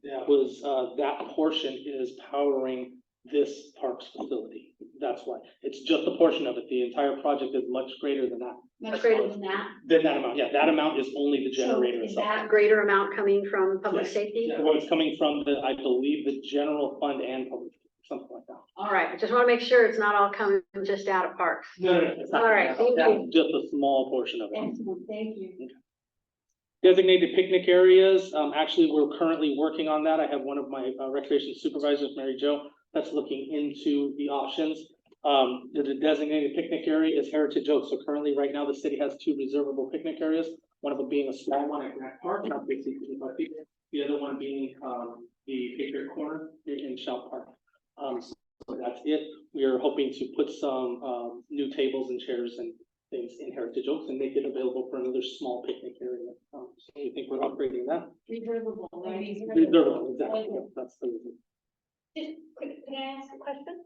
Speaker 3: That was, that portion is powering this parks facility. That's why. It's just a portion of it. The entire project is much greater than that.
Speaker 4: Much greater than that?
Speaker 3: Than that amount, yeah. That amount is only the generator
Speaker 4: Is
Speaker 3: itself.
Speaker 4: that greater amount coming from public
Speaker 3: Yes.
Speaker 4: safety?
Speaker 3: Yeah, well, it's coming from I believe, the general fund and public, something like that.
Speaker 4: All right, I just want to make sure it's not all coming just out of parks.
Speaker 3: No, it's not.
Speaker 4: All right, thank
Speaker 3: That's
Speaker 4: you.
Speaker 3: just a small portion of it.
Speaker 12: Excellent, thank you.
Speaker 3: Designated picnic areas, actually, we're currently working on that. I have one of my recreation supervisors, Mary Jo, that's looking into the options. The designated picnic area is Heritage Oaks. So currently, right now, the city has 2 reservable picnic areas. One of them being a small one at Grant Park, not 65 feet. The other one being, the Patriot Corner in Shout Park. So that's it. We are hoping to put some, new tables and chairs and things in Heritage Oaks and make it available for another small picnic area. So we think we're upgrading that.
Speaker 12: Reservable, right?
Speaker 3: Reservable, exactly. Yeah, that's the reason.
Speaker 1: Can I ask a question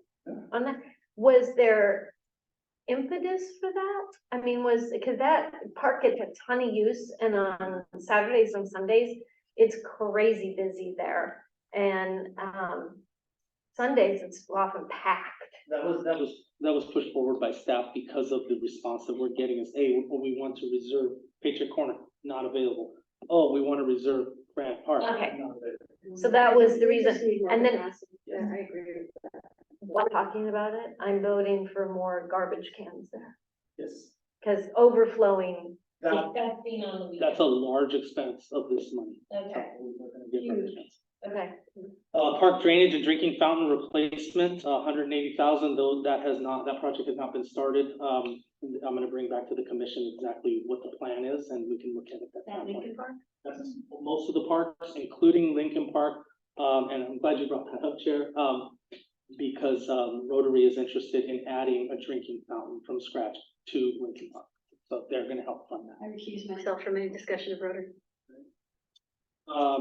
Speaker 1: on that? Was there impetus for that? I mean, because that park gets a ton of use and on Saturdays and Sundays, it's crazy busy there. And, Sundays, it's often packed.
Speaker 3: That was pushed forward by staff because of the response that we're getting is, hey, we want to reserve Patriot Corner, not available. Oh, we want to reserve Grant Park.
Speaker 1: Okay.
Speaker 3: not available.
Speaker 1: So that was the reason. And then
Speaker 4: Yeah, I agree with that.
Speaker 1: while talking about it, I'm voting for more garbage cans there.
Speaker 3: Yes,
Speaker 1: Because overflowing,
Speaker 3: that,
Speaker 12: That's being on the weekend.
Speaker 3: that's a large expense of this money.
Speaker 12: Okay.
Speaker 3: We're gonna get garbage cans.
Speaker 1: okay,
Speaker 3: Park drainage and drinking fountain replacement, 180,000, though that project has not been started. I'm gonna bring back to the commission exactly what the plan is and we can look at it at that
Speaker 12: That
Speaker 3: point.
Speaker 12: Lincoln Park?
Speaker 3: That's most of the parks, including Lincoln Park, and I'm glad you brought that up, Chair, because, Rotary is interested in adding a drinking fountain from scratch to Lincoln Park. So they're gonna help fund that.
Speaker 4: I recuse myself from any discussion of Rotary.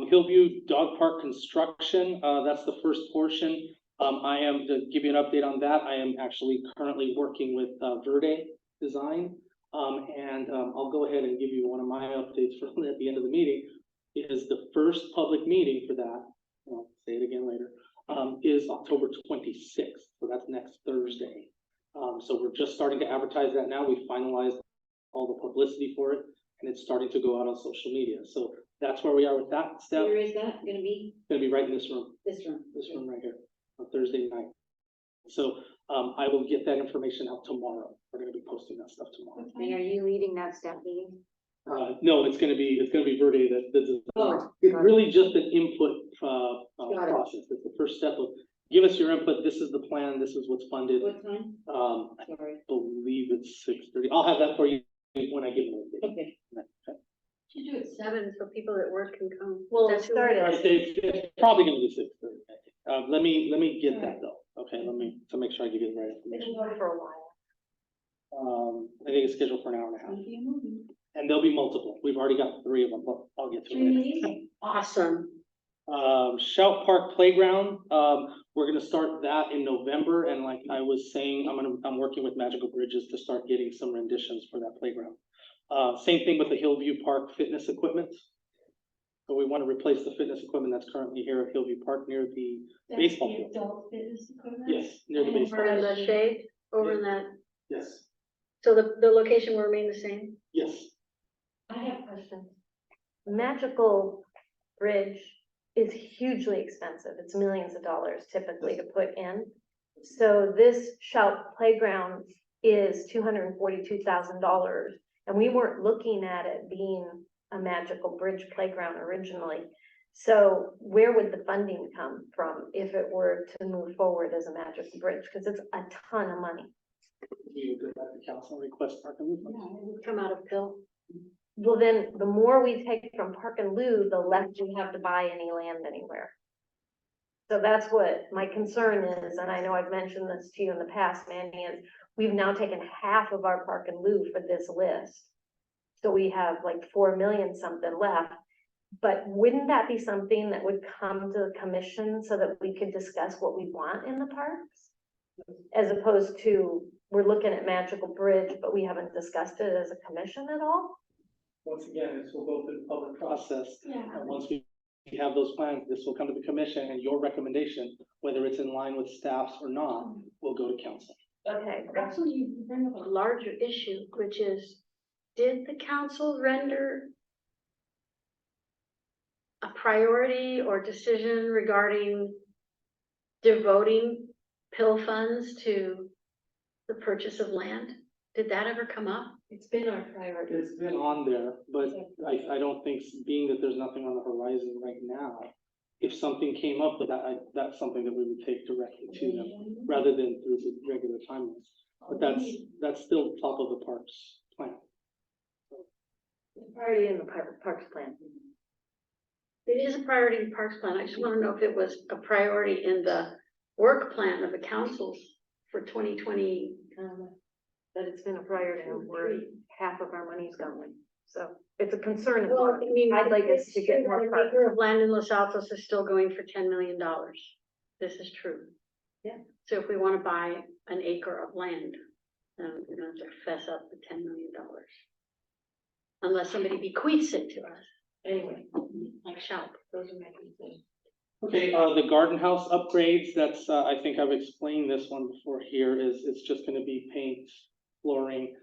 Speaker 3: Hillview Dog Park construction, that's the first portion. I am, to give you an update on that, I am actually currently working with, Verde Design. I'll go ahead and give you one of my updates from at the end of the meeting, is the first public meeting for that, I'll say it again later, is October 26th, so that's next Thursday. So we're just starting to advertise that now, we finalized all the publicity for it, and it's starting to go out on social media, so that's where we are with that step.
Speaker 12: Where is that gonna be?
Speaker 3: It's gonna be right in this room,
Speaker 12: This room.
Speaker 3: right here, on Thursday night. So, I will get that information out tomorrow. We're gonna be posting that stuff tomorrow.
Speaker 7: And are you leading that staff meeting?
Speaker 3: No, it's gonna be Verde that,
Speaker 7: Oh,
Speaker 3: it's
Speaker 7: got it.
Speaker 3: really just an input,
Speaker 7: Got it.
Speaker 3: process. It's the first step of, give us your input, this is the plan, this is what's funded.
Speaker 12: What time?
Speaker 3: I
Speaker 12: Sorry.
Speaker 3: believe it's 6:30. I'll have that for you when I give it.
Speaker 12: Okay.
Speaker 4: You do it 7 so people at work can come.
Speaker 1: Well,
Speaker 4: That's
Speaker 1: it started-
Speaker 3: All right, it's probably gonna be 6:30. Let me get that though, okay, to make sure I give you the right
Speaker 1: it'll
Speaker 3: information.
Speaker 1: go for a while.
Speaker 3: I think it's scheduled for an hour and a half, and there'll be multiple, we've already got 3 of them, but I'll get to it.
Speaker 4: Awesome.
Speaker 3: Shout Park Playground, we're gonna start that in November, and like I was saying, I'm working with Magical Bridges to start getting some renditions for that playground. Same thing with the Hillview Park fitness equipment. So we want to replace the fitness equipment that's currently here at Hillview Park near the baseball field.
Speaker 12: Adult fitness equipment?
Speaker 3: Yes, near the baseball.
Speaker 4: Over in
Speaker 3: field.
Speaker 4: the shade, over in that,
Speaker 3: Yes,
Speaker 4: so the location will remain the same?
Speaker 3: yes.
Speaker 1: I have a question. Magical Bridge is hugely expensive. It's millions of dollars typically to put in. So this Shout Playground is $242,000. And we weren't looking at it being a Magical Bridge playground originally. So where would the funding come from if it were to move forward as a Magical Bridge? Because it's a ton of money.
Speaker 3: We would go back to council and request park and roof.
Speaker 4: It would come out of Pill.
Speaker 1: Well, then the more we take from Park and Lou, the less we have to buy any land anywhere. So that's what my concern is, and I know I've mentioned this to you in the past, Manny, is we've now taken half of our Park and Lou for this list. So we have like 4 million something left. But wouldn't that be something that would come to the commission so that we could discuss what we want in the parks? As opposed to, we're looking at Magical Bridge, but we haven't discussed it as a commission at all?
Speaker 3: Once again, this will go through the public process.
Speaker 12: Yeah.
Speaker 3: And once we have those plans, this will come to the commission and your recommendation, whether it's in line with staff's or not, will go to council.
Speaker 1: Okay.
Speaker 4: Actually, you bring up a larger issue, which is, did the council render a priority or decision regarding devoting Pill funds to the purchase of land? Did that ever come up?
Speaker 1: It's been our priority.
Speaker 3: It's been on there, but I don't think, being that there's nothing on the horizon right now, if something came up, that's something that we would take directly to them, rather than through the regular timelines. But that's still top of the parks plan.
Speaker 7: Priority in the parks plan.
Speaker 4: It is a priority in Parks Plan. I just want to know if it was a priority in the work plan of the councils for 2020.
Speaker 1: That it's been a priority and where half of our money's going. So it's a concern of
Speaker 4: Well,
Speaker 1: ours.
Speaker 4: I mean,
Speaker 1: I'd like us
Speaker 4: it's
Speaker 1: to get
Speaker 4: true
Speaker 1: more
Speaker 4: that
Speaker 1: parks.
Speaker 4: an acre of land in Los Altos is still going for $10 million. This is true.
Speaker 1: Yeah.
Speaker 4: So if we want to buy an acre of land, we're gonna have to fess up the $10 million. Unless somebody bequeaths it to us,
Speaker 1: Anyway,
Speaker 4: like Shop.
Speaker 1: those are my concerns.
Speaker 3: Okay, the garden house upgrades, that's, I think I've explained this one before here, is it's just gonna be paint, flooring,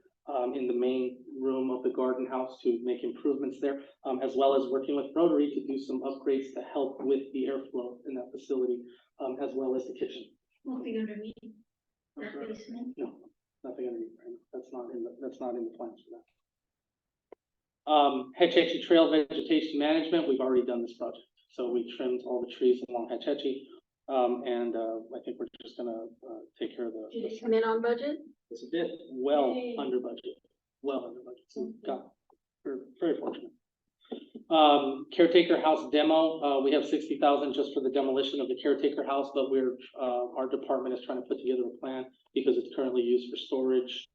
Speaker 3: in the main room of the garden house to make improvements there, as well as working with Rotary to do some upgrades to help with the airflow in that facility, as well as the kitchen.
Speaker 12: Nothing underneath
Speaker 3: I'm
Speaker 12: that
Speaker 3: sorry.
Speaker 12: basement.
Speaker 3: No, nothing underneath, right? That's not in the plans for that. Hetch Hetchy Trail Vegetation Management, we've already done this project. So we trimmed all the trees along Hetch Hetchy. And I think we're just gonna take care of
Speaker 4: Did it come in on budget?
Speaker 3: it's a bit well
Speaker 12: Yay.
Speaker 3: under budget, so we're very fortunate. Caretaker house demo, we have 60,000 just for the demolition of the caretaker house, but our department is trying to put together a plan because it's currently used for storage,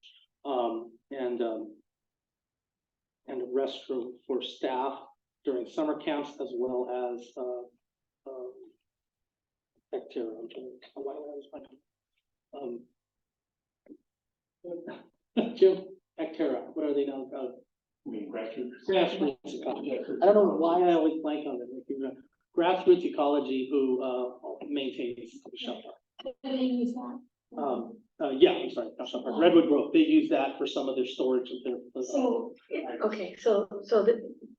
Speaker 3: and a restroom for staff during summer camps as well as, bacteria. I'm trying to, why do I always find Jim, bacteria, what are they now? Grassroots ecology. I don't know why I always blank on it. Grassroots ecology, who maintains the shelter.
Speaker 12: Did they use that?
Speaker 3: Yeah, I'm sorry, not shelter. Redwood Grove. They use that for some of their storage of their.
Speaker 12: So,
Speaker 4: Okay, so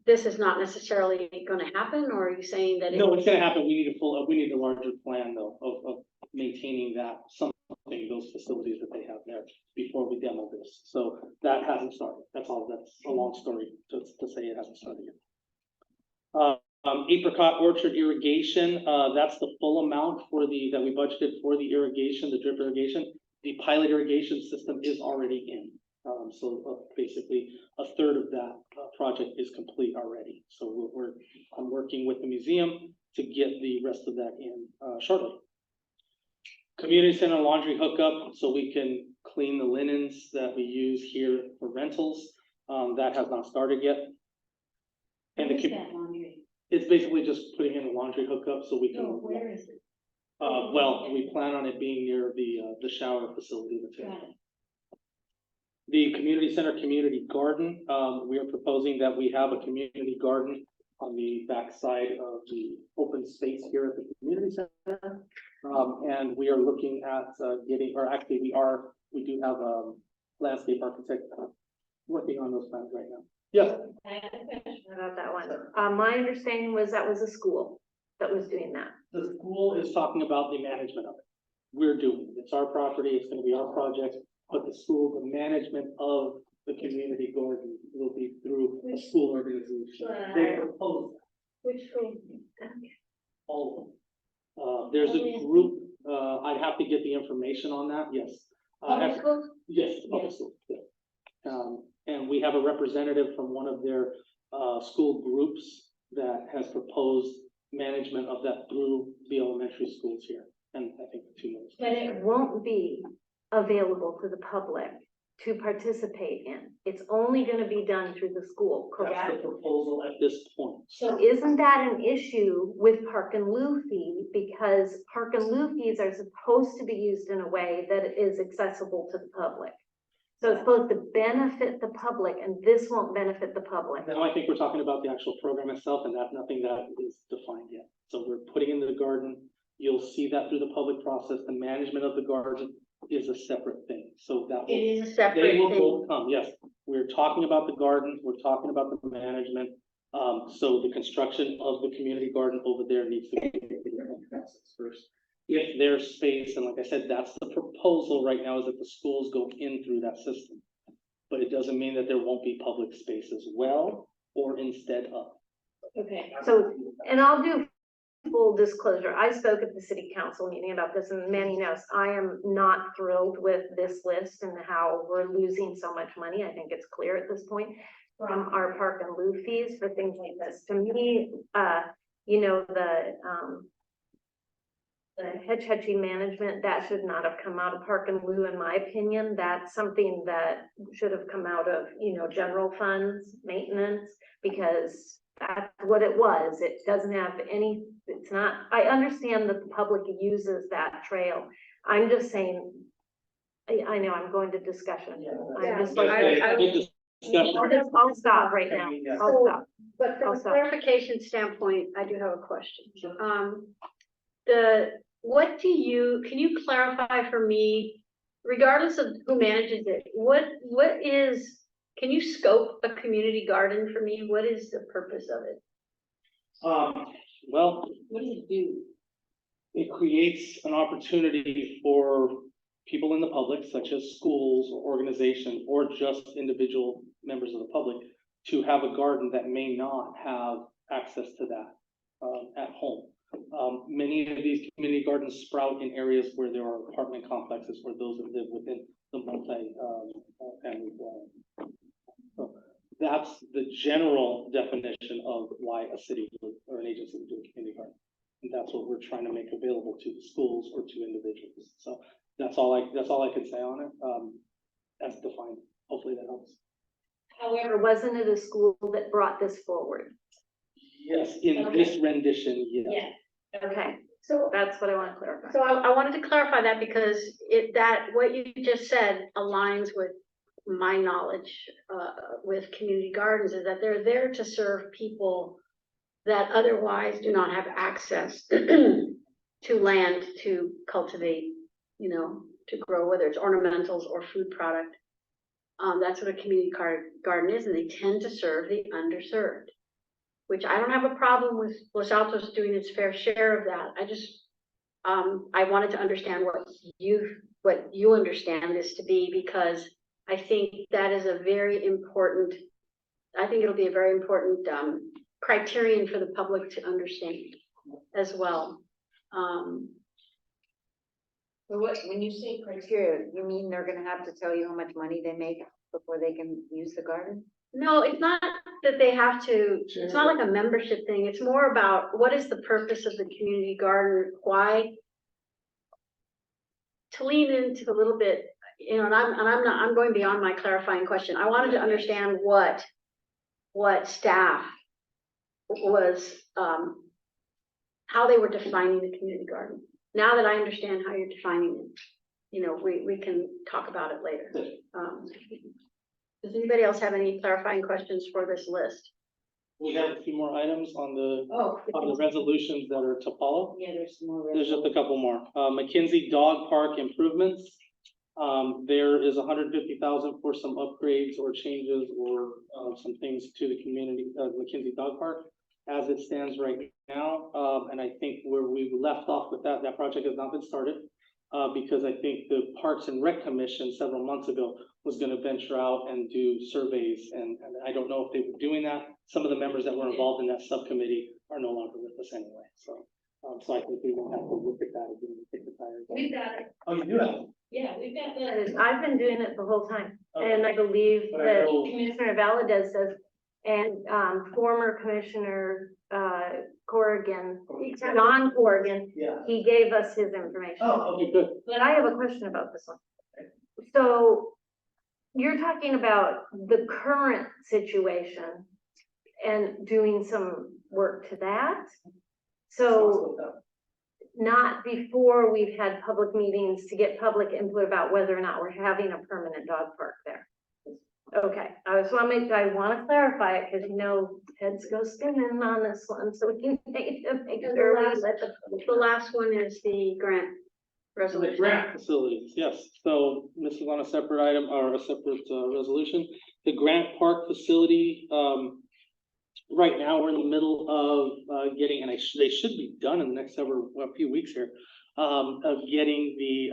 Speaker 4: this is not necessarily gonna happen, or are you saying that?
Speaker 3: No, it's gonna happen. We need a larger plan though of maintaining those facilities that they have there before we demo this. So that hasn't started. That's all. That's a long story to say it hasn't started yet. Apricot Orchard irrigation, that's the full amount that we budgeted for the irrigation, the drip irrigation. The pilot irrigation system is already in. So basically a third of that project is complete already. So I'm working with the museum to get the rest of that in shortly. Community center laundry hookup, so we can clean the linens that we use here for rentals. That has not started yet. And
Speaker 12: what is that laundry?
Speaker 3: it's basically just putting in a laundry hookup so we
Speaker 12: No,
Speaker 3: can.
Speaker 12: where is it?
Speaker 3: Well, we plan on it being near the shower facility that's here.
Speaker 12: Got it.
Speaker 3: The community center, community garden, we are proposing that we have a community garden on the backside of the open space here at the community center. And we are looking at we do have a landscape architect working on those plans right now. Yes,
Speaker 1: I had a question about that one. My understanding was that was a school that was doing that.
Speaker 3: the school is talking about the management of it. We're doing it. It's our property. It's gonna be our project, but the school, the management of the community garden will be through a school organization. They propose
Speaker 4: Which school?
Speaker 3: all of them. There's a group, I'd have to get the information on that, yes.
Speaker 4: Public schools?
Speaker 3: Yes, the public school, yeah. And we have a representative from one of their, school groups that has proposed management of that through the elementary schools here, and I think the 2 middle schools.
Speaker 1: But it won't be available to the public to participate in. It's only gonna be done through the school,
Speaker 3: That's
Speaker 1: correct?
Speaker 3: the proposal at this point.
Speaker 1: So isn't that an issue with park and lieu fee? Because park and lieu fees are supposed to be used in a way that is accessible to the public. So it's supposed to benefit the public, and this won't benefit the public.
Speaker 3: Now, I think we're talking about the actual program itself, and that's nothing that is defined yet. So we're putting in the garden, you'll see that through the public process, the management of the garden is a separate thing, so that.
Speaker 4: It
Speaker 3: will-
Speaker 4: is a separate
Speaker 3: They will
Speaker 4: thing.
Speaker 3: both come, yes. We're talking about the garden, we're talking about the management. So the construction of the community garden over there needs to be the process first. If there's space, and like I said, that's the proposal right now, is that the schools go in through that system. But it doesn't mean that there won't be public space as well, or instead of.
Speaker 1: Okay, so, and I'll do full disclosure. I spoke at the city council meeting about this, and Manny knows, I am not thrilled with this list and how we're losing so much money. I think it's clear at this point. from our park and lieu fees for things like this. To me, you know, the hedge management, that should not have come out of park and lieu, in my opinion. That's something that should have come out of, you know, general funds, maintenance, because that's what it was. It doesn't have any, it's not, I understand that the public uses that trail. I'm just saying, I know I'm going to discussion. I'm just like,
Speaker 3: Good discussion.
Speaker 1: I'll stop right now. I'll stop.
Speaker 4: But from a
Speaker 1: Also-
Speaker 4: clarification standpoint, I do have a question. Can you clarify for me, regardless of who manages it, can you scope a community garden for me? What is the purpose of it?
Speaker 3: Well,
Speaker 12: What does it do?
Speaker 3: it creates an opportunity for people in the public, such as schools or organizations, or just individual members of the public, to have a garden that may not have access to that at home. Many of these community gardens sprout in areas where there are apartment complexes for those that live within the family dwelling. So that's the general definition of why a city or an agency would do a community garden. And that's what we're trying to make available to the schools or to individuals. So that's all I could say on it, as defined. Hopefully that helps.
Speaker 1: However, wasn't it a school that brought this forward?
Speaker 3: Yes, in this rendition, yes.
Speaker 1: Yeah. Okay,
Speaker 4: So,
Speaker 1: that's what I want to clarify.
Speaker 4: so I wanted to clarify that because what you just said aligns with my knowledge, with community gardens, is that they're there to serve people that otherwise do not have access to land to cultivate, you know, to grow, whether it's ornamentals or food product. That's what a community garden is, and they tend to serve the underserved, which I don't have a problem with Los Altos doing its fair share of that. I just, I wanted to understand what you understand this to be, because I think that is a very important, I think it'll be a very important criterion for the public to understand as well.
Speaker 7: So when you say criteria, you mean they're gonna have to tell you how much money they make before they can use the garden?
Speaker 4: No, it's not that they have to, it's not like a membership thing. It's more about what is the purpose of the community garden? Why? To lean into a little bit, you know, I'm going beyond my clarifying question. I wanted to understand what staff was, how they were defining the community garden. Now that I understand how you're defining it, you know, we can talk about it later. Does anybody else have any clarifying questions for this list?
Speaker 3: We have a few more items on the resolutions that are to follow.
Speaker 12: Yeah, there's some more.
Speaker 3: There's just a couple more. McKinsey Dog Park improvements. There is $150,000 for some upgrades or changes or some things to the community, McKinsey Dog Park as it stands right now. And I think where we left off with that project has not been started because I think the Parks and Rec Commission several months ago was going to venture out and do surveys. And I don't know if they were doing that. Some of the members that were involved in that subcommittee are no longer with us anyway. So I think we will have to look at that again and kick the tires.
Speaker 12: We've got it.
Speaker 3: Oh, you do have it?
Speaker 12: Yeah, we've got
Speaker 1: I've been doing it the whole time,
Speaker 3: Okay.
Speaker 1: and I believe
Speaker 3: But I
Speaker 1: that
Speaker 3: know-
Speaker 1: Commissioner Valadez says, and former Commissioner Corrigan, John Corrigan,
Speaker 3: Yeah.
Speaker 1: he gave us his information.
Speaker 3: Oh, okay, good.
Speaker 1: But I have a question about this one. So you're talking about the current situation and doing some work to that? So not before we've had public meetings to get public input about whether or not we're having a permanent dog park there. Okay, I want to clarify it because you know heads go spinning on this one, so we need to make
Speaker 4: And
Speaker 1: sure we
Speaker 4: the
Speaker 1: let
Speaker 4: The last one is the grant
Speaker 3: So the
Speaker 4: resolution.
Speaker 3: grant facilities, yes. So this is on a separate item or a separate resolution. The grant park facility, right now we're in the middle of getting, and they should be done in the next few weeks here, of getting the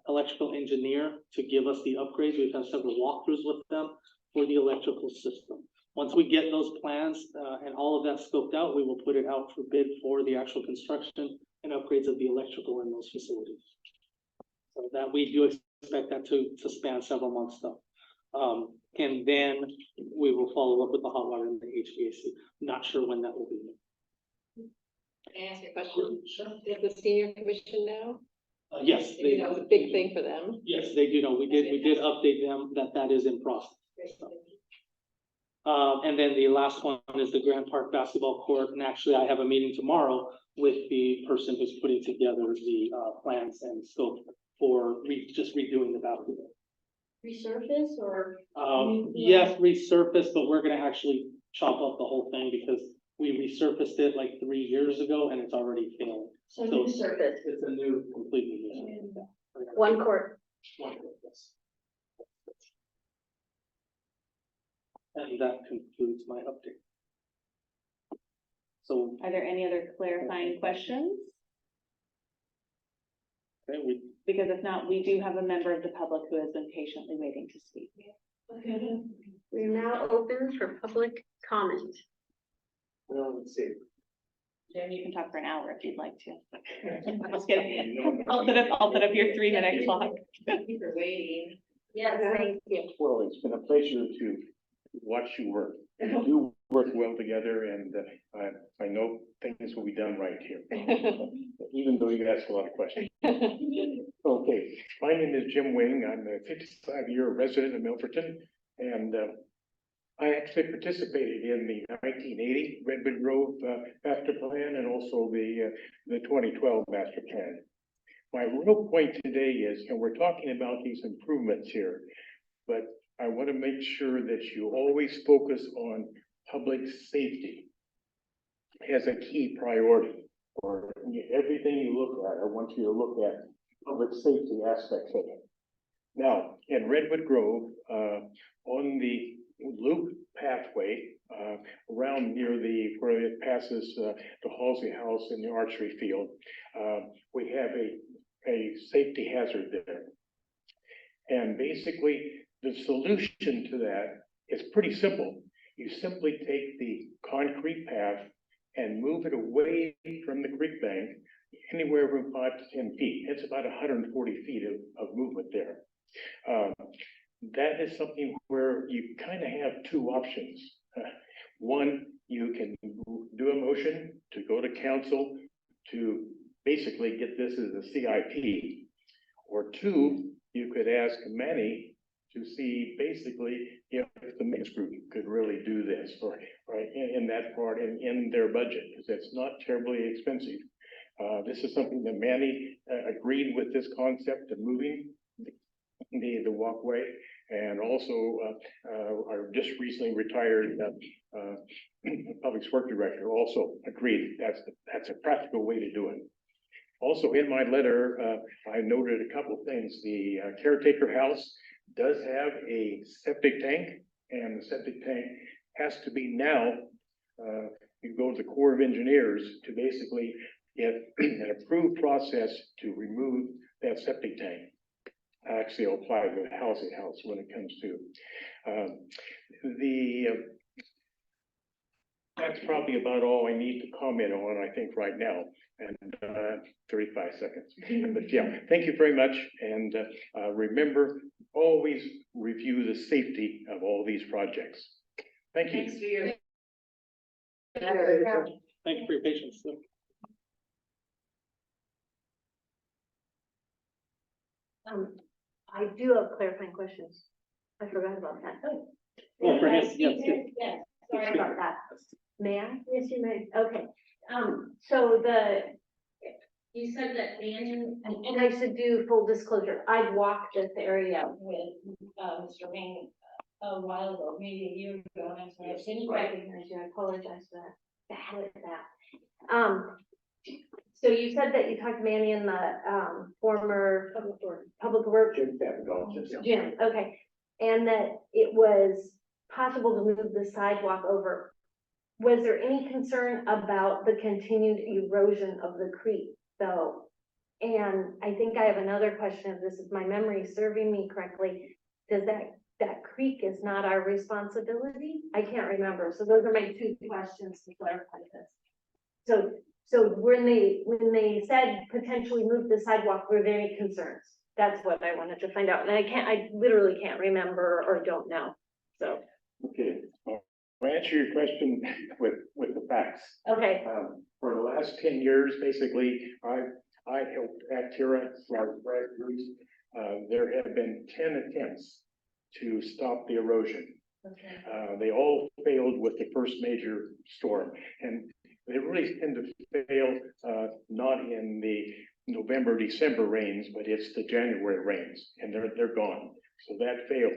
Speaker 3: electrical engineer to give us the upgrades. We've had several walkthroughs with them for the electrical system. Once we get those plans and all of that scoped out, we will put it out for bid for the actual construction and upgrades of the electrical in those facilities. So that we do expect that to span several months though. And then we will follow up with the hot water and the HVAC. Not sure when that will be.
Speaker 11: Can I ask a question? Does the senior commission know?
Speaker 3: Yes,
Speaker 11: You know, it's a big thing for them.
Speaker 3: Yes, they do know. We did update them that is in process. And then the last one is the Grand Park basketball court, and actually I have a meeting tomorrow with the person who's putting together the plans and scope for just redoing the basketball.
Speaker 1: Resurface or?
Speaker 3: Yes, resurface, but we're gonna actually chop up the whole thing because we resurfaced it like 3 years ago and it's already failing.
Speaker 1: So new surface.
Speaker 3: It's a new, completely new.
Speaker 4: One court.
Speaker 3: One court, yes. And that concludes my update. So,
Speaker 2: Are there any other clarifying questions?
Speaker 3: okay, we,
Speaker 2: Because if not, we do have a member of the public who has been patiently waiting to speak.
Speaker 4: We're now open for public comment.
Speaker 3: well, let's see.
Speaker 2: Jim, you can talk for an hour if you'd like to. I'm just kidding. I'll put up your 3-minute clock.
Speaker 12: Thank you for waiting.
Speaker 1: Yes, thank you.
Speaker 14: Well, it's been a pleasure to watch you work. You do work well together, and I know things will be done right here, even though you ask a lot of questions. Okay, my name is Jim Wing. I'm a 55-year resident of Milfordton, and I actually participated in the 1980 Redwood Grove master plan and also the 2012 master plan. My real point today is, and we're talking about these improvements here, but I want to make sure that you always focus on public safety as a key priority. For everything you look at, I want you to look at public safety aspects of it. Now, in Redwood Grove, on the loop pathway around near where it passes the Halsey House and the archery field, we have a safety hazard there. And basically, the solution to that is pretty simple. You simply take the concrete path and move it away from the creek bank, anywhere from 5 to 10 feet. It's about 140 feet of movement there. That is something where you kind of have two options. One, you can do a motion to go to council to basically get this as a CIP. Or two, you could ask Manny to see basically if the mix group could really do this or in that part in their budget, because it's not terribly expensive. This is something that Manny agreed with this concept of moving the walkway, and also our just recently retired public works director also agreed that's a practical way to do it. Also, in my letter, I noted a couple things. The caretaker house does have a septic tank, and the septic tank has to be now, you go to the Corps of Engineers to basically get an approved process to remove that septic tank. Actually, I'll apply to the housing house when it comes to that's probably about all I need to comment on, I think, right now, and 35 seconds. But yeah, thank you very much, and remember, always review the safety of all these projects. Thank you.
Speaker 12: Thanks for your.
Speaker 3: Thank you for your patience.
Speaker 1: I do have clarifying questions. I forgot about that.
Speaker 3: Oh, for his, yes,
Speaker 1: Yes, sorry about that. May I? Yes, you may. Okay. So you said that and I should do full disclosure. I've walked this area with, Mr. Wing a while ago, maybe a year ago, and I didn't recognize you. I apologize for that. Bad at that. So you said that you talked to Manny in the, former public works. Jim, okay. And that it was possible to move the sidewalk over. Was there any concern about the continued erosion of the creek, though? And I think I have another question, if this is my memory serving me correctly. Does that creek is not our responsibility? I can't remember. So those are my two questions to clarify this. So when they said potentially move the sidewalk, were there any concerns? That's what I wanted to find out, and I literally can't remember or don't know, so,
Speaker 14: Okay, I'll answer your question with the facts.
Speaker 1: okay.
Speaker 14: For the last 10 years, basically, I helped Actera, there have been 10 attempts to stop the erosion. They all failed with the first major storm, and they really tend to fail, not in the November, December rains, but it's the January rains, and they're gone. So that failed.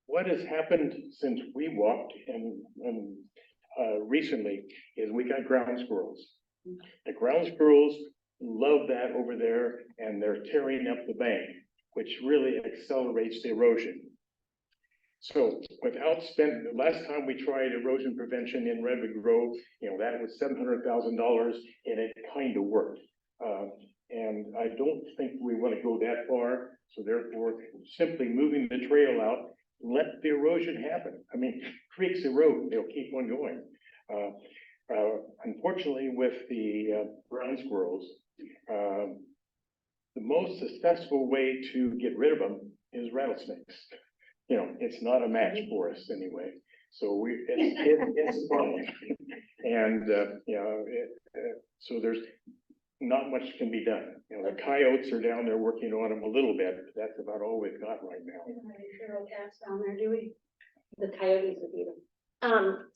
Speaker 14: What has happened since we walked and recently is we got ground squirrels. The ground squirrels love that over there, and they're tearing up the bank, which really accelerates the erosion. So without spending, the last time we tried erosion prevention in Redwood Grove, that was $700,000, and it kind of worked. And I don't think we want to go that far. So therefore, simply moving the trail out, let the erosion happen. I mean, creeks erode, they'll keep on going. Unfortunately, with the ground squirrels, the most successful way to get rid of them is rattlesnakes. It's not a match for us anyway. So it's fun. And, so there's not much can be done. The coyotes are down there working on them a little bit, but that's about all we've got right now.
Speaker 4: Feral cats down there, do we? The coyotes would eat them.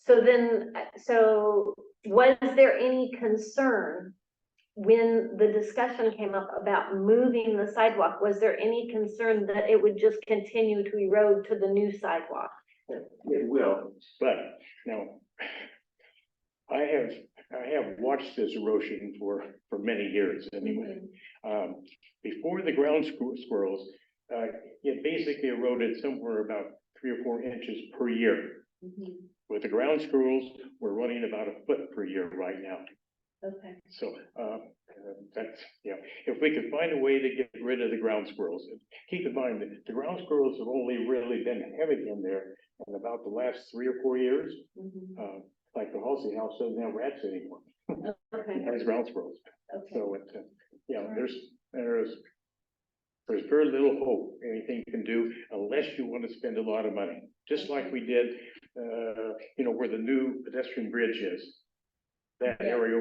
Speaker 1: So was there any concern when the discussion came up about moving the sidewalk? Was there any concern that it would just continue to erode to the new sidewalk?
Speaker 14: It will, but now I have watched this erosion for many years anyway. Before the ground squirrels, it basically eroded somewhere about 3 or 4 inches per year. With the ground squirrels, we're running about a foot per year right now.
Speaker 1: Okay.
Speaker 14: So that's, if we could find a way to get rid of the ground squirrels, and keep in mind that the ground squirrels have only really been heavy in there in about the last 3 or 4 years. Like the Halsey House doesn't have rats anymore.
Speaker 1: Okay.
Speaker 14: It has ground squirrels.
Speaker 1: Okay.
Speaker 14: So it's, there's very little hope anything you can do unless you want to spend a lot of money. Just like we did, where the new pedestrian bridge is. That area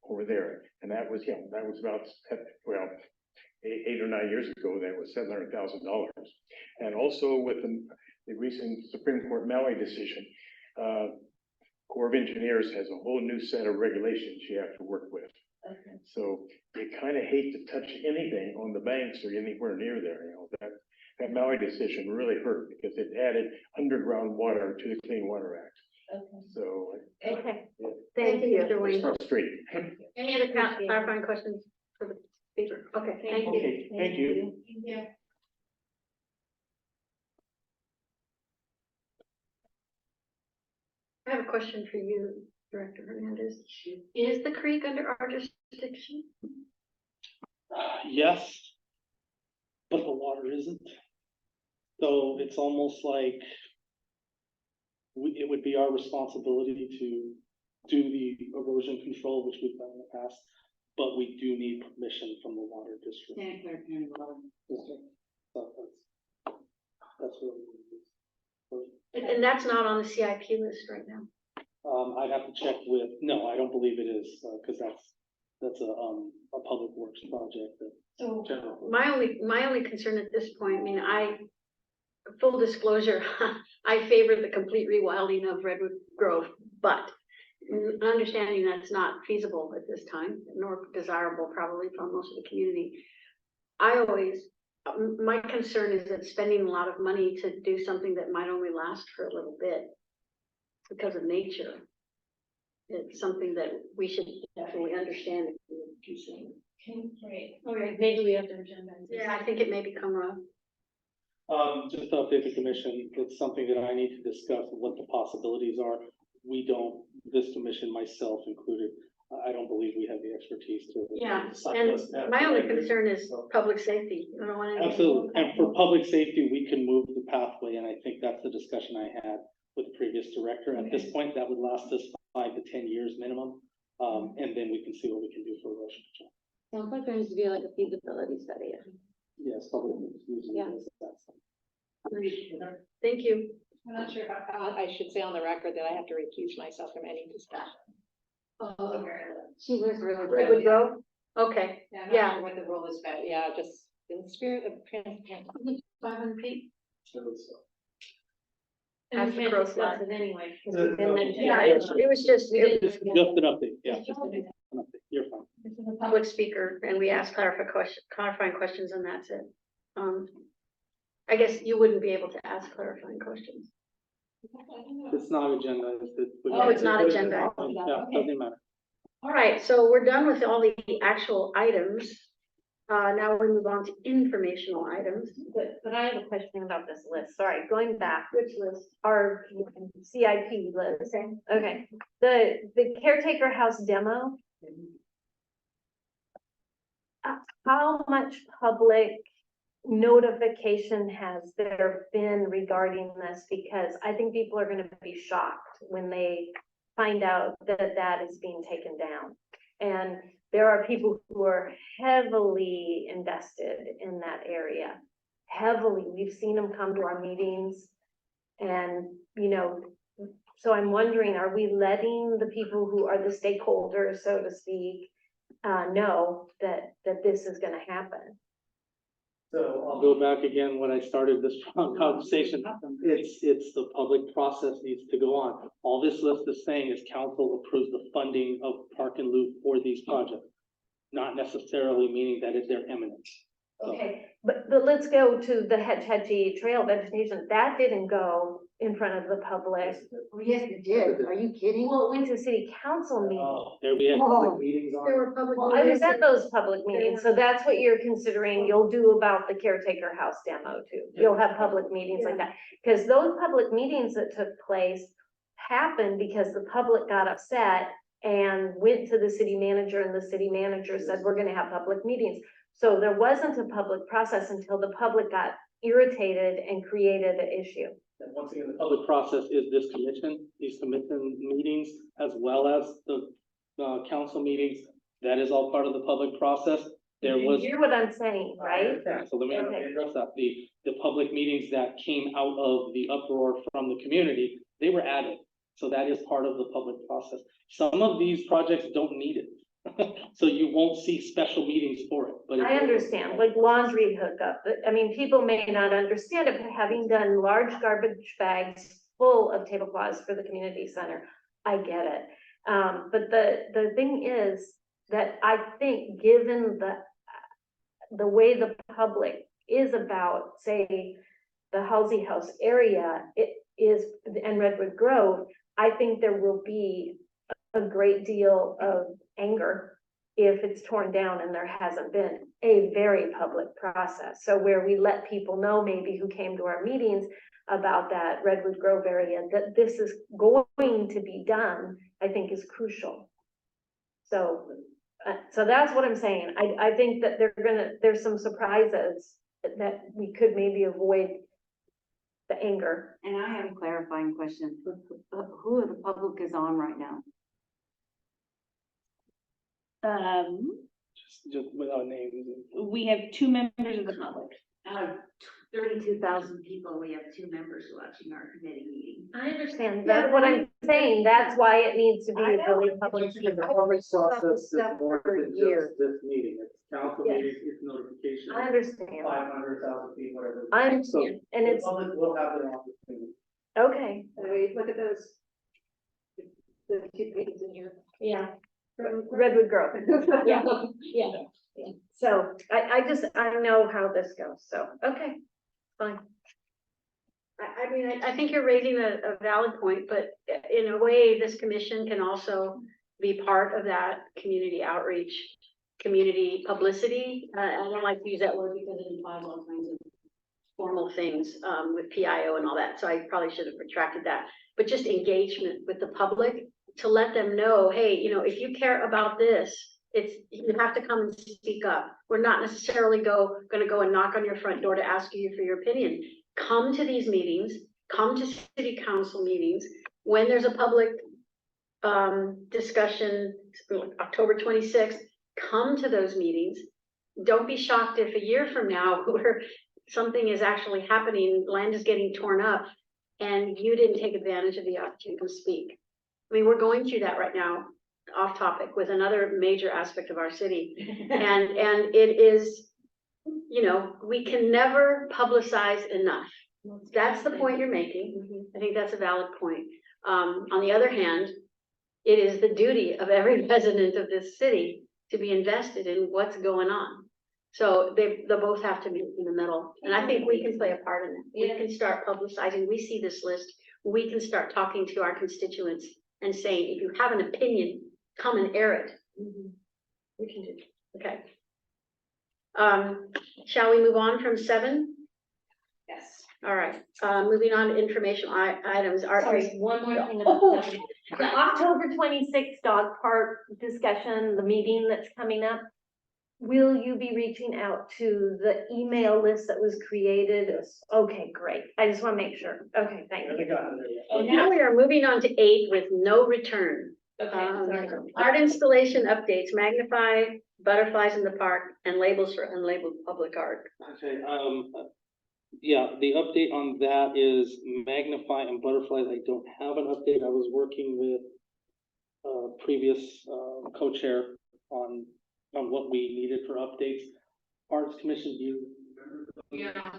Speaker 14: over there. And that was about, 8 or 9 years ago, that was $700,000. And also with the recent Supreme Court Maui decision, Corps of Engineers has a whole new set of regulations you have to work with.
Speaker 1: Okay.
Speaker 14: So you kind of hate to touch anything on the banks or anywhere near there. That Maui decision really hurt because it added underground water to the Clean Water Act.
Speaker 1: Okay.
Speaker 14: So.
Speaker 1: Okay.
Speaker 14: Yeah.
Speaker 1: Thank you.
Speaker 4: Mr. Wayne.
Speaker 14: It's frustrating.
Speaker 4: Any other clarifying questions for the speaker? Okay, thank you.
Speaker 14: Okay, thank you.
Speaker 1: Yeah.
Speaker 4: I have a question for you, Director Hernandez. Is the creek under our jurisdiction?
Speaker 3: Yes, but the water isn't. So it's almost like it would be our responsibility to do the erosion control, which we've done in the past, but we do need permission from the water district.
Speaker 12: Santa Clara County Water District.
Speaker 3: So that's what we need.
Speaker 4: And that's not on the CIP list right now.
Speaker 3: I'd have to check with, no, I don't believe it is, because that's a public works project that.
Speaker 4: So
Speaker 3: general.
Speaker 4: my only concern at this point, full disclosure, I favor the complete rewilding of Redwood Grove, but understanding that's not feasible at this time, nor desirable probably for most of the community. My concern is that spending a lot of money to do something that might only last for a little bit because of nature. It's something that we should definitely understand.
Speaker 12: All right, maybe we have to agenda.
Speaker 4: Yeah, I think it may become a.
Speaker 3: Just to update the commission, it's something that I need to discuss what the possibilities are. We don't, this commission, myself included, I don't believe we have the expertise to.
Speaker 4: Yeah, and my only concern is public safety. I don't want any.
Speaker 3: Absolutely, and for public safety, we can move the pathway, and I think that's the discussion I had with the previous director. At this point, that would last us 5 to 10 years minimum, and then we can see what we can do for erosion control.
Speaker 9: Sounds like there needs to be like a feasibility study.
Speaker 3: Yeah, Yes, public use.
Speaker 4: Yeah. Thank you.
Speaker 11: I'm not sure, I should say on the record that I have to recuse myself from any discussion.
Speaker 7: She was really.
Speaker 4: Redwood Grove? Okay,
Speaker 11: I'm not
Speaker 4: yeah.
Speaker 11: sure what the role is, but yeah, just in the spirit of transparency.
Speaker 4: 500 feet?
Speaker 1: And
Speaker 4: As
Speaker 1: we
Speaker 4: the
Speaker 1: can't
Speaker 4: crow
Speaker 1: discuss
Speaker 4: flies.
Speaker 1: it anyway. 'Cause we didn't mention
Speaker 4: Yeah,
Speaker 1: it.
Speaker 4: it was just, it was
Speaker 3: Just an update, yeah. Just an update. You're fine.
Speaker 4: a public speaker and we asked clarifying questions and that's it. I guess you wouldn't be able to ask clarifying questions.
Speaker 3: It's not agenda.
Speaker 4: Oh, it's not agenda.
Speaker 3: Yeah, doesn't matter.
Speaker 4: All right, so we're done with all the actual items. Now we move on to informational items.
Speaker 1: But I have a question about this list. Sorry, going back.
Speaker 4: Which list?
Speaker 1: Our CIP list. Okay, the caretaker house demo. How much public notification has there been regarding this? Because I think people are gonna be shocked when they find out that that is being taken down. And there are people who are heavily invested in that area. Heavily, we've seen them come to our meetings. And, you know, so I'm wondering, are we letting the people who are the stakeholders, so to speak, know that this is gonna happen?
Speaker 3: So I'll go back again when I started this conversation. It's the public process needs to go on. All this list is saying is council approves the funding of Park and Loop for these projects. Not necessarily meaning that they're eminent. So,
Speaker 1: Okay, but let's go to the Hetch Hetchy Trail vegetation. That didn't go in front of the public.
Speaker 7: Oh, yes, it did. Are you kidding?
Speaker 1: Well, it went to city council meeting.
Speaker 3: There we have
Speaker 7: Oh.
Speaker 3: public meetings on.
Speaker 4: There were public.
Speaker 1: Well, I was at those public meetings, so that's what you're considering you'll do about the caretaker house demo too. You'll have public meetings like that. Because those public meetings that took place happened because the public got upset and went to the city manager and the city manager said, we're gonna have public meetings. So there wasn't a public process until the public got irritated and created an issue.
Speaker 3: And once again, the public process is this commission, these commission meetings, as well as the council meetings. That is all part of the public process. There
Speaker 1: You
Speaker 3: was.
Speaker 1: hear what I'm saying, right?
Speaker 3: Yeah, so let me
Speaker 1: Okay.
Speaker 3: address that. The public meetings that came out of the uproar from the community, they were added. So that is part of the public process. Some of these projects don't need it. So you won't see special meetings for it, but.
Speaker 1: I understand, like laundry hookup, but I mean, people may not understand it, but having done large garbage bags full of tablecloths for the community center, I get it. But the thing is that I think given the way the public is about, say, the Halsey House area, it is, and Redwood Grove, I think there will be a great deal of anger if it's torn down and there hasn't been a very public process. So where we let people know maybe who came to our meetings about that Redwood Grove area, that this is going to be done, I think is crucial. So that's what I'm saying. I think that there's some surprises that we could maybe avoid the anger.
Speaker 7: And I have a clarifying question. Who of the public is on right now?
Speaker 3: Just without names.
Speaker 2: We have 2 members of the public.
Speaker 12: Out of 32,000 people, we have 2 members watching our committee meeting.
Speaker 1: I understand. That's what I'm saying. That's why it needs to be
Speaker 7: I know.
Speaker 1: really public.
Speaker 3: The public process is
Speaker 7: Stuff
Speaker 3: more
Speaker 7: for
Speaker 3: than
Speaker 7: years.
Speaker 3: just this meeting. It's council
Speaker 1: Yes.
Speaker 3: meetings, it's notification.
Speaker 1: I understand.
Speaker 3: 500,000 people, whatever.
Speaker 1: I understand, and
Speaker 3: The
Speaker 1: it's,
Speaker 3: public will have their opportunity.
Speaker 1: okay,
Speaker 4: Look at those. The 2 pages in here.
Speaker 1: yeah. Redwood Grove. Yeah, yeah. So I know how this goes, so, okay, fine.
Speaker 4: I mean, I think you're raising a valid point, but in a way, this commission can also be part of that community outreach, community publicity. I don't like to use that word because it implies all kinds of formal things with PIO and all that, so I probably should have retracted that. But just engagement with the public to let them know, hey, you know, if you care about this, you have to come and speak up. We're not necessarily gonna go and knock on your front door to ask you for your opinion. Come to these meetings, come to city council meetings. When there's a public discussion, October 26th, come to those meetings. don't be shocked if a year from now, where something is actually happening, land is getting torn up, and you didn't take advantage of the opportunity to speak. I mean, we're going through that right now, off topic, with another major aspect of our city. And it is, you know, we can never publicize enough. That's the point you're making. I think that's a valid point. On the other hand, it is the duty of every resident of this city to be invested in what's going on. So they both have to meet in the middle, and I think we can play a part in it. We can start publicizing, we see this list, we can start talking to our constituents and saying, if you have an opinion, come and air it. We can do, okay. Shall we move on from 7?
Speaker 1: Yes.
Speaker 4: All right, moving on to informational items.
Speaker 1: Sorry, one more thing. The October 26th dog park discussion, the meeting that's coming up. Will you be reaching out to the email list that was created? Okay, great. I just want to make sure. Okay, thank you.
Speaker 4: And now we are moving on to 8 with no return. Art installation updates, magnify butterflies in the park and labels for unlabeled public art.
Speaker 3: Okay, yeah, the update on that is Magnify and Butterflies. I don't have an update. I was working with previous co-chair on what we needed for updates. Arts Commission, do you remember?
Speaker 9: Yeah.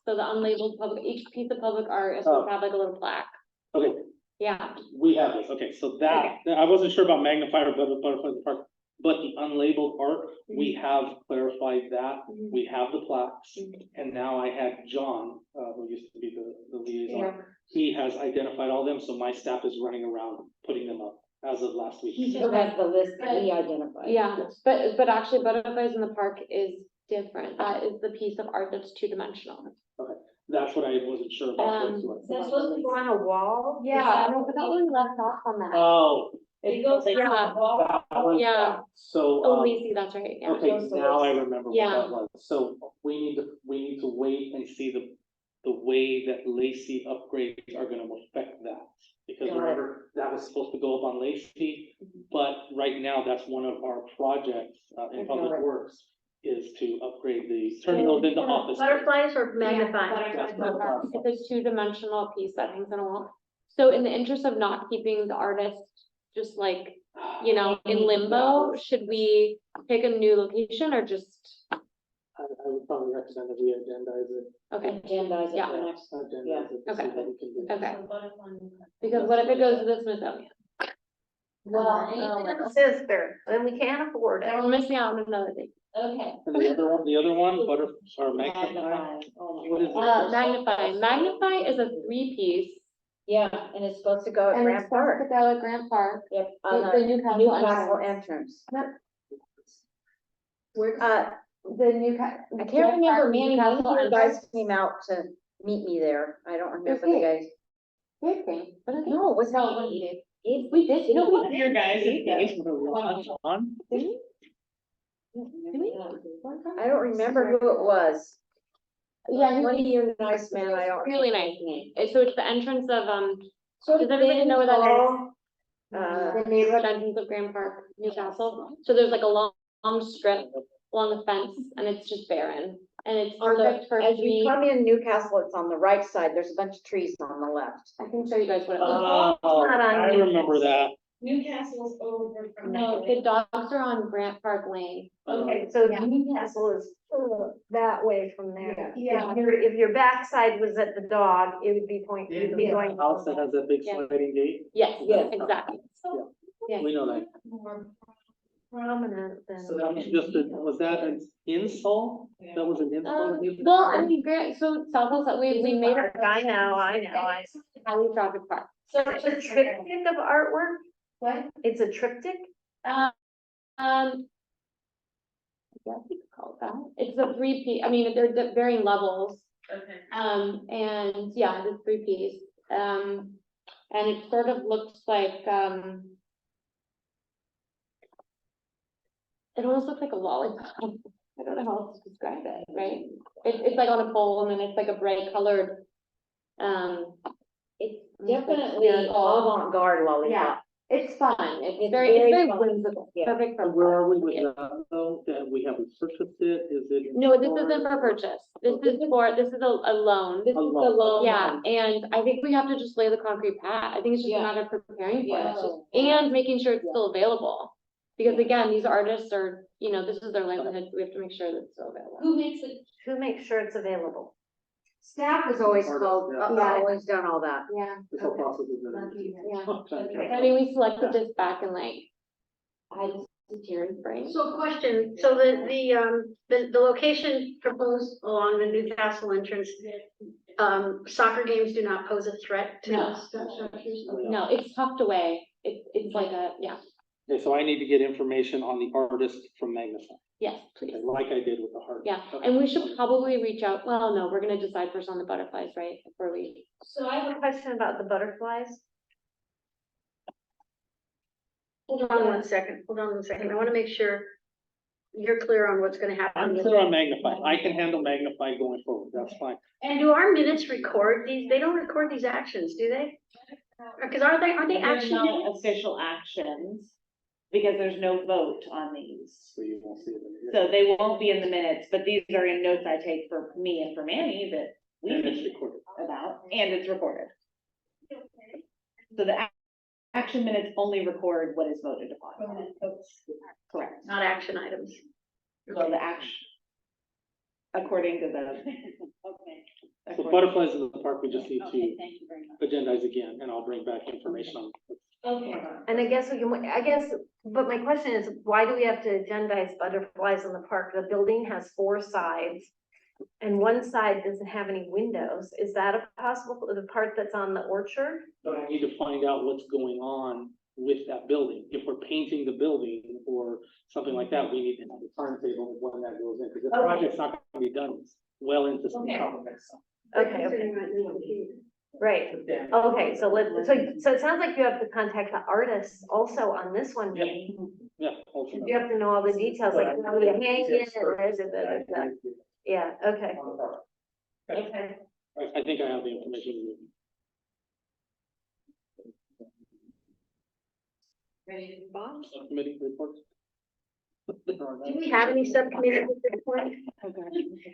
Speaker 9: So the unlabeled public, each piece of public art is supposed to have like a little plaque.
Speaker 3: Okay,
Speaker 9: Yeah.
Speaker 3: we have this. Okay, so that, I wasn't sure about Magnify or Butterflies in the Park, but the unlabeled art, we have clarified that. We have the plaques. And now I had John, who used to be the liaison. He has identified all them, so my staff is running around putting them up as of last week.
Speaker 7: He just has the list that he identified.
Speaker 9: Yeah, but actually butterflies in the park is different. That is the piece of art that's 2-dimensional.
Speaker 3: Okay, that's what I wasn't sure about.
Speaker 1: That's supposed to go on a wall?
Speaker 9: Yeah, no, but that one left off on that.
Speaker 3: Oh.
Speaker 1: It goes
Speaker 9: Yeah.
Speaker 3: that one-
Speaker 9: Yeah.
Speaker 3: So,
Speaker 9: Oh, Lacey, that's right, yeah.
Speaker 3: okay, now I remember what
Speaker 9: Yeah.
Speaker 3: that was. So we need to wait and see the way that Lacey upgrades are gonna affect that. Because remember, that was supposed to go up on Lacey, but right now, that's one of our projects in Public Works is to upgrade the, turn those into office.
Speaker 4: Butterflies or magnifying?
Speaker 3: That's what the process.
Speaker 9: It's a 2-dimensional piece that hangs on a wall. So in the interest of not keeping the artist just like, you know, in limbo, should we pick a new location or just,
Speaker 3: I would probably recommend that we agendize it.
Speaker 9: okay,
Speaker 7: Agendize it
Speaker 9: Yeah.
Speaker 7: for next.
Speaker 3: Agendize it to see
Speaker 9: Okay.
Speaker 3: what we can do.
Speaker 9: okay. Because what if it goes to the Smithsonian?
Speaker 1: Well,
Speaker 9: Oh,
Speaker 1: sister, then we can't afford
Speaker 9: then
Speaker 1: it.
Speaker 9: we're missing out on another thing.
Speaker 1: Okay.
Speaker 3: And the other one, or Magnify. What is it?
Speaker 9: Magnify is a 3-piece.
Speaker 7: Yeah, and it's supposed to go at
Speaker 9: And it's
Speaker 7: Grant
Speaker 9: supposed
Speaker 7: Park.
Speaker 9: to go at Grant Park.
Speaker 7: Yep,
Speaker 9: The
Speaker 7: on the
Speaker 9: Newcastle
Speaker 7: Newcastle entrance.
Speaker 9: The Newcastle.
Speaker 7: I can't remember, Manny, you guys came out to meet me there. I don't remember the guys.
Speaker 9: Great thing.
Speaker 7: No, it was
Speaker 9: No,
Speaker 7: not.
Speaker 9: we did, no, we did.
Speaker 3: Your guys. On?
Speaker 7: I don't remember who it was.
Speaker 9: Yeah,
Speaker 7: One of you nice man, I don't.
Speaker 9: really nice. So it's the entrance of,
Speaker 7: So
Speaker 9: does everybody know where that is?
Speaker 7: Uh,
Speaker 9: The neighborhood entrance of Grand Park, Newcastle. So there's like a long strip along the fence and it's just barren. And it's
Speaker 7: on
Speaker 9: perfect for
Speaker 7: the, as you
Speaker 9: 3.
Speaker 7: come in Newcastle, it's on the right side. There's a bunch of trees on the left.
Speaker 9: I can show you guys what it
Speaker 3: Oh,
Speaker 9: looks
Speaker 3: I remember that.
Speaker 1: Newcastle's over from
Speaker 9: like. No, the dogs are on Grant Park Lane.
Speaker 1: Okay, so Newcastle is that way from there.
Speaker 9: Yeah.
Speaker 1: If your backside was at the dog, it would be you'd be going.
Speaker 3: House that has that big
Speaker 9: Yeah.
Speaker 3: sliding gate.
Speaker 9: Yes,
Speaker 7: Yes.
Speaker 9: exactly. Yeah.
Speaker 3: We know that.
Speaker 1: More prominent than.
Speaker 3: So that was just was that an install? That was an install?
Speaker 9: Well, I mean, so South Hills, we made it
Speaker 1: I know.
Speaker 9: Highly traffic park.
Speaker 1: So it's a triptych of artwork? What? It's a triptych?
Speaker 9: Yeah, I think it's called that. It's a 3-piece, I mean, they're varying levels.
Speaker 1: Okay.
Speaker 9: And yeah, it's 3-piece. And it sort of looks like, it almost looks like a lollipop. I don't know how else to describe it, right? It's like on a pole and then it's like a bright colored,
Speaker 7: It's
Speaker 9: almost like
Speaker 7: definitely
Speaker 9: spherical.
Speaker 7: avant-garde lollipop.
Speaker 9: It's fun. It's
Speaker 7: very
Speaker 9: very
Speaker 7: fun.
Speaker 9: whimsical,
Speaker 7: Yeah.
Speaker 9: perfect for.
Speaker 3: Where are we
Speaker 9: fun.
Speaker 3: with
Speaker 9: Yeah.
Speaker 3: that, though, that we haven't purchased it, is it?
Speaker 9: No, this isn't for purchase. This is a loan.
Speaker 3: A loan.
Speaker 9: Yeah, and I think we have to just lay the concrete pad. I think it's just a matter of preparing for it and making sure it's still available. Because again, these artists are, this is their livelihood, so we have to make sure that it's still available.
Speaker 12: Who makes it?
Speaker 1: Who makes sure it's available?
Speaker 7: Staff has always
Speaker 3: Artist,
Speaker 7: called,
Speaker 3: yeah.
Speaker 7: always done all that.
Speaker 9: Yeah.
Speaker 3: This whole process is.
Speaker 9: Yeah. I mean, we selected this back in like, I just, January, spring.
Speaker 4: So question, so the location proposed along the Newcastle entrance, soccer games do not pose a threat to
Speaker 9: No.
Speaker 4: structures?
Speaker 9: No, it's tucked away. It's like a, yeah,
Speaker 3: Okay, so I need to get information on the artist from Magnify,
Speaker 9: yes, please.
Speaker 3: okay, like I did with the heart.
Speaker 9: Yeah,
Speaker 3: Okay.
Speaker 9: and we should probably reach out, well, no, we're gonna decide first on the butterflies, right, before we.
Speaker 1: So I have a question about the butterflies.
Speaker 4: Hold on one second, I wanna make sure you're clear on what's gonna happen.
Speaker 3: I'm clear on Magnify, I can handle Magnify going forward, that's fine.
Speaker 4: And do our minutes record these? They don't record these actions, do they? Because are they action minutes?
Speaker 2: Official actions, because there's no vote on these.
Speaker 3: So you won't see it. in
Speaker 2: So they won't be in the minutes, but these are in notes I take for me and for Manny that we
Speaker 3: And it's
Speaker 2: know
Speaker 3: recorded.
Speaker 2: about, and it's recorded. So the action minutes only record what is voted upon. Correct.
Speaker 4: Not action items.
Speaker 2: So the action, according to the.
Speaker 3: So butterflies in the park, we just need
Speaker 12: Okay,
Speaker 3: to
Speaker 12: thank you very much.
Speaker 3: agendize again, and I'll bring back information on.
Speaker 12: Okay.
Speaker 1: And I guess but my question is, why do we have to agendize butterflies in the park? The building has 4 sides. And one side doesn't have any windows. Is that a possible, the part that's on the orchard?
Speaker 3: But I need to find out what's going on with that building. If we're painting the building or something like that, we need to have a timetable of when that goes in, because the
Speaker 1: Okay.
Speaker 3: project's not gonna be done well into some
Speaker 12: Okay.
Speaker 3: next summer.
Speaker 1: Okay, right. Okay, so so it sounds like you have to contact the artists also on this one.
Speaker 3: Yeah.
Speaker 1: maybe.
Speaker 3: Yeah. ultimately.
Speaker 1: You have to know all the details, like how you hang it, yeah, okay, okay.
Speaker 3: I think I have the information.
Speaker 12: Ready to bomb?
Speaker 3: Subcommittee reports?
Speaker 4: Do we have any subcommittees at this point?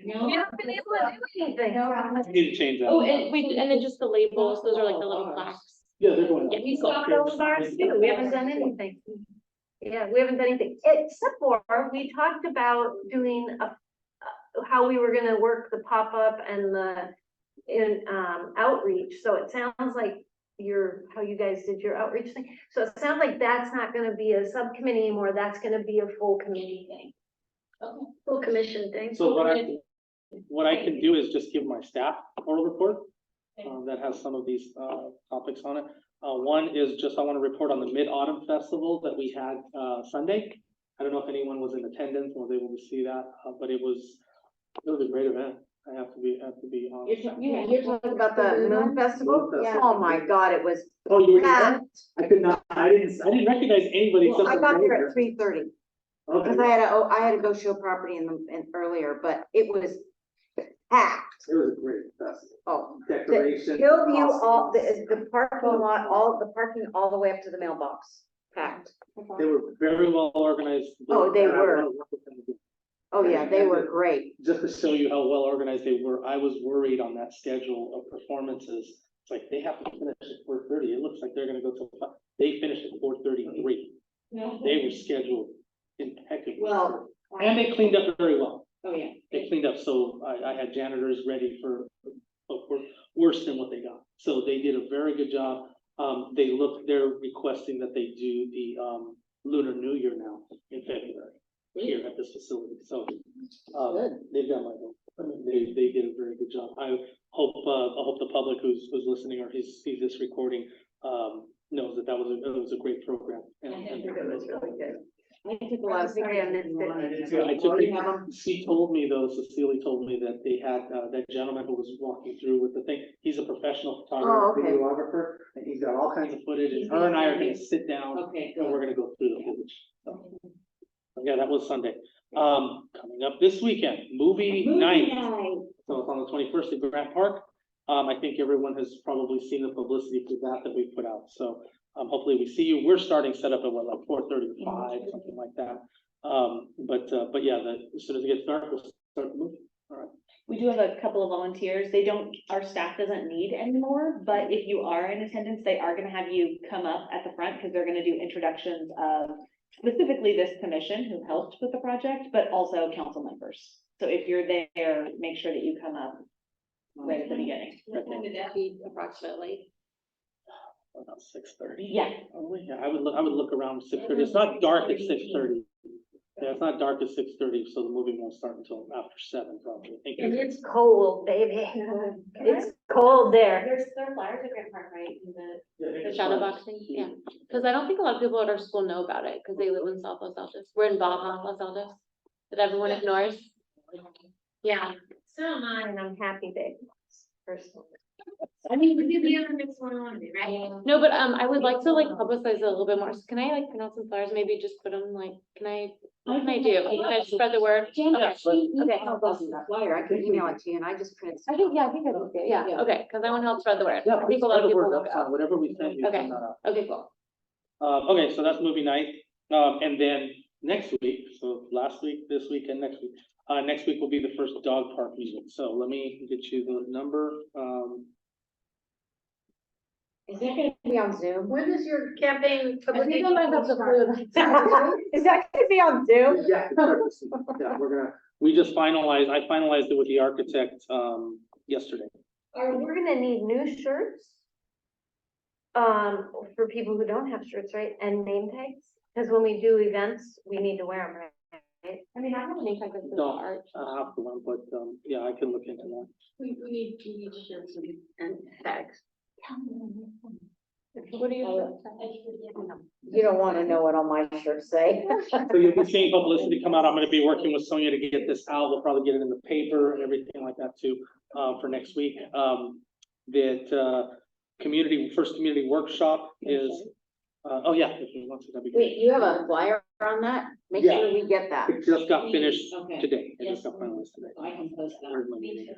Speaker 12: No.
Speaker 1: You haven't been able to do anything.
Speaker 3: We need to change that.
Speaker 9: Oh, and then just the labels, those are like the little plaques.
Speaker 3: Yeah, they're going.
Speaker 9: Yeah,
Speaker 1: We stopped those ours too, we haven't done anything. Yeah, we haven't done anything, except for, we talked about doing how we were gonna work the pop-up and outreach, so it sounds like how you guys did your outreach thing. So it sounds like that's not gonna be a subcommittee anymore, that's gonna be a full committee thing.
Speaker 4: Full commission thing?
Speaker 3: So what I can do is just give my staff oral report, that has some of these, topics on it. One is just, I want to report on the Mid-Autumn Festival that we had, Sunday. I don't know if anyone was in attendance and was able to see that, but it was a great event. I have to be honest.
Speaker 7: You're talking about the Moon Festival?
Speaker 3: Moon
Speaker 7: Oh my God, it was
Speaker 3: Oh, you were
Speaker 7: packed.
Speaker 3: I could not, I didn't recognize anybody
Speaker 7: Well,
Speaker 3: except
Speaker 7: I
Speaker 3: for
Speaker 7: got there
Speaker 3: Mayor.
Speaker 7: at 3:30,
Speaker 3: Okay.
Speaker 7: because I had to go show property in earlier, but it was packed.
Speaker 3: It was a great festival.
Speaker 7: Oh,
Speaker 3: Decorations.
Speaker 7: Hillview, the parking lot, the parking all the way up to the mailbox, packed.
Speaker 3: They were very well organized.
Speaker 7: Oh, they
Speaker 3: And I
Speaker 7: were.
Speaker 3: wanna work with them again.
Speaker 7: Oh, yeah, they were great.
Speaker 3: Just to show you how well organized they were, I was worried on that schedule of performances. It's like, they have to finish at 4:30. It looks like they're gonna go till 5. They finished at 4:33. They were scheduled impeccably.
Speaker 7: Well,
Speaker 3: And they cleaned up very well.
Speaker 12: Oh, yeah.
Speaker 3: They cleaned up, so I had janitors ready for worse than what they got. So they did a very good job. They're requesting that they do the Lunar New Year now in February here at this facility. So they've done my hope. I mean, they did a very good job. I hope the public who's listening or sees this recording knows that it was a great program.
Speaker 1: It was really good.
Speaker 7: I took a lot of
Speaker 1: Sorry, I missed it.
Speaker 3: She told me though, Cecilia told me that they had, that gentleman who was walking through with the thing, he's a professional photographer,
Speaker 7: okay.
Speaker 3: videographer, and he's got all kinds of footage, and her and I are gonna sit down,
Speaker 12: Okay,
Speaker 3: and we're gonna go through the footage. So, yeah, that was Sunday. Coming up this weekend, movie night. So it's on the 21st at Grant Park. I think everyone has probably seen the publicity for that we put out, so, Hopefully we see you. We're starting setup at what, like 4:35, something like that. But yeah, as soon as it gets dark, we'll start the movie. All right.
Speaker 2: We do have a couple of volunteers. Our staff doesn't need anymore, but if you are in attendance, they are gonna have you come up at the front because they're gonna do introductions of specifically this commission who helped with the project, but also council members. So if you're there, make sure that you come up right at the beginning.
Speaker 11: What time would that be approximately?
Speaker 3: About 6:30.
Speaker 2: Yeah.
Speaker 3: Yeah, I would look around 6:30. It's not dark at 6:30. Yeah, it's not dark at 6:30, so the movie won't start until after 7 probably. Thank you.
Speaker 1: And it's cold, baby. It's cold there.
Speaker 9: There are flyers at Grant Park, right?
Speaker 3: Yeah,
Speaker 9: The shadow boxing, yeah. Because I don't think a lot of people at our school know about it, because they live in South Los Altos. We're in Baja, Los Altos, that everyone ignores. Yeah.
Speaker 1: So am I, and I'm happy that personally. I mean, we do the other next one on it, right?
Speaker 9: No, but I would like to like publicize it a little bit more. So can I like print out some flyers, maybe just put them like, what can I do? Can I spread the word? Okay. Okay.
Speaker 7: Flyer, I could email it to you and I just printed.
Speaker 9: I think I did. Yeah, okay, because I want to help spread the word.
Speaker 3: Yeah,
Speaker 9: I think a lot of people look
Speaker 3: that's fine.
Speaker 9: up.
Speaker 3: Whatever we send you.
Speaker 9: Okay.
Speaker 3: send that out.
Speaker 9: Okay, cool.
Speaker 3: Okay, so that's movie night. And then next week, so last week, this week, and next week. Next week will be the first dog park meeting. So let me get you the number.
Speaker 7: Is that gonna be on Zoom?
Speaker 1: When is your campaign?
Speaker 9: I think I might have the flu.
Speaker 7: Is that gonna be on Zoom?
Speaker 3: Yeah, we just finalized, I finalized it with the architect, yesterday.
Speaker 1: We're gonna need new shirts. For people who don't have shirts, right, and name tags, because when we do events, we need to wear them, right?
Speaker 9: I mean, I have a name tag that's
Speaker 3: Don't,
Speaker 9: art.
Speaker 3: I have to one, but, yeah, I can look into that.
Speaker 4: We need shirts and tags.
Speaker 9: What do you?
Speaker 7: You don't wanna know what all my shirts say.
Speaker 3: So you'll be seeing publicity come out. I'm gonna be working with Sonia to get this out. We'll probably get it in the paper and everything like that too, for next week. First community workshop is, oh yeah. if you want to, that'd be great.
Speaker 7: Wait, you have a flyer on that? Make
Speaker 3: Yeah.
Speaker 7: sure we get that.
Speaker 3: It just got finished
Speaker 12: Okay.
Speaker 3: today. It
Speaker 12: Yes.
Speaker 3: just got finalized today.
Speaker 12: I can post that.
Speaker 3: Where's my meeting?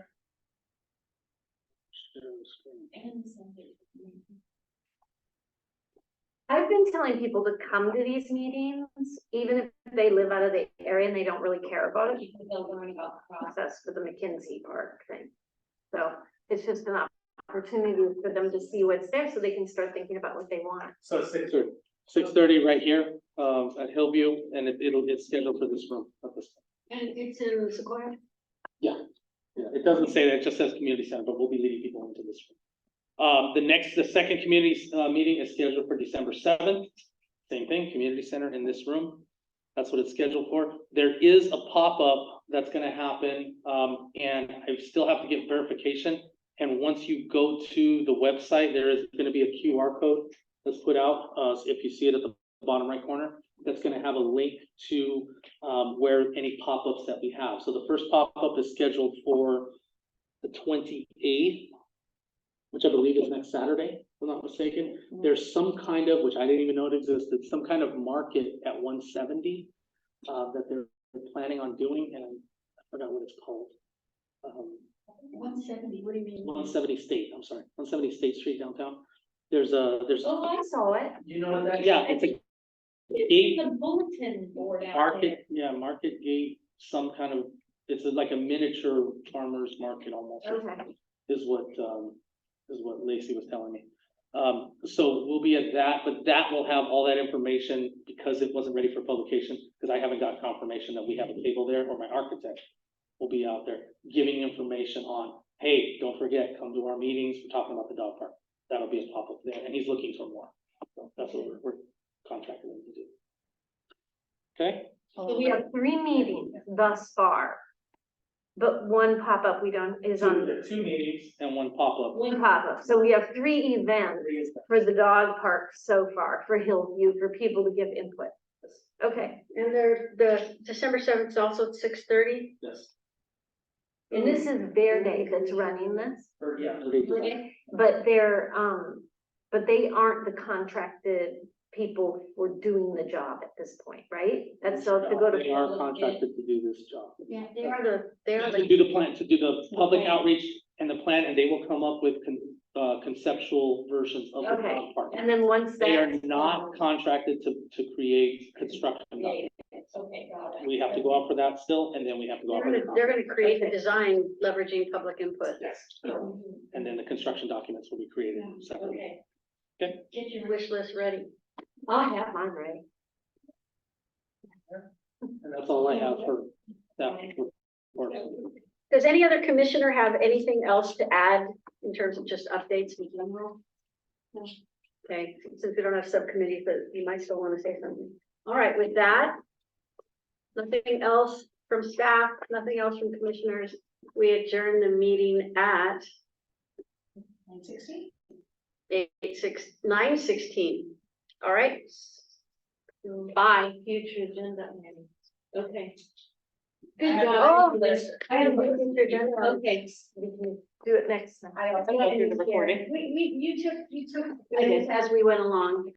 Speaker 1: I've been telling people to come to these meetings, even if they live out of the area and they don't really care about it, because they'll learn about the process for the McKinsey Park thing. So it's just an opportunity for them to see what's there, so they can start thinking about what they want.
Speaker 3: So 6:30. 6:30 right here, at Hillview, and it's scheduled for this room at this time.
Speaker 1: And it's in Sequoia?
Speaker 3: Yeah, it doesn't say that, it just says community center, but we'll be leading people into this room. The second community, meeting is scheduled for December 7th. Same thing, community center in this room. That's what it's scheduled for. There is a pop-up that's gonna happen, and I still have to get verification. And once you go to the website, there is gonna be a QR code that's put out, so if you see it at the bottom right corner, that's gonna have a link to, where any pop-ups that we have. So the first pop-up is scheduled for the 28th, which I believe is next Saturday, if I'm not mistaken. There's some kind of, which I didn't even know it existed, some kind of market at 170 that they're planning on doing, and I forgot what it's called.
Speaker 12: 170, what do you mean?
Speaker 3: 170 State, I'm sorry, 170 State Street downtown. There's,
Speaker 1: Oh, I saw it.
Speaker 3: you know what that, yeah, it's a gate,
Speaker 12: The bulletin board out there.
Speaker 3: market, yeah, market gate, some kind of, it's like a miniature farmer's market almost.
Speaker 1: Okay.
Speaker 3: Is what Lacey was telling me. So we'll be at that, but that will have all that information because it wasn't ready for publication, because I haven't got confirmation that we have a table there, or my architect will be out there giving information on, hey, don't forget, come to our meetings, we're talking about the dog park. That'll be a pop-up there, and he's looking for more. So that's what we're contracting him to do. Okay?
Speaker 1: So we have 3 meetings thus far. But one pop-up is on,
Speaker 3: Two meetings and one pop-up.
Speaker 1: one pop-up, so we have 3 events for the dog park so far, for Hillview, for people to give input. Okay,
Speaker 4: And the December 7th is also at 6:30.
Speaker 3: Yes.
Speaker 1: and this is Bear Day that's running this,
Speaker 3: Yeah.
Speaker 1: but but they aren't the contracted people for doing the job at this point, right? That's so to go to.
Speaker 3: They are contracted to do this job.
Speaker 1: Yeah, they are the
Speaker 3: To do the plan, to do the public outreach and the plan, and they will come up with conceptual versions of the
Speaker 1: Okay,
Speaker 3: dog park.
Speaker 1: and then once
Speaker 3: They are
Speaker 1: that's
Speaker 3: not contracted to create construction documents.
Speaker 12: Okay, got it.
Speaker 3: We have to go out for that still, and then we have to go out for the.
Speaker 4: They're gonna create the design leveraging public input.
Speaker 3: Yes, and then the construction documents will be created separately.
Speaker 12: Okay.
Speaker 3: Okay.
Speaker 4: Get your wish list ready.
Speaker 1: I'll have mine ready.
Speaker 3: And that's all I have for that report.
Speaker 4: Does any other commissioner have anything else to add in terms of just updates in general? Okay, since we don't have subcommittees, but you might still want to say something. All right, with that, nothing else from staff, nothing else from commissioners. We adjourn the meeting at
Speaker 12: 9:16?
Speaker 4: 9:16. All right. Bye.
Speaker 1: Future agenda.
Speaker 12: Okay.
Speaker 1: Good
Speaker 12: I-
Speaker 1: job.
Speaker 4: I have a future agenda.
Speaker 1: Okay. Do it next time.
Speaker 2: I also go through the recording.
Speaker 12: You took.
Speaker 4: As we went along.